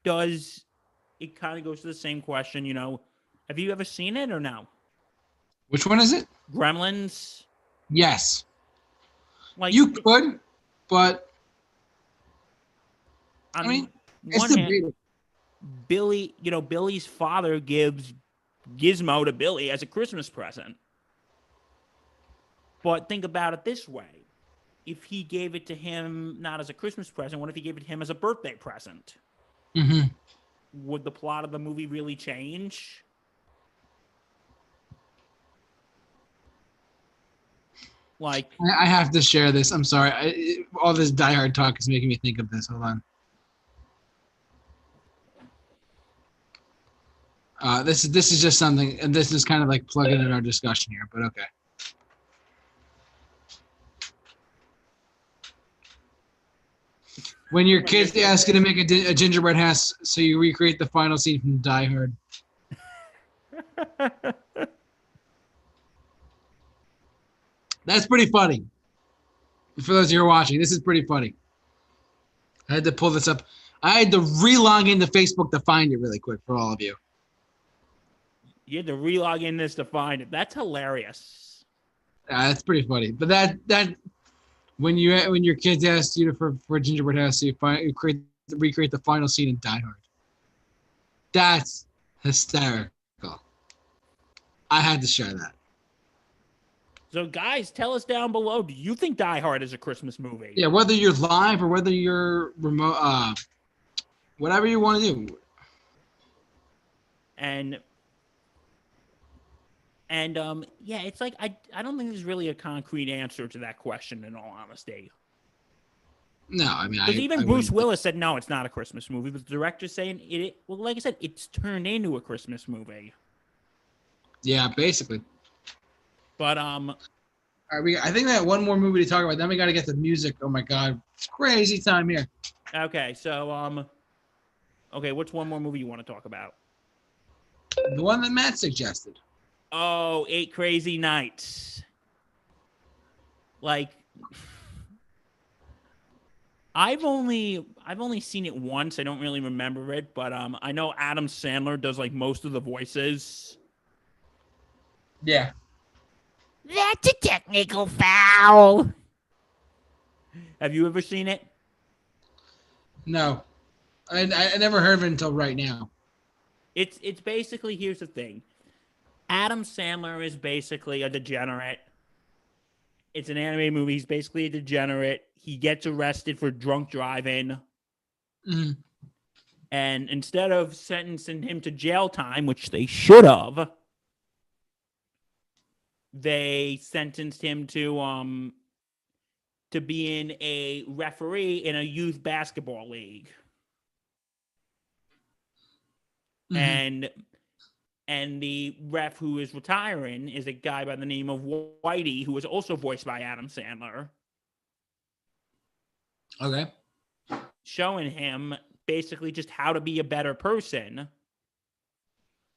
Speaker 1: does it kind of goes to the same question, you know? Have you ever seen it or no?
Speaker 2: Which one is it?
Speaker 1: Gremlins,
Speaker 2: Yes.
Speaker 1: like
Speaker 2: You could, but
Speaker 1: on
Speaker 2: I mean, it's
Speaker 1: one hand,
Speaker 2: debatable.
Speaker 1: Billy, you know, Billy's father gives Gizmo to Billy as a Christmas present. But think about it this way. If he gave it to him not as a Christmas present, what if he gave it to him as a birthday present?
Speaker 2: Mm-hmm.
Speaker 1: Would the plot of the movie really change? Like,
Speaker 2: I have to share this. I'm sorry. All this Die Hard talk is making me think of this. Hold on. This is just something, and this is kind of like plugging in our discussion here, but okay. When your kids ask you to make a gingerbread house, so you recreate the final scene from Die Hard. That's pretty funny. For those of you who are watching, this is pretty funny. I had to pull this up. I had to re-log into Facebook to find it really quick for all of you.
Speaker 1: you had to relog in this to find it. That's hilarious.
Speaker 2: That's pretty funny. But that when your kids ask you for gingerbread house, so you recreate the final scene in Die Hard. That's hysterical. I had to share that.
Speaker 1: So, guys, tell us down below. Do you think Die Hard is a Christmas movie?
Speaker 2: Yeah, whether you're live or whether you're remote, whatever you want to do.
Speaker 1: And yeah, it's like I don't think there's really a concrete answer to that question. In all honesty,
Speaker 2: No, I mean,
Speaker 1: because even Bruce Willis said no, it's not a Christmas movie. But the director's saying it. Well, like I said, it's turned into a Christmas movie.
Speaker 2: Yeah, basically.
Speaker 1: But
Speaker 2: All right, I think we got one more movie to talk about. Then we got to get the music. Oh my God, it's crazy time here.
Speaker 1: okay, so okay, what's one more movie you want to talk about?
Speaker 2: The one that Matt suggested.
Speaker 1: Oh, 8 Crazy Nights. Like, I've only seen it once. I don't really remember it, but I know Adam Sandler does like most of the voices.
Speaker 2: Yeah.
Speaker 1: That's a technical foul. Have you ever seen it?
Speaker 2: No, I never heard of it until right now.
Speaker 1: It's basically, here's the thing. Adam Sandler is basically a degenerate. It's an anime movie. He's basically a degenerate. He gets arrested for drunk driving.
Speaker 2: Mm-hmm.
Speaker 1: And instead of sentencing him to jail time, which they should have, they sentenced him to being a referee in a youth basketball league. Mm-hmm. And the ref who is retiring is a guy by the name of Whitey, who is also voiced by Adam Sandler.
Speaker 2: Okay.
Speaker 1: Showing him basically just how to be a better person.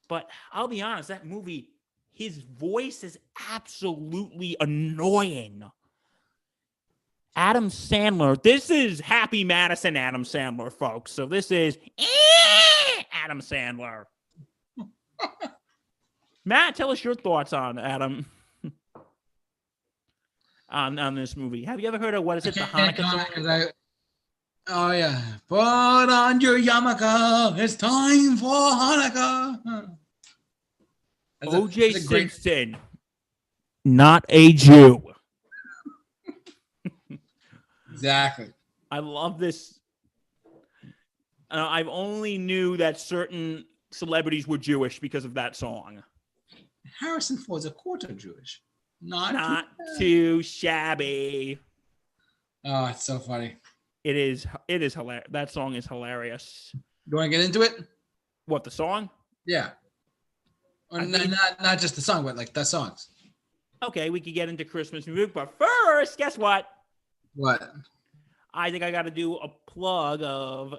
Speaker 1: But I'll be honest, that movie, his voice is absolutely annoying. Adam Sandler, this is Happy Madison Adam Sandler, folks. So this is Adam Sandler. Matt, tell us your thoughts on Adam. on this movie. Have you ever heard of what is it? The
Speaker 2: Can't
Speaker 1: Hanukkah song?
Speaker 2: comment 'cause oh yeah. Put on your yarmulke. It's time for Hanukkah.
Speaker 1: O.J.
Speaker 2: that's a great.
Speaker 1: Simpson, not a Jew.
Speaker 2: Exactly.
Speaker 1: I love this. I've only knew that certain celebrities were Jewish because of that song.
Speaker 2: Harrison Ford's a quarter Jewish.
Speaker 1: Not too shabby.
Speaker 2: Oh, it's so funny.
Speaker 1: It is hilarious. That song is hilarious.
Speaker 2: You want to get into it?
Speaker 1: What, the song?
Speaker 2: Yeah. Or not just the song, but like the songs.
Speaker 1: Okay, we could get into Christmas music, but first, guess what?
Speaker 2: What?
Speaker 1: I think I got to do a plug of.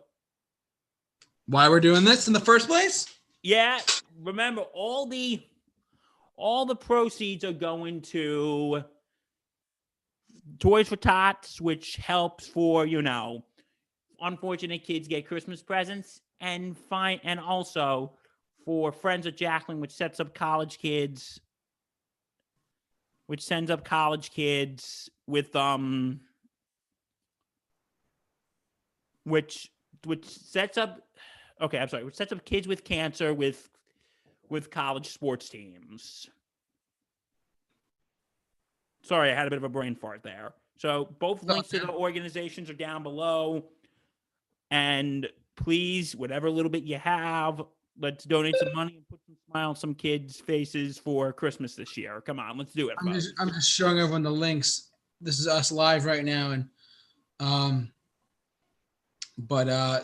Speaker 2: Why we're doing this in the first place?
Speaker 1: Yeah, remember all the proceeds are going to Toys for Tots, which helps for, unfortunate kids get Christmas presents, and also for Friends of Jacqueline, which sends up college kids with which sets up kids with cancer with college sports teams. Sorry, I had a bit of a brain fart there. So both links to the organizations are down below. And please, whatever little bit you have, let's donate some money and put some smile on some kids' faces for Christmas this year. Come on, let's do it.
Speaker 2: I'm just showing everyone the links. This is us live right now, and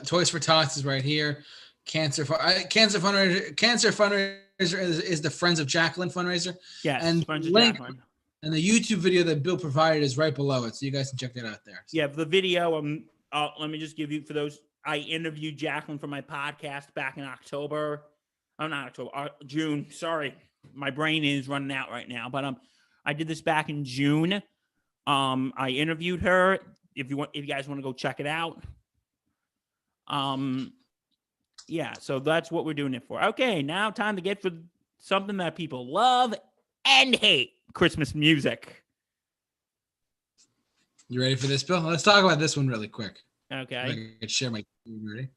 Speaker 2: Toys for Tots is right here. Cancer fundraiser is the Friends of Jacqueline fundraiser.
Speaker 1: Yes,
Speaker 2: and
Speaker 1: Friends of
Speaker 2: link
Speaker 1: Jacqueline.
Speaker 2: And the YouTube video that Bill provided is right below it, so you guys can check that out there. So.
Speaker 1: Yeah, the video. Let me just give you, for those, I interviewed Jacqueline for my podcast back in October. Oh, not October, June. Sorry, my brain is running out right now. But I did this back in June. I interviewed her. If you guys want to go check it out. Yeah, so that's what we're doing it for. Okay, now time to get for something that people love and hate: Christmas music.
Speaker 2: You ready for this, Bill? Let's talk about this one really quick.
Speaker 1: Okay.
Speaker 2: I can share my. You ready?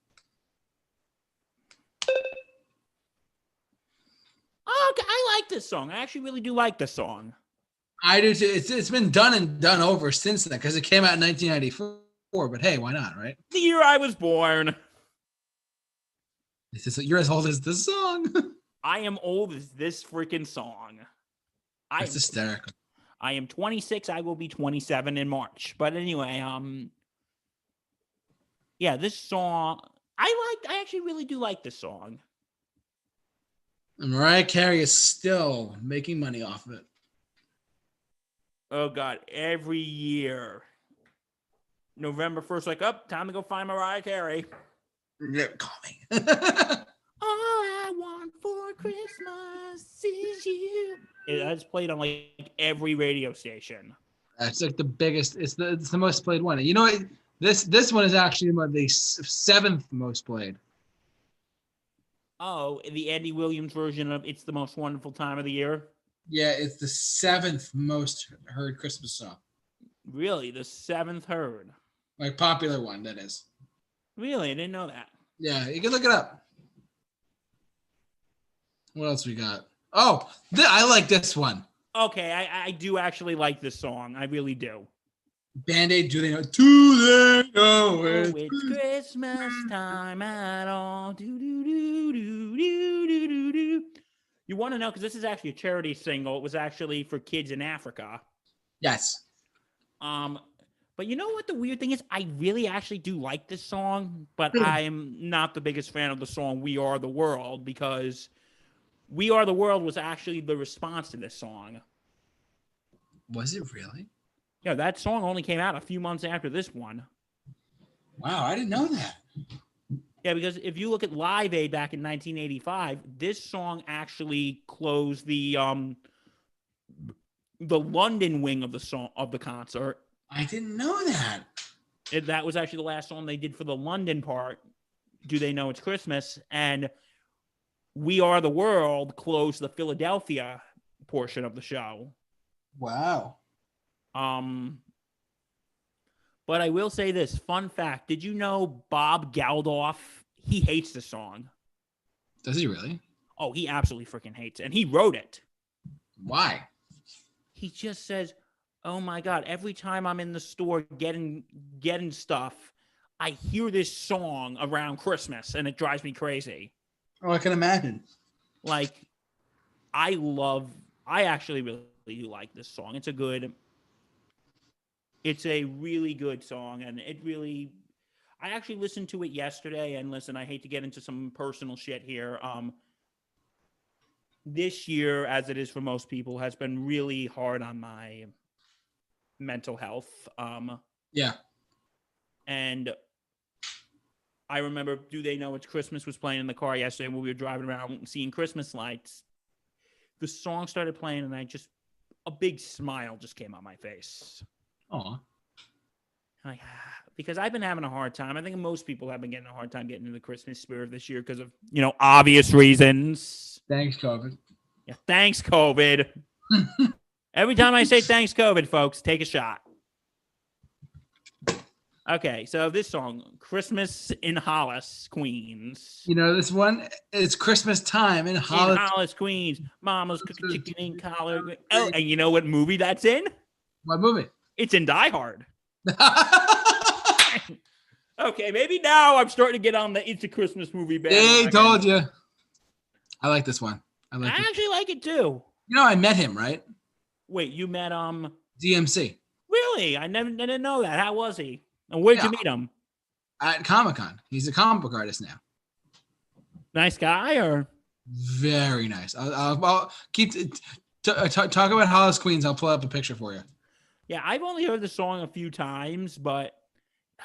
Speaker 1: Okay, I like this song. I actually really do like this song.
Speaker 2: I do too. It's been done and done over since then because it came out in 1994. But hey, why not, right?
Speaker 1: The year I was born.
Speaker 2: You're as old as the song.
Speaker 1: I am old as this freaking song.
Speaker 2: That's hysterical.
Speaker 1: I am 26. I will be 27 in March. But anyway, yeah, this song I actually really do like this song.
Speaker 2: And Mariah Carey is still making money off of it.
Speaker 1: Oh God, every year. November 1st, like, time to go find Mariah Carey.
Speaker 2: Call me.
Speaker 1: All I want for Christmas is you. It's played on like every radio station.
Speaker 2: It's like the biggest. It's the most played one. You know what? This one is actually the 7th most played.
Speaker 1: Oh, the Andy Williams version of "It's the Most Wonderful Time of the Year."
Speaker 2: Yeah, it's the 7th most heard Christmas song.
Speaker 1: Really, the 7th heard.
Speaker 2: Like popular one, that is.
Speaker 1: Really, I didn't know that.
Speaker 2: Yeah, you can look it up. What else we got? Oh, I like this one.
Speaker 1: Okay, I do actually like this song. I really do.
Speaker 2: Band-Aid, do they know? Do they know
Speaker 1: it's Christmas time at all? Do, do, do, do, do, do, do, do. You want to know, because this is actually a charity single. It was actually for kids in Africa.
Speaker 2: Yes.
Speaker 1: But you know what the weird thing is? I really actually do like this song, but I'm not the biggest fan of the song "We Are the World," because "We Are the World" was actually the response to this song.
Speaker 2: Was it really?
Speaker 1: Yeah, that song only came out a few months after this one.
Speaker 2: Wow, I didn't know that.
Speaker 1: Yeah, because if you look at Live Aid back in 1985, this song actually closed the London wing of the concert.
Speaker 2: I didn't know that.
Speaker 1: That was actually the last song they did for the London part. Do They Know It's Christmas? And "We Are the World" closed the Philadelphia portion of the show.
Speaker 2: Wow.
Speaker 1: But I will say this, fun fact, did you know Bob Geldof, he hates the song.
Speaker 2: Does he really?
Speaker 1: Oh, he absolutely freaking hates it. And he wrote it.
Speaker 2: Why?
Speaker 1: He just says, oh my God, every time I'm in the store getting stuff, I hear this song around Christmas and it drives me crazy.
Speaker 2: Oh, I can imagine.
Speaker 1: Like, I actually really do like this song. It's a really good song, and I actually listened to it yesterday, and listen, I hate to get into some personal shit here. This year, as it is for most people, has been really hard on my mental health.
Speaker 2: Yeah.
Speaker 1: And I remember Do They Know It's Christmas was playing in the car yesterday when we were driving around and seeing Christmas lights. The song started playing, and a big smile just came on my face.
Speaker 2: Aw.
Speaker 1: Like, because I've been having a hard time. I think most people have been getting a hard time getting into the Christmas spirit this year because of, obvious reasons.
Speaker 2: Thanks, COVID.
Speaker 1: Yeah, thanks, COVID. Every time I say thanks, COVID, folks, take a shot. Okay, so this song, Christmas in Hollis, Queens.
Speaker 2: This one, it's Christmas time in Hollis.
Speaker 1: In Hollis, Queens. Mama's cooking chicken in collard. Oh, and you know what movie that's in?
Speaker 2: What movie?
Speaker 1: It's in Die Hard. Okay, maybe now I'm starting to get on the It's a Christmas movie band.
Speaker 2: They told you. I like this one. I
Speaker 1: actually like it too.
Speaker 2: I met him, right?
Speaker 1: Wait, you met
Speaker 2: DMC.
Speaker 1: Really? I didn't know that. How was he? And where'd you meet him?
Speaker 2: At Comic-Con. He's a comic book artist now.
Speaker 1: Nice guy, or?
Speaker 2: Very nice. I'll keep talk about Hollis, Queens. I'll pull up a picture for you.
Speaker 1: Yeah, I've only heard the song a few times, but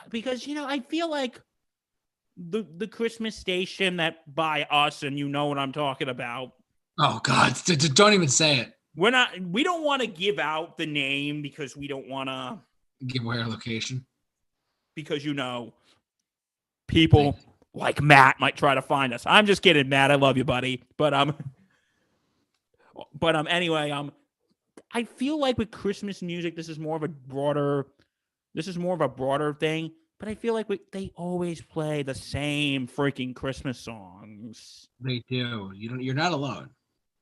Speaker 1: because I feel like the Christmas station that by us, and you know what I'm talking about.
Speaker 2: Oh God! Don't even say it.
Speaker 1: We don't want to give out the name because we don't want to
Speaker 2: give away our location. Because
Speaker 1: people like Matt might try to find us. I'm just kidding, Matt. I love you, buddy. But anyway, I feel like with Christmas music, this is more of a broader thing. But I feel like they always play the same freaking Christmas songs.
Speaker 2: They do. You're not alone.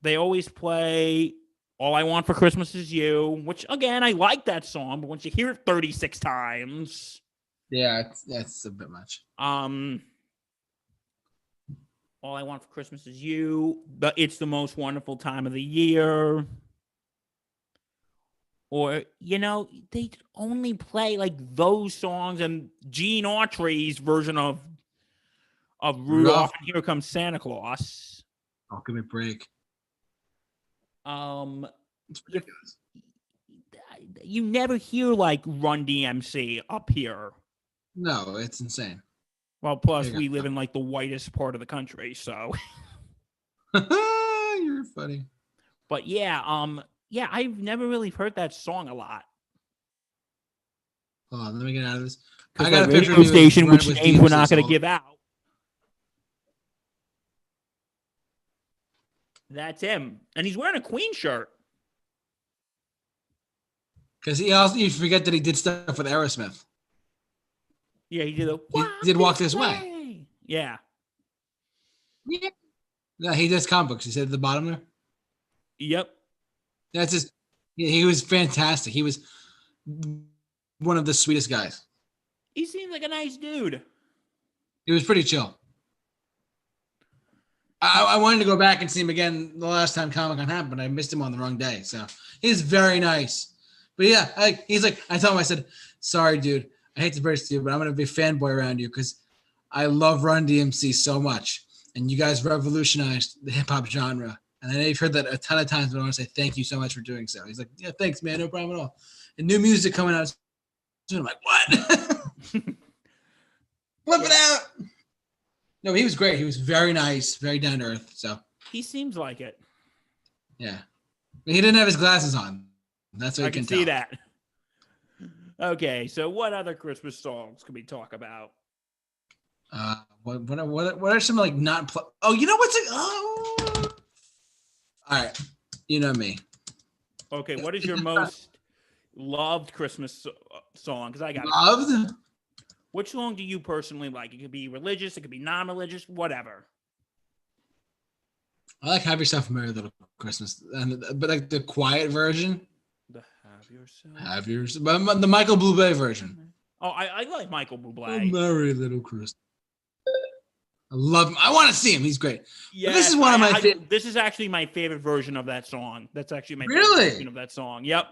Speaker 1: They always play All I Want for Christmas Is You, which again, I like that song, but once you hear it 36 times.
Speaker 2: Yeah, that's a bit much.
Speaker 1: All I Want for Christmas Is You. It's the Most Wonderful Time of the Year. Or, they only play like those songs and Gene Autry's version of Rudolph and Here Comes Santa Claus.
Speaker 2: Oh, give me a break.
Speaker 1: It's ridiculous. You never hear like Run DMC up here.
Speaker 2: No, it's insane.
Speaker 1: Well, plus we live in like the whitest part of the country, so.
Speaker 2: You're funny.
Speaker 1: But yeah, I've never really heard that song a lot.
Speaker 2: Hold on, let me get out of this.
Speaker 1: I got a radio station which names we're not going to give out. That's him, and he's wearing a Queen shirt.
Speaker 2: Because you forget that he did stuff with Aerosmith.
Speaker 1: Yeah, he did.
Speaker 2: He did Walk This Way.
Speaker 1: Yeah.
Speaker 2: Yeah, he does comic books. He said at the bottom there.
Speaker 1: Yep.
Speaker 2: That's just. He was fantastic. He was one of the sweetest guys.
Speaker 1: He seems like a nice dude.
Speaker 2: He was pretty chill. I wanted to go back and see him again the last time Comic-Con happened, but I missed him on the wrong day. So he's very nice. But yeah, he's like, I told him, I said, sorry, dude. I hate to burst you, but I'm going to be a fanboy around you because I love Run DMC so much. And you guys revolutionized the hip-hop genre. And I know you've heard that a ton of times, but I want to say thank you so much for doing so. He's like, yeah, thanks, man. No problem at all. And new music coming out soon. I'm like, what? Flip it out. No, he was great. He was very nice, very down to earth. So
Speaker 1: he seems like it.
Speaker 2: Yeah. But he didn't have his glasses on. That's what I can
Speaker 1: see that. Okay, so what other Christmas songs can we talk about?
Speaker 2: What are some like not? Oh, you know what's it? All right, you know me.
Speaker 1: Okay, what is your most? Loved Christmas song because I got
Speaker 2: Loved.
Speaker 1: Which song do you personally like? It could be religious, it could be non-religious, whatever.
Speaker 2: I like Have Yourself a Merry Little Christmas, but like the quiet version.
Speaker 1: The Have Yourself.
Speaker 2: Have Yourself, but the Michael Bublé version.
Speaker 1: Oh, I like Michael
Speaker 2: A
Speaker 1: Bublé.
Speaker 2: Merry Little Christmas. I love him. I want to see him. He's great.
Speaker 1: Yeah,
Speaker 2: this is one of my favorite.
Speaker 1: This is actually my favorite version of that song. That's actually my
Speaker 2: Really?
Speaker 1: favorite version of that song. Yep.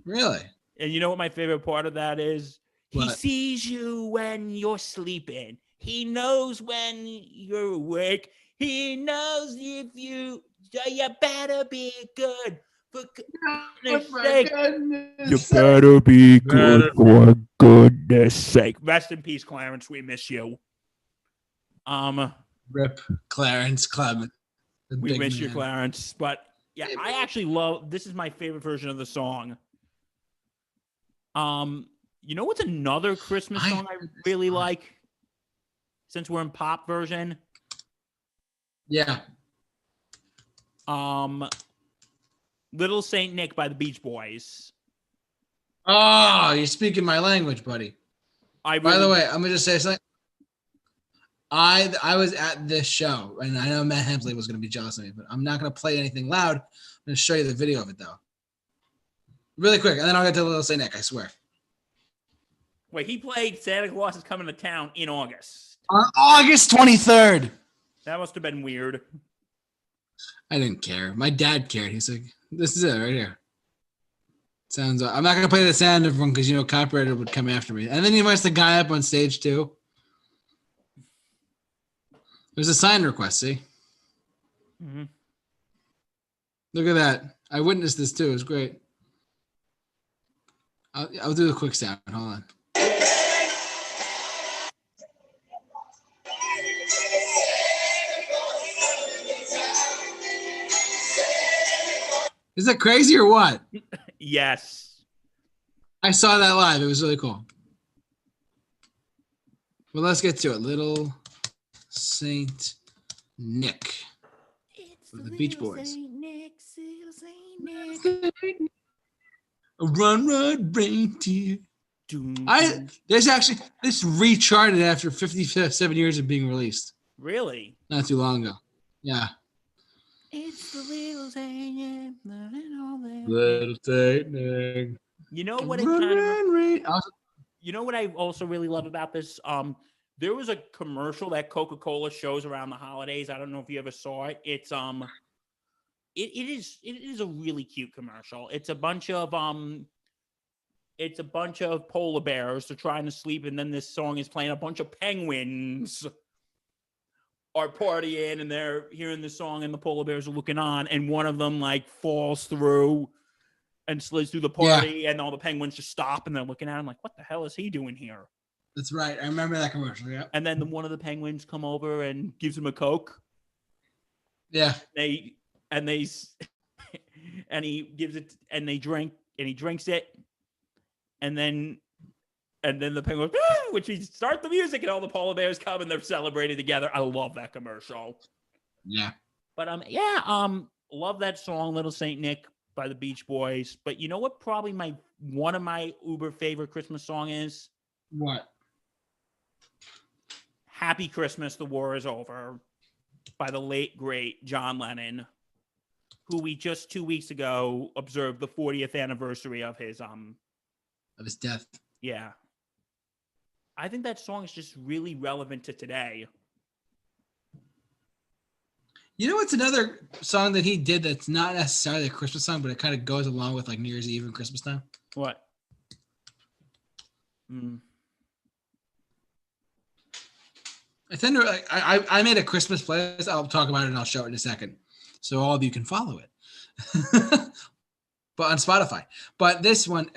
Speaker 2: Really?
Speaker 1: And you know what my favorite part of that is? He
Speaker 2: What?
Speaker 1: sees you when you're sleeping. He knows when you're awake. He knows if you better be good. For goodness sake. You better be good for goodness sake. Rest in peace, Clarence. We miss you.
Speaker 2: Rip Clarence Clement.
Speaker 1: We miss you, Clarence. But yeah, I actually love this is my favorite version of the song. You know what's another Christmas song I really like? Since we're in pop version.
Speaker 2: Yeah.
Speaker 1: Little Saint Nick by the Beach Boys.
Speaker 2: Oh, you're speaking my language, buddy. By the way, I'm gonna just say something. I was at this show, and I know Matt Hemsley was gonna be jealous of me, but I'm not gonna play anything loud. I'm gonna show you the video of it though. Really quick, and then I'll get to Little Saint Nick, I swear.
Speaker 1: Wait, he played Santa Claus is Coming to Town in August.
Speaker 2: On August 23rd.
Speaker 1: That must have been weird.
Speaker 2: I didn't care. My dad cared. He's like, this is it right here. Sounds. I'm not gonna play the sound of one because copyrighted would come after me. And then he invites the guy up on stage too. There's a sign request. See.
Speaker 1: Mm-hmm.
Speaker 2: Look at that. I witnessed this too. It was great. I'll do the quick sound. Hold on. Is that crazy or what?
Speaker 1: Yes.
Speaker 2: I saw that live. It was really cool. Well, let's get to it. Little Saint Nick with the Beach Boys.
Speaker 1: Saint Nick, Saint Nick.
Speaker 2: Run, reindeer. This recharted after 57 years of being released.
Speaker 1: Really?
Speaker 2: Not too long ago. Yeah.
Speaker 1: It's the little Saint Nick.
Speaker 2: Little Saint Nick.
Speaker 1: You know what? You know what I also really love about this? There was a commercial that Coca-Cola shows around the holidays. I don't know if you ever saw it. It's it is a really cute commercial. It's a bunch of polar bears. They're trying to sleep, and then this song is playing. A bunch of penguins are partying, and they're hearing the song, and the polar bears are looking on, and one of them like falls through and slides through the party, and all the penguins just stop, and they're looking at him like, what the hell is he doing here?
Speaker 2: That's right. I remember that commercial, yeah.
Speaker 1: And then one of the penguins come over and gives him a Coke.
Speaker 2: Yeah.
Speaker 1: And he gives it, and he drinks it, and then the penguin, which he start the music, and all the polar bears come, and they're celebrating together. I love that commercial.
Speaker 2: Yeah.
Speaker 1: But love that song, Little Saint Nick by the Beach Boys. But you know what? Probably one of my uber favorite Christmas song is
Speaker 2: what?
Speaker 1: Happy Christmas, the War is Over by the late, great John Lennon, who we just 2 weeks ago observed the 40th anniversary of his
Speaker 2: death.
Speaker 1: Yeah. I think that song is just really relevant to today.
Speaker 2: You know what's another song that he did that's not necessarily a Christmas song, but it kind of goes along with like New Year's Eve and Christmas time?
Speaker 1: What?
Speaker 2: I made a Christmas playlist. I'll talk about it and I'll show it in a second, so all of you can follow it. But on Spotify. But this one,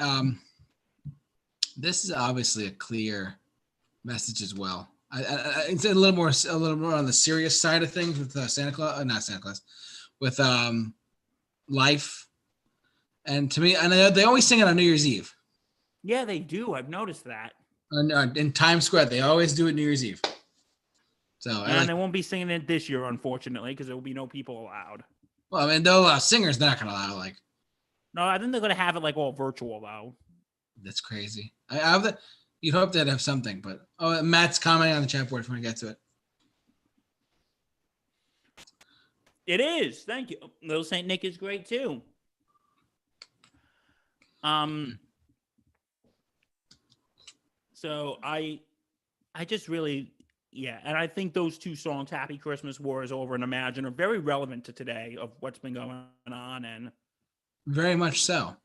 Speaker 2: this is obviously a clear message as well. It's a little more on the serious side of things with not Santa Claus, with life. And to me, and they always sing it on New Year's Eve.
Speaker 1: Yeah, they do. I've noticed that.
Speaker 2: In Times Square, they always do it New Year's Eve. So
Speaker 1: and they won't be singing it this year, unfortunately, because there will be no people allowed.
Speaker 2: Well, I mean, they'll allow singers. They're not going to allow
Speaker 1: No, I think they're gonna have it like all virtual though.
Speaker 2: That's crazy. I have the. You'd hope they'd have something, but Matt's commenting on the chat board if we get to it.
Speaker 1: It is. Thank you. Little Saint Nick is great too. So I just really, yeah, and I think those two songs, "Happy Christmas," "War Is Over," and "Imagine," are very relevant to today of what's been going on, and
Speaker 2: very much so.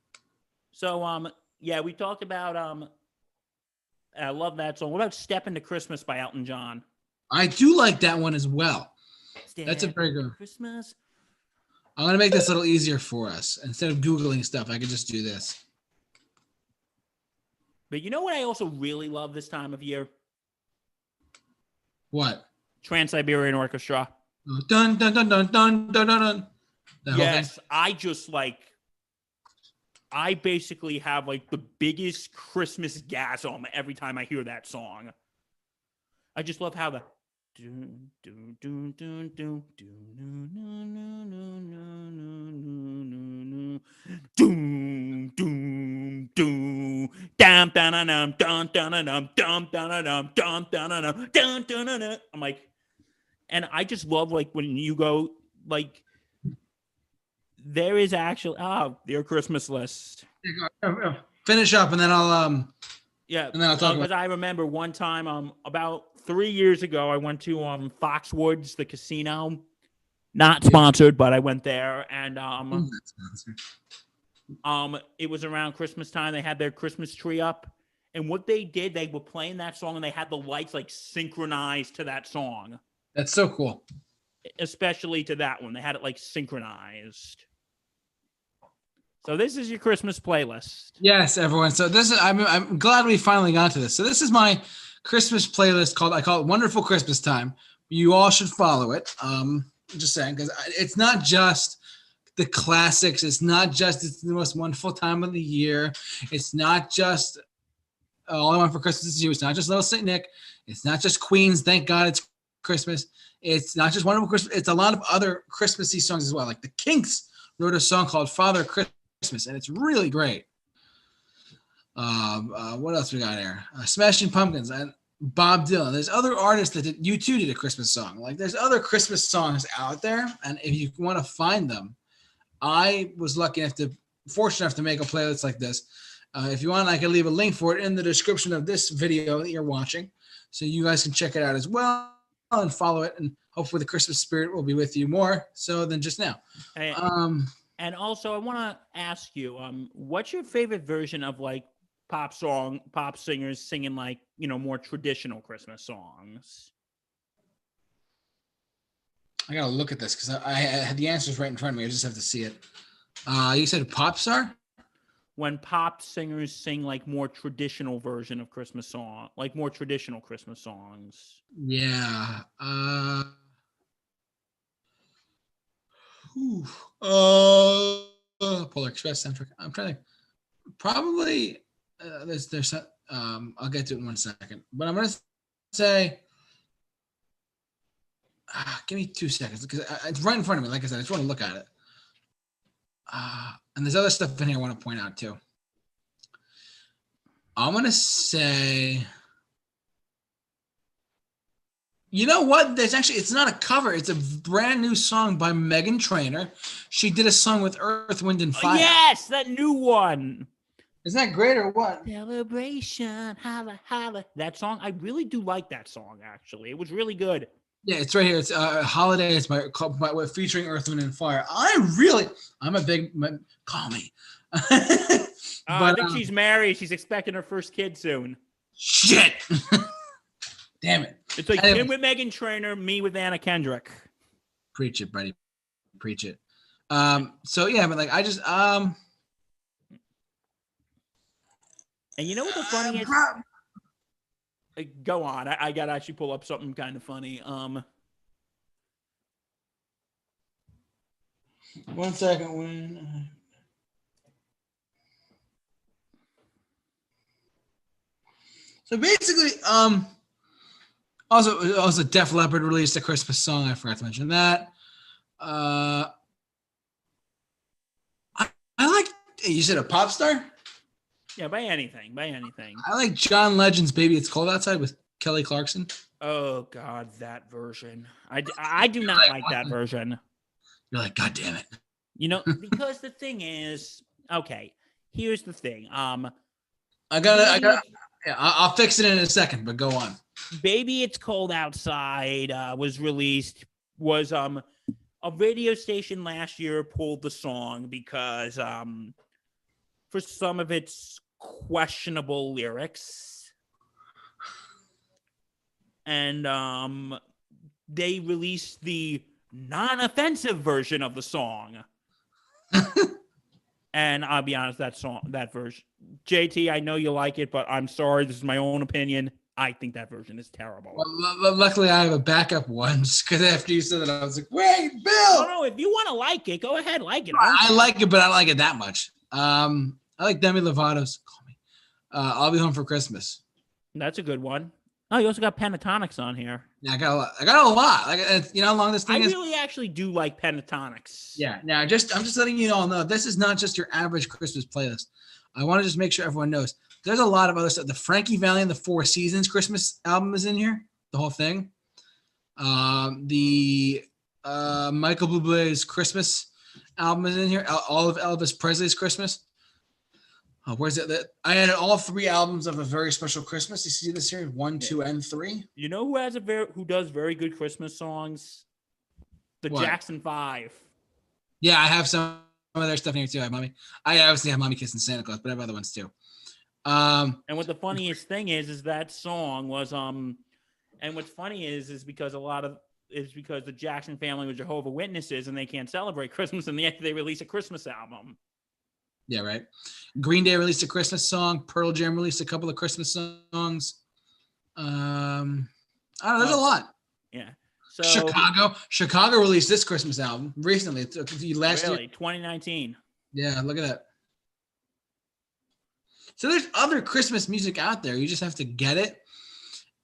Speaker 1: So yeah, we talked about I love that song. What about "Step Into Christmas" by Elton John?
Speaker 2: I do like that one as well. That's a very good
Speaker 1: Christmas.
Speaker 2: I'm gonna make this a little easier for us. Instead of Googling stuff, I could just do this.
Speaker 1: But you know what I also really love this time of year?
Speaker 2: What?
Speaker 1: Trans-Siberian Orchestra.
Speaker 2: Dun dun dun dun dun dun dun.
Speaker 1: Yes, I basically have like the biggest Christmas gasm every time I hear that song. I just love how the I'm like, and I just love like when you go like there is actually their Christmas list.
Speaker 2: Finish up and then I'll
Speaker 1: yeah,
Speaker 2: and then I'll talk about.
Speaker 1: Because I remember one time about 3 years ago I went to Foxwoods, the casino. Not sponsored, but I went there and it was around Christmas time. They had their Christmas tree up. And what they did, they were playing that song and they had the lights like synchronized to that song.
Speaker 2: That's so cool.
Speaker 1: Especially to that one. They had it like synchronized. So this is your Christmas playlist.
Speaker 2: Yes, everyone. So this is I'm glad we finally got to this. So this is my Christmas playlist I call it Wonderful Christmas Time. You all should follow it. Just saying, because it's not just the classics. It's not just it's the most wonderful time of the year. It's not just All I Want for Christmas Is You. It's not just Little Saint Nick. It's not just Queen's Thank God It's Christmas. It's not just Wonderful Christmas. It's a lot of other Christmassy songs as well. Like the Kinks wrote a song called Father Christmas, and it's really great. What else we got here? Smashing Pumpkins and Bob Dylan. There's other artists that did. U2 did a Christmas song. Like there's other Christmas songs out there, and if you want to find them, I was fortunate enough to make a playlist like this. If you want, I can leave a link for it in the description of this video that you're watching, so you guys can check it out as well and follow it, and hopefully the Christmas spirit will be with you more so than just now.
Speaker 1: And also, I want to ask you, what's your favorite version of like pop singers singing like, more traditional Christmas songs?
Speaker 2: I gotta look at this because I had the answers right in front of me. I just have to see it. You said pop star?
Speaker 1: When pop singers sing like more traditional version of Christmas song, like more traditional Christmas songs.
Speaker 2: Yeah. Polar Express soundtrack. I'm trying to probably there's I'll get to it in 1 second, but I'm gonna say give me 2 seconds because it's right in front of me. Like I said, I just want to look at it. And there's other stuff in here I want to point out too. I'm gonna say, you know what? It's not a cover. It's a brand new song by Meghan Trainor. She did a song with Earth, Wind, and Fire.
Speaker 1: Yes, that new one.
Speaker 2: Isn't that great or what?
Speaker 1: Celebration, holla, holla. That song, I really do like that song, actually. It was really good.
Speaker 2: Yeah, it's right here. It's Holiday. It's featuring Earth, Wind, and Fire. I'm a big, call me.
Speaker 1: I think she's married. She's expecting her first kid soon.
Speaker 2: Shit. Damn it.
Speaker 1: It's like him with Meghan Trainor, me with Anna Kendrick.
Speaker 2: Preach it, buddy. Preach it. So yeah, but like I just
Speaker 1: And you know what the funny is? Go on. I gotta actually pull up something kind of funny.
Speaker 2: 1 second. So basically, also Def Leppard released a Christmas song. I forgot to mention that. I like Hey, you said a pop star?
Speaker 1: Yeah, by anything.
Speaker 2: I like John Legend's "Baby It's Cold Outside" with Kelly Clarkson.
Speaker 1: Oh God, that version. I do not like that version.
Speaker 2: You're like, God damn it.
Speaker 1: You know, because the thing is, okay, here's the thing.
Speaker 2: Yeah, I'll fix it in a second, but go on.
Speaker 1: Baby It's Cold Outside was released, was a radio station last year pulled the song because for some of its questionable lyrics. And they released the non-offensive version of the song. And I'll be honest, that version, JT, I know you like it, but I'm sorry, this is my own opinion. I think that version is terrible.
Speaker 2: Well, luckily, I have a backup one, because after you said that, I was like, wait, Bill!
Speaker 1: No, if you want to like it, go ahead, like it.
Speaker 2: I like it, but I don't like it that much. I like Demi Lovato's Call Me. I'll Be Home for Christmas.
Speaker 1: That's a good one. Oh, you also got Pentatonics on here.
Speaker 2: Yeah, I got a lot. Like, you know how long this thing is?
Speaker 1: I really actually do like Pentatonics.
Speaker 2: Yeah. Now, I'm just letting you all know, this is not just your average Christmas playlist. I want to just make sure everyone knows. There's a lot of other stuff. The Frankie Valli and the Four Seasons Christmas album is in here. The whole thing. The Michael Bublé's Christmas album is in here. All of Elvis Presley's Christmas. Where's it? I added all 3 albums of A Very Special Christmas. You see this here? 1, 2, and 3.
Speaker 1: You know who does very good Christmas songs? The Jackson 5.
Speaker 2: Yeah, I have some of their stuff here too. I obviously have Mommy Kissing Santa Claus, but I have other ones too.
Speaker 1: And what the funniest thing is that song was and what's funny is because because the Jackson family were Jehovah's Witnesses and they can't celebrate Christmas, and they release a Christmas album.
Speaker 2: Yeah, right. Green Day released a Christmas song. Pearl Jam released a couple of Christmas songs. I don't know. There's a lot.
Speaker 1: Yeah. So
Speaker 2: Chicago released this Christmas album recently. Last year.
Speaker 1: 2019.
Speaker 2: Yeah, look at that. So there's other Christmas music out there. You just have to get it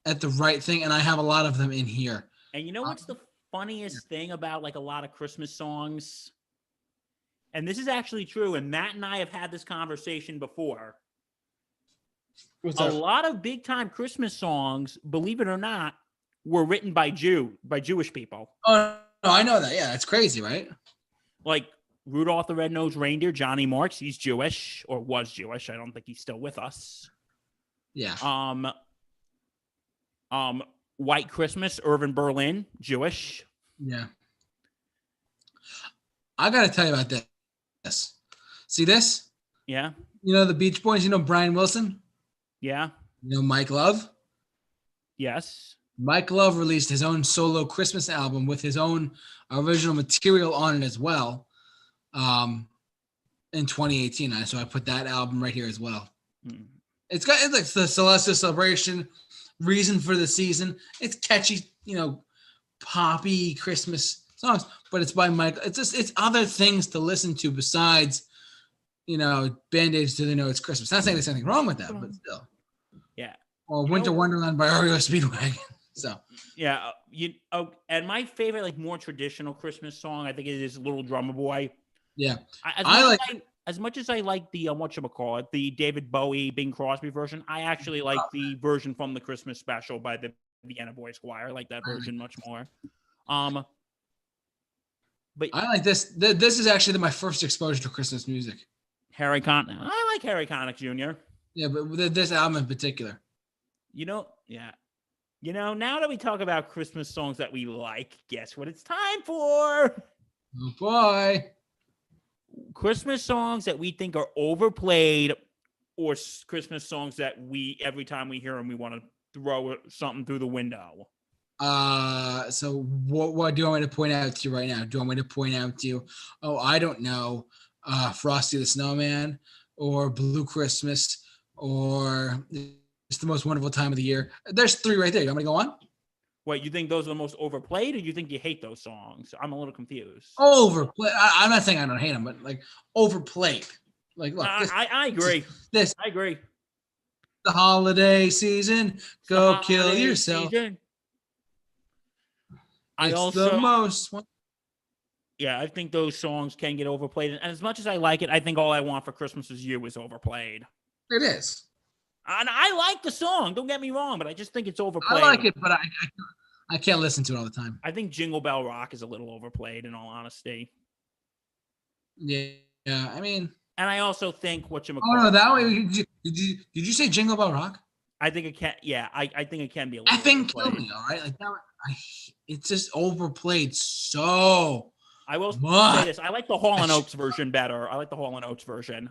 Speaker 2: at the right thing, and I have a lot of them in here.
Speaker 1: And you know what's the funniest thing about like a lot of Christmas songs? And this is actually true, and Matt and I have had this conversation before. A lot of big-time Christmas songs, believe it or not, were written by Jewish people.
Speaker 2: Oh, no, I know that. Yeah, that's crazy, right?
Speaker 1: Like Rudolph the Red-Nosed Reindeer, Johnny Marks, he's Jewish, or was Jewish. I don't think he's still with us.
Speaker 2: Yeah.
Speaker 1: White Christmas, Irving Berlin, Jewish.
Speaker 2: Yeah. I got to tell you about this. See this?
Speaker 1: Yeah.
Speaker 2: You know the Beach Boys? You know Brian Wilson?
Speaker 1: Yeah.
Speaker 2: You know Mike Love?
Speaker 1: Yes.
Speaker 2: Mike Love released his own solo Christmas album with his own original material on it as well in 2018. So I put that album right here as well. It's like the Celestial Celebration, Reason for the Season. It's catchy, poppy Christmas songs, but it's by Mike. It's other things to listen to besides, Band-Aids to know it's Christmas. Not saying there's anything wrong with that, but still.
Speaker 1: Yeah.
Speaker 2: Or Winter Wonderland by REO Speedwagon. So.
Speaker 1: Yeah. And my favorite, more traditional Christmas song, I think it is Little Drummer Boy.
Speaker 2: Yeah.
Speaker 1: As much as I like the whatchamacallit, the David Bowie, Bing Crosby version, I actually like the version from the Christmas special by the Vienna Boys Choir. I like that version much more. But
Speaker 2: I like this. This is actually my first exposure to Christmas music.
Speaker 1: Harry Connick. I like Harry Connick Jr.
Speaker 2: Yeah, but this album in particular.
Speaker 1: Yeah. Now that we talk about Christmas songs that we like, guess what it's time for?
Speaker 2: Oh, boy.
Speaker 1: Christmas songs that we think are overplayed, or Christmas songs that every time we hear them, we want to throw something through the window.
Speaker 2: So what do you want me to point out to you right now? Do you want me to point out to you, I don't know, Frosty the Snowman, or Blue Christmas, or It's the Most Wonderful Time of the Year? There's 3 right there. You want me to go on?
Speaker 1: Wait, you think those are the most overplayed, or you think you hate those songs? I'm a little confused.
Speaker 2: Overplayed. I'm not saying I don't hate them, but overplayed. Look,
Speaker 1: I agree. I agree.
Speaker 2: The holiday season, go kill yourself.
Speaker 1: Season.
Speaker 2: It's the most.
Speaker 1: Yeah, I think those songs can get overplayed. And as much as I like it, I think All I Want for Christmas Is You is overplayed.
Speaker 2: It is.
Speaker 1: And I like the song. Don't get me wrong, but I just think it's
Speaker 2: I
Speaker 1: overplayed.
Speaker 2: like it, but I can't listen to it all the time.
Speaker 1: I think Jingle Bell Rock is a little overplayed, in all honesty.
Speaker 2: Yeah, I mean.
Speaker 1: And I also think
Speaker 2: Oh no, that way. Did you say Jingle Bell Rock?
Speaker 1: I think it can. Yeah, I think it can be a
Speaker 2: I
Speaker 1: little.
Speaker 2: think kill me. All right, like that. It's just overplayed so.
Speaker 1: I will
Speaker 2: much.
Speaker 1: say this: I like the Hall & Oates version better. I like the Hall & Oates version.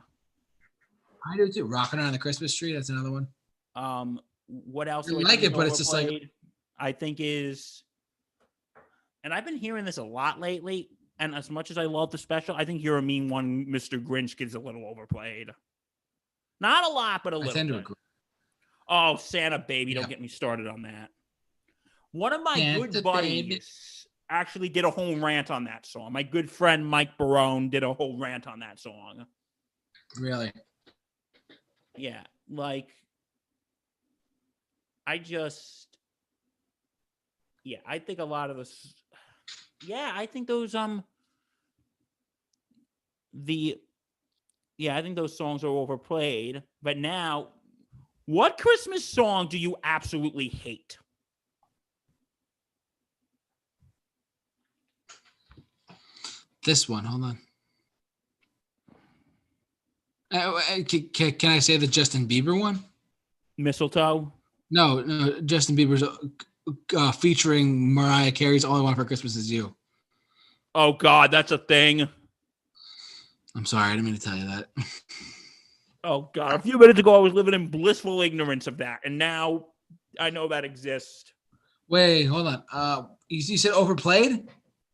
Speaker 2: I do too. Rocking Around the Christmas Tree. That's another one.
Speaker 1: What else?
Speaker 2: I like it, but it's just like
Speaker 1: I think is, and I've been hearing this a lot lately. And as much as I love the special, I think You're a Mean One, Mr. Grinch, gets a little overplayed. Not a lot, but a little. I tend to agree. Oh, Santa Baby! Don't get me started on that. One of my good buddies actually did a whole rant on that song. My good friend Mike Barone did a whole rant on that song.
Speaker 2: Really?
Speaker 1: Yeah, like I think a lot of this. Yeah, I think those I think those songs are overplayed. But now, what Christmas song do you absolutely hate?
Speaker 2: This one, hold on. Can I say the Justin Bieber one?
Speaker 1: Mistletoe?
Speaker 2: No, Justin Bieber's featuring Mariah Carey's All I Want for Christmas Is You.
Speaker 1: Oh, God, that's a thing.
Speaker 2: I'm sorry, I didn't mean to tell you that.
Speaker 1: Oh, God, a few minutes ago, I was living in blissful ignorance of that, and now I know that exists.
Speaker 2: Wait, hold on. You said overplayed?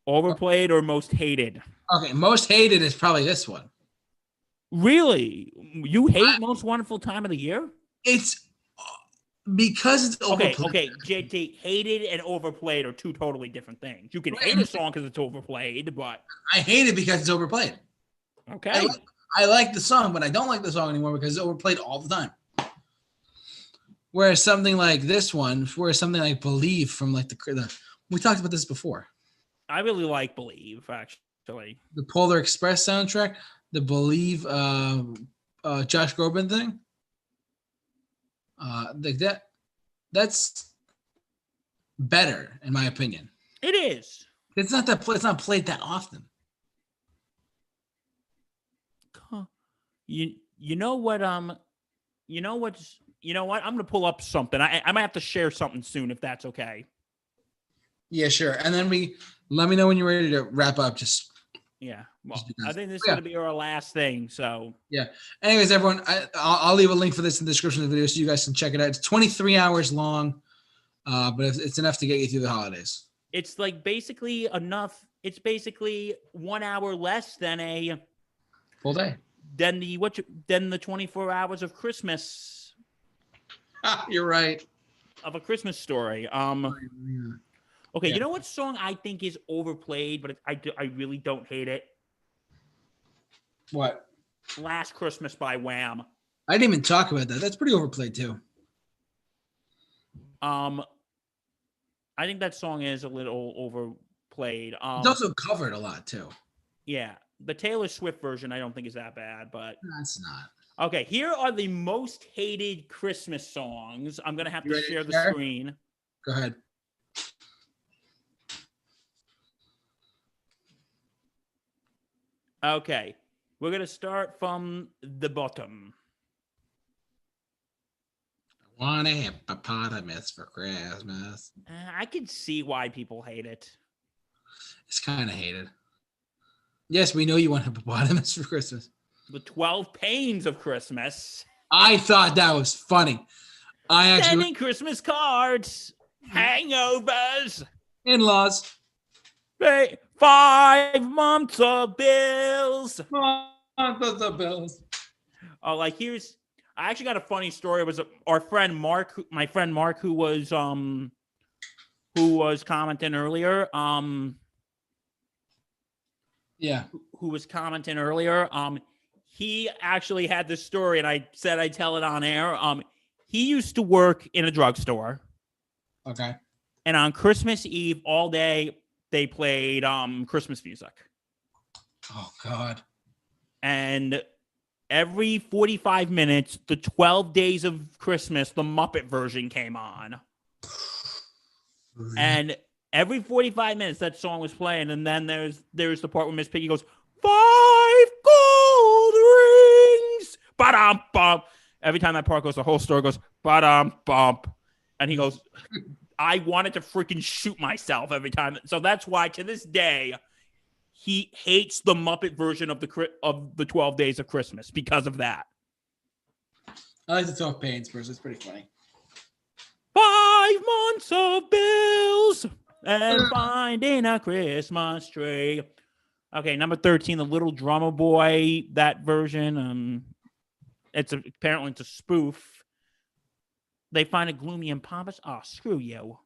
Speaker 1: Overplayed or most hated?
Speaker 2: Okay, most hated is probably this one.
Speaker 1: Really? You hate Most Wonderful Time of the Year?
Speaker 2: It's because it's overplayed.
Speaker 1: Okay, JT, hated and overplayed are two totally different things. You can hate a song because it's overplayed, but
Speaker 2: I hate it because it's overplayed.
Speaker 1: Okay.
Speaker 2: I like the song, but I don't like the song anymore because it's overplayed all the time. Whereas something like this one, whereas something like Believe from like the we talked about this before.
Speaker 1: I really like Believe, actually.
Speaker 2: The Polar Express soundtrack, the Believe Josh Groban thing. Like that's better in my opinion.
Speaker 1: It is.
Speaker 2: It's not played that often.
Speaker 1: You know what I'm gonna pull up something. I might have to share something soon if that's okay.
Speaker 2: Yeah, sure. And then let me know when you're ready to wrap up.
Speaker 1: Yeah. Well, I think this is gonna be our last thing. So
Speaker 2: yeah. Anyways, everyone, I'll leave a link for this in the description of the video so you guys can check it out. It's 23 hours long, but it's enough to get you through the holidays.
Speaker 1: It's like basically enough. It's basically 1 hour less than a
Speaker 2: full day.
Speaker 1: Than the 24 hours of Christmas.
Speaker 2: You're right.
Speaker 1: Of a Christmas Story. Okay, yeah. You know what song I think is overplayed, but I really don't hate it?
Speaker 2: What?
Speaker 1: Last Christmas by Wham.
Speaker 2: I didn't even talk about that. That's pretty overplayed too.
Speaker 1: I think that song is a little overplayed.
Speaker 2: It's also covered a lot too.
Speaker 1: Yeah. The Taylor Swift version I don't think is that bad, but
Speaker 2: that's not.
Speaker 1: Okay, here are the most hated Christmas songs. I'm gonna have to share the screen.
Speaker 2: Go ahead.
Speaker 1: Okay, we're gonna start from the bottom.
Speaker 2: I want a hippopotamus for Christmas.
Speaker 1: I can see why people hate it.
Speaker 2: It's kind of hated. Yes, we know you want hippopotamus for Christmas.
Speaker 1: The 12 Pains of Christmas.
Speaker 2: I thought that was funny.
Speaker 1: Sending Christmas cards. Hangovers.
Speaker 2: In-laws.
Speaker 1: 5 months of bills.
Speaker 2: Months of bills.
Speaker 1: Oh, like I actually got a funny story. It was our friend Mark, my friend Mark, who was commenting earlier.
Speaker 2: Yeah.
Speaker 1: Who was commenting earlier. He actually had this story, and I said I'd tell it on air. He used to work in a drugstore.
Speaker 2: Okay.
Speaker 1: And on Christmas Eve, all day, they played Christmas music.
Speaker 2: Oh, God.
Speaker 1: And every 45 minutes, the 12 Days of Christmas, the Muppet version came on. And every 45 minutes, that song was playing. And then there's the part where Miss Piggy goes, 5 gold rings. Ba-dum bump. Every time that part goes, the whole story goes, ba-dum bump. And he goes, I wanted to freaking shoot myself every time. So that's why, to this day, he hates the Muppet version of the 12 Days of Christmas because of that.
Speaker 2: I like the 12 Pains version. It's pretty funny.
Speaker 1: 5 months of bills and finding a Christmas tree. Okay, number 13, the Little Drummer Boy. That version, apparently it's a spoof. They find it gloomy and pompous. Oh, screw you.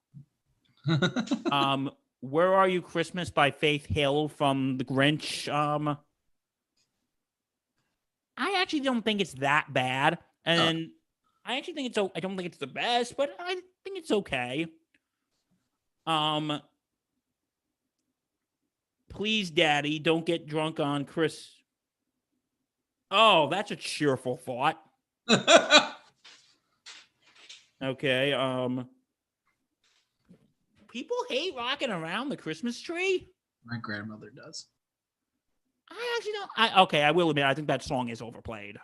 Speaker 1: Where Are You Christmas by Faith Hill from The Grinch. I actually don't think it's that bad. And I actually think I don't think it's the best, but I think it's okay. Please, Daddy, Don't Get Drunk on Chris. Oh, that's a cheerful thought. Okay, people hate rocking around the Christmas tree?
Speaker 2: My grandmother does.
Speaker 1: I actually don't. I will admit, I think that song is overplayed.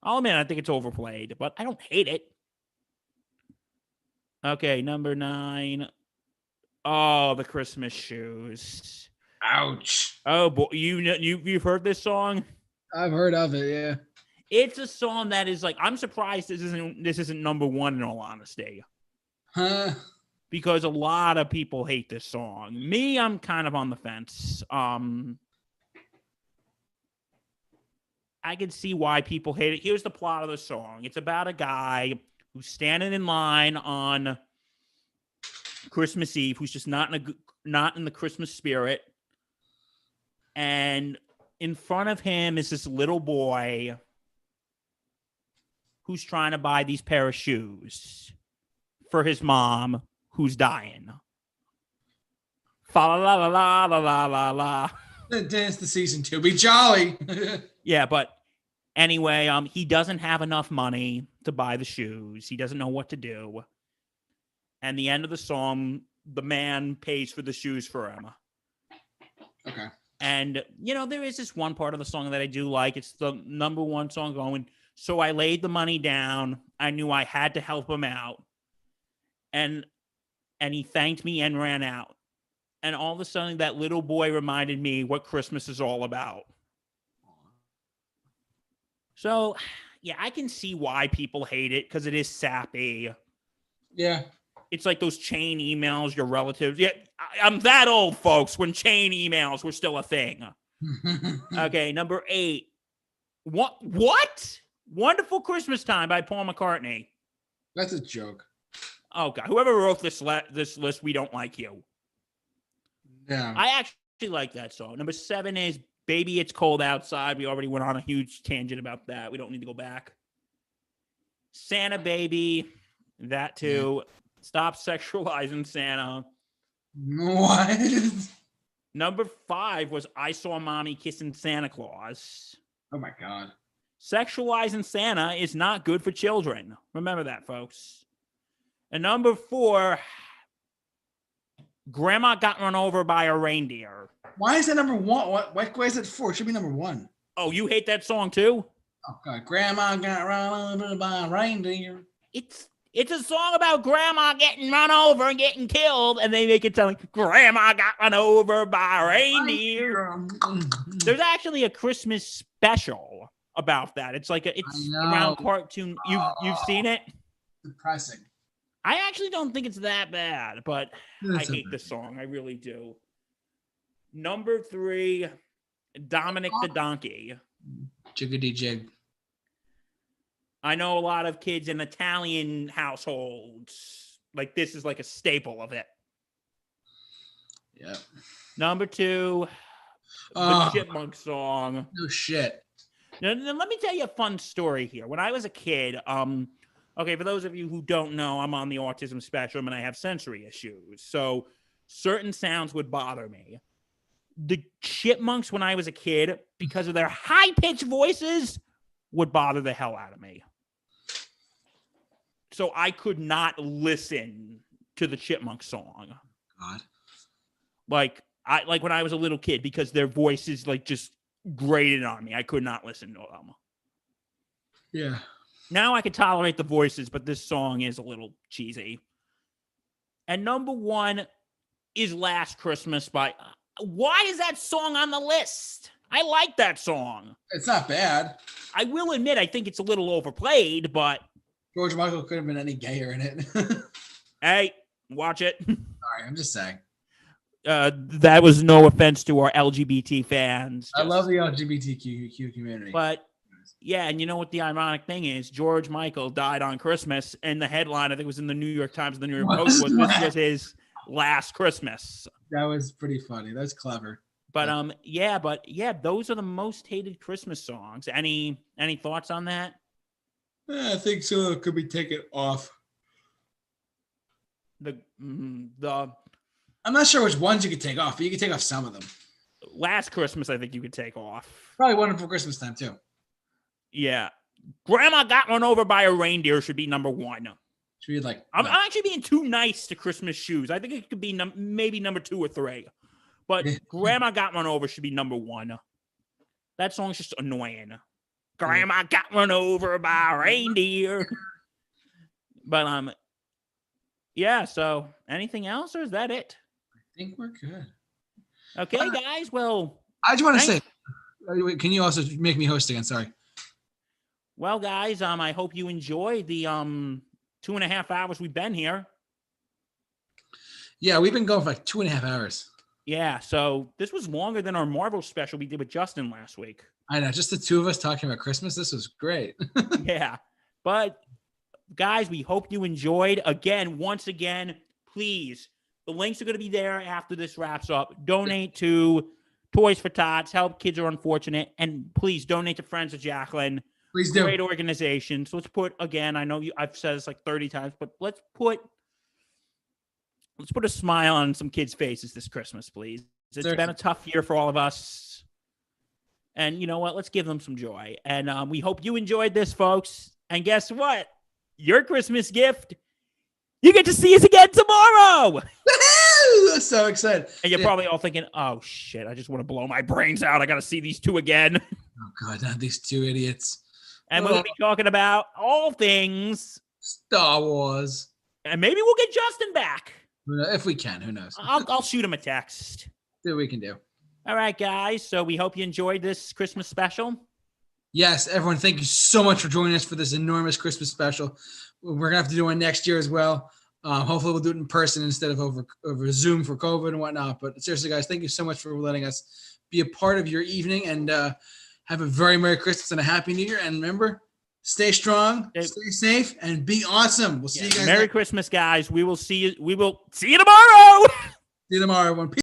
Speaker 1: I'll admit, I think it's overplayed, but I don't hate it. Okay, number 9. Oh, the Christmas shoes.
Speaker 2: Ouch.
Speaker 1: Oh boy, you've heard this song?
Speaker 2: I've heard of it, yeah.
Speaker 1: It's a song that is like, I'm surprised this isn't number 1 in all honesty.
Speaker 2: Huh?
Speaker 1: Because a lot of people hate this song. Me, I'm kind of on the fence. I can see why people hate it. Here's the plot of the song. It's about a guy who's standing in line on Christmas Eve, who's just not in the Christmas spirit. And in front of him is this little boy who's trying to buy these pair of shoes for his mom, who's dying. Fa la la la la la la la.
Speaker 2: Dance the season 2. Be jolly.
Speaker 1: Yeah, but anyway, he doesn't have enough money to buy the shoes. He doesn't know what to do. And the end of the song, the man pays for the shoes for him.
Speaker 2: Okay.
Speaker 1: And, there is this one part of the song that I do like. It's the number 1 song going, so I laid the money down. I knew I had to help him out. And he thanked me and ran out. And all of a sudden, that little boy reminded me what Christmas is all about. So, yeah, I can see why people hate it, because it is sappy.
Speaker 2: Yeah.
Speaker 1: It's like those chain emails, your relatives. Yeah, I'm that old, folks, when chain emails were still a thing. Okay, number 8. What? Wonderful Christmas Time by Paul McCartney.
Speaker 2: That's a joke.
Speaker 1: Oh, God. Whoever wrote this list, we don't like you.
Speaker 2: Yeah.
Speaker 1: I actually like that song. Number 7 is Baby It's Cold Outside. We already went on a huge tangent about that. We don't need to go back. Santa Baby. That too. Yeah. Stop Sexualizing Santa.
Speaker 2: What?
Speaker 1: Number 5 was I Saw Mommy Kissing Santa Claus.
Speaker 2: Oh, my God.
Speaker 1: Sexualizing Santa is not good for children. Remember that, folks. And number 4, Grandma Got Run Over by a Reindeer.
Speaker 2: Why is that number 1? Why is it 4? It should be number 1.
Speaker 1: Oh, you hate that song too?
Speaker 2: Oh, God. Grandma got run over by a reindeer.
Speaker 1: It's a song about Grandma getting run over and getting killed, and they make it sound like Grandma got run over by a reindeer. There's actually a Christmas special about that. It's like it's around cartoon. You've seen it?
Speaker 2: Depressing.
Speaker 1: I actually don't think it's that bad, but I hate this song. I really do. Number 3, Dominic the Donkey.
Speaker 2: Jiggity jig.
Speaker 1: I know a lot of kids in Italian households, like this is like a staple of it.
Speaker 2: Yep.
Speaker 1: Number 2, the Chipmunk song.
Speaker 2: No shit.
Speaker 1: Now, let me tell you a fun story here. When I was a kid, okay, for those of you who don't know, I'm on the autism spectrum and I have sensory issues. So certain sounds would bother me. the Chipmunks when I was a kid, because of their high-pitched voices, would bother the hell out of me. So I could not listen to the Chipmunk song.
Speaker 2: God.
Speaker 1: Like when I was a little kid, because their voices like just grated on me. I could not listen to them.
Speaker 2: Yeah.
Speaker 1: Now I can tolerate the voices, but this song is a little cheesy. And number 1 is Last Christmas by... Why is that song on the list? I like that song.
Speaker 2: It's not bad.
Speaker 1: I will admit, I think it's a little overplayed, but...
Speaker 2: George Michael could have been any gayer in it.
Speaker 1: Hey, watch it.
Speaker 2: Sorry, I'm just saying.
Speaker 1: That was no offense to our LGBT fans.
Speaker 2: I love the LGBTQ community.
Speaker 1: But, yeah, and you know what the ironic thing is? George Michael died on Christmas, and the headline, I think it was in the New York Times, the New York Post, this was his last Christmas.
Speaker 2: That was pretty funny. That's clever.
Speaker 1: But yeah, those are the most hated Christmas songs. Any thoughts on that?
Speaker 2: I think so. It could be taken off.
Speaker 1: I'm
Speaker 2: not sure which ones you could take off, but you could take off some of them.
Speaker 1: Last Christmas, I think you could take off.
Speaker 2: Probably Wonderful Christmas Time too.
Speaker 1: Yeah, Grandma Got Run Over by a Reindeer should be number 1.
Speaker 2: Should be like
Speaker 1: I'm actually being too nice to Christmas Shoes. I think it could be maybe number 2 or 3. But Grandma Got Run Over should be number 1. That song's just annoying. Grandma got run over by a reindeer. But yeah, so anything else, or is that it?
Speaker 2: I think we're good.
Speaker 1: Okay, guys. Well,
Speaker 2: I just want to say, can you also make me host again? Sorry.
Speaker 1: Well, guys, I hope you enjoyed the 2.5 hours we've been here.
Speaker 2: Yeah, we've been going for like 2.5 hours.
Speaker 1: Yeah, so this was longer than our Marvel special we did with Justin last week.
Speaker 2: I know, just the two of us talking about Christmas. This was great.
Speaker 1: Yeah, but guys, we hope you enjoyed. Once again, please, the links are going to be there after this wraps up. Donate to Toys for Tots. Help Kids Are Unfortunate. And please donate to Friends of Jacqueline.
Speaker 2: Please do.
Speaker 1: Great organization. So let's put, again, I know I've said this like 30 times, but let's put a smile on some kids' faces this Christmas, please. It's been a tough year for all of us. And you know what? Let's give them some joy. And we hope you enjoyed this, folks. And guess what? Your Christmas gift, you get to see us again tomorrow.
Speaker 2: I'm so excited.
Speaker 1: And you're probably all thinking, oh, shit, I just want to blow my brains out. I got to see these two again.
Speaker 2: Oh, God, not these two idiots.
Speaker 1: And we'll be talking about all things
Speaker 2: Star Wars.
Speaker 1: And maybe we'll get Justin back.
Speaker 2: If we can, who knows?
Speaker 1: I'll shoot him a text.
Speaker 2: See what we can do.
Speaker 1: All right, guys. So we hope you enjoyed this Christmas special.
Speaker 2: Yes, everyone, thank you so much for joining us for this enormous Christmas special. We're going to have to do one next year as well. Hopefully we'll do it in person instead of over Zoom for COVID and whatnot. But seriously, guys, thank you so much for letting us be a part of your evening, and have a very Merry Christmas and a Happy New Year. And remember, stay strong, stay safe, and be awesome. We'll see you guys.
Speaker 1: Merry Christmas, guys. We will see you tomorrow.
Speaker 2: See you tomorrow, everyone. Peace.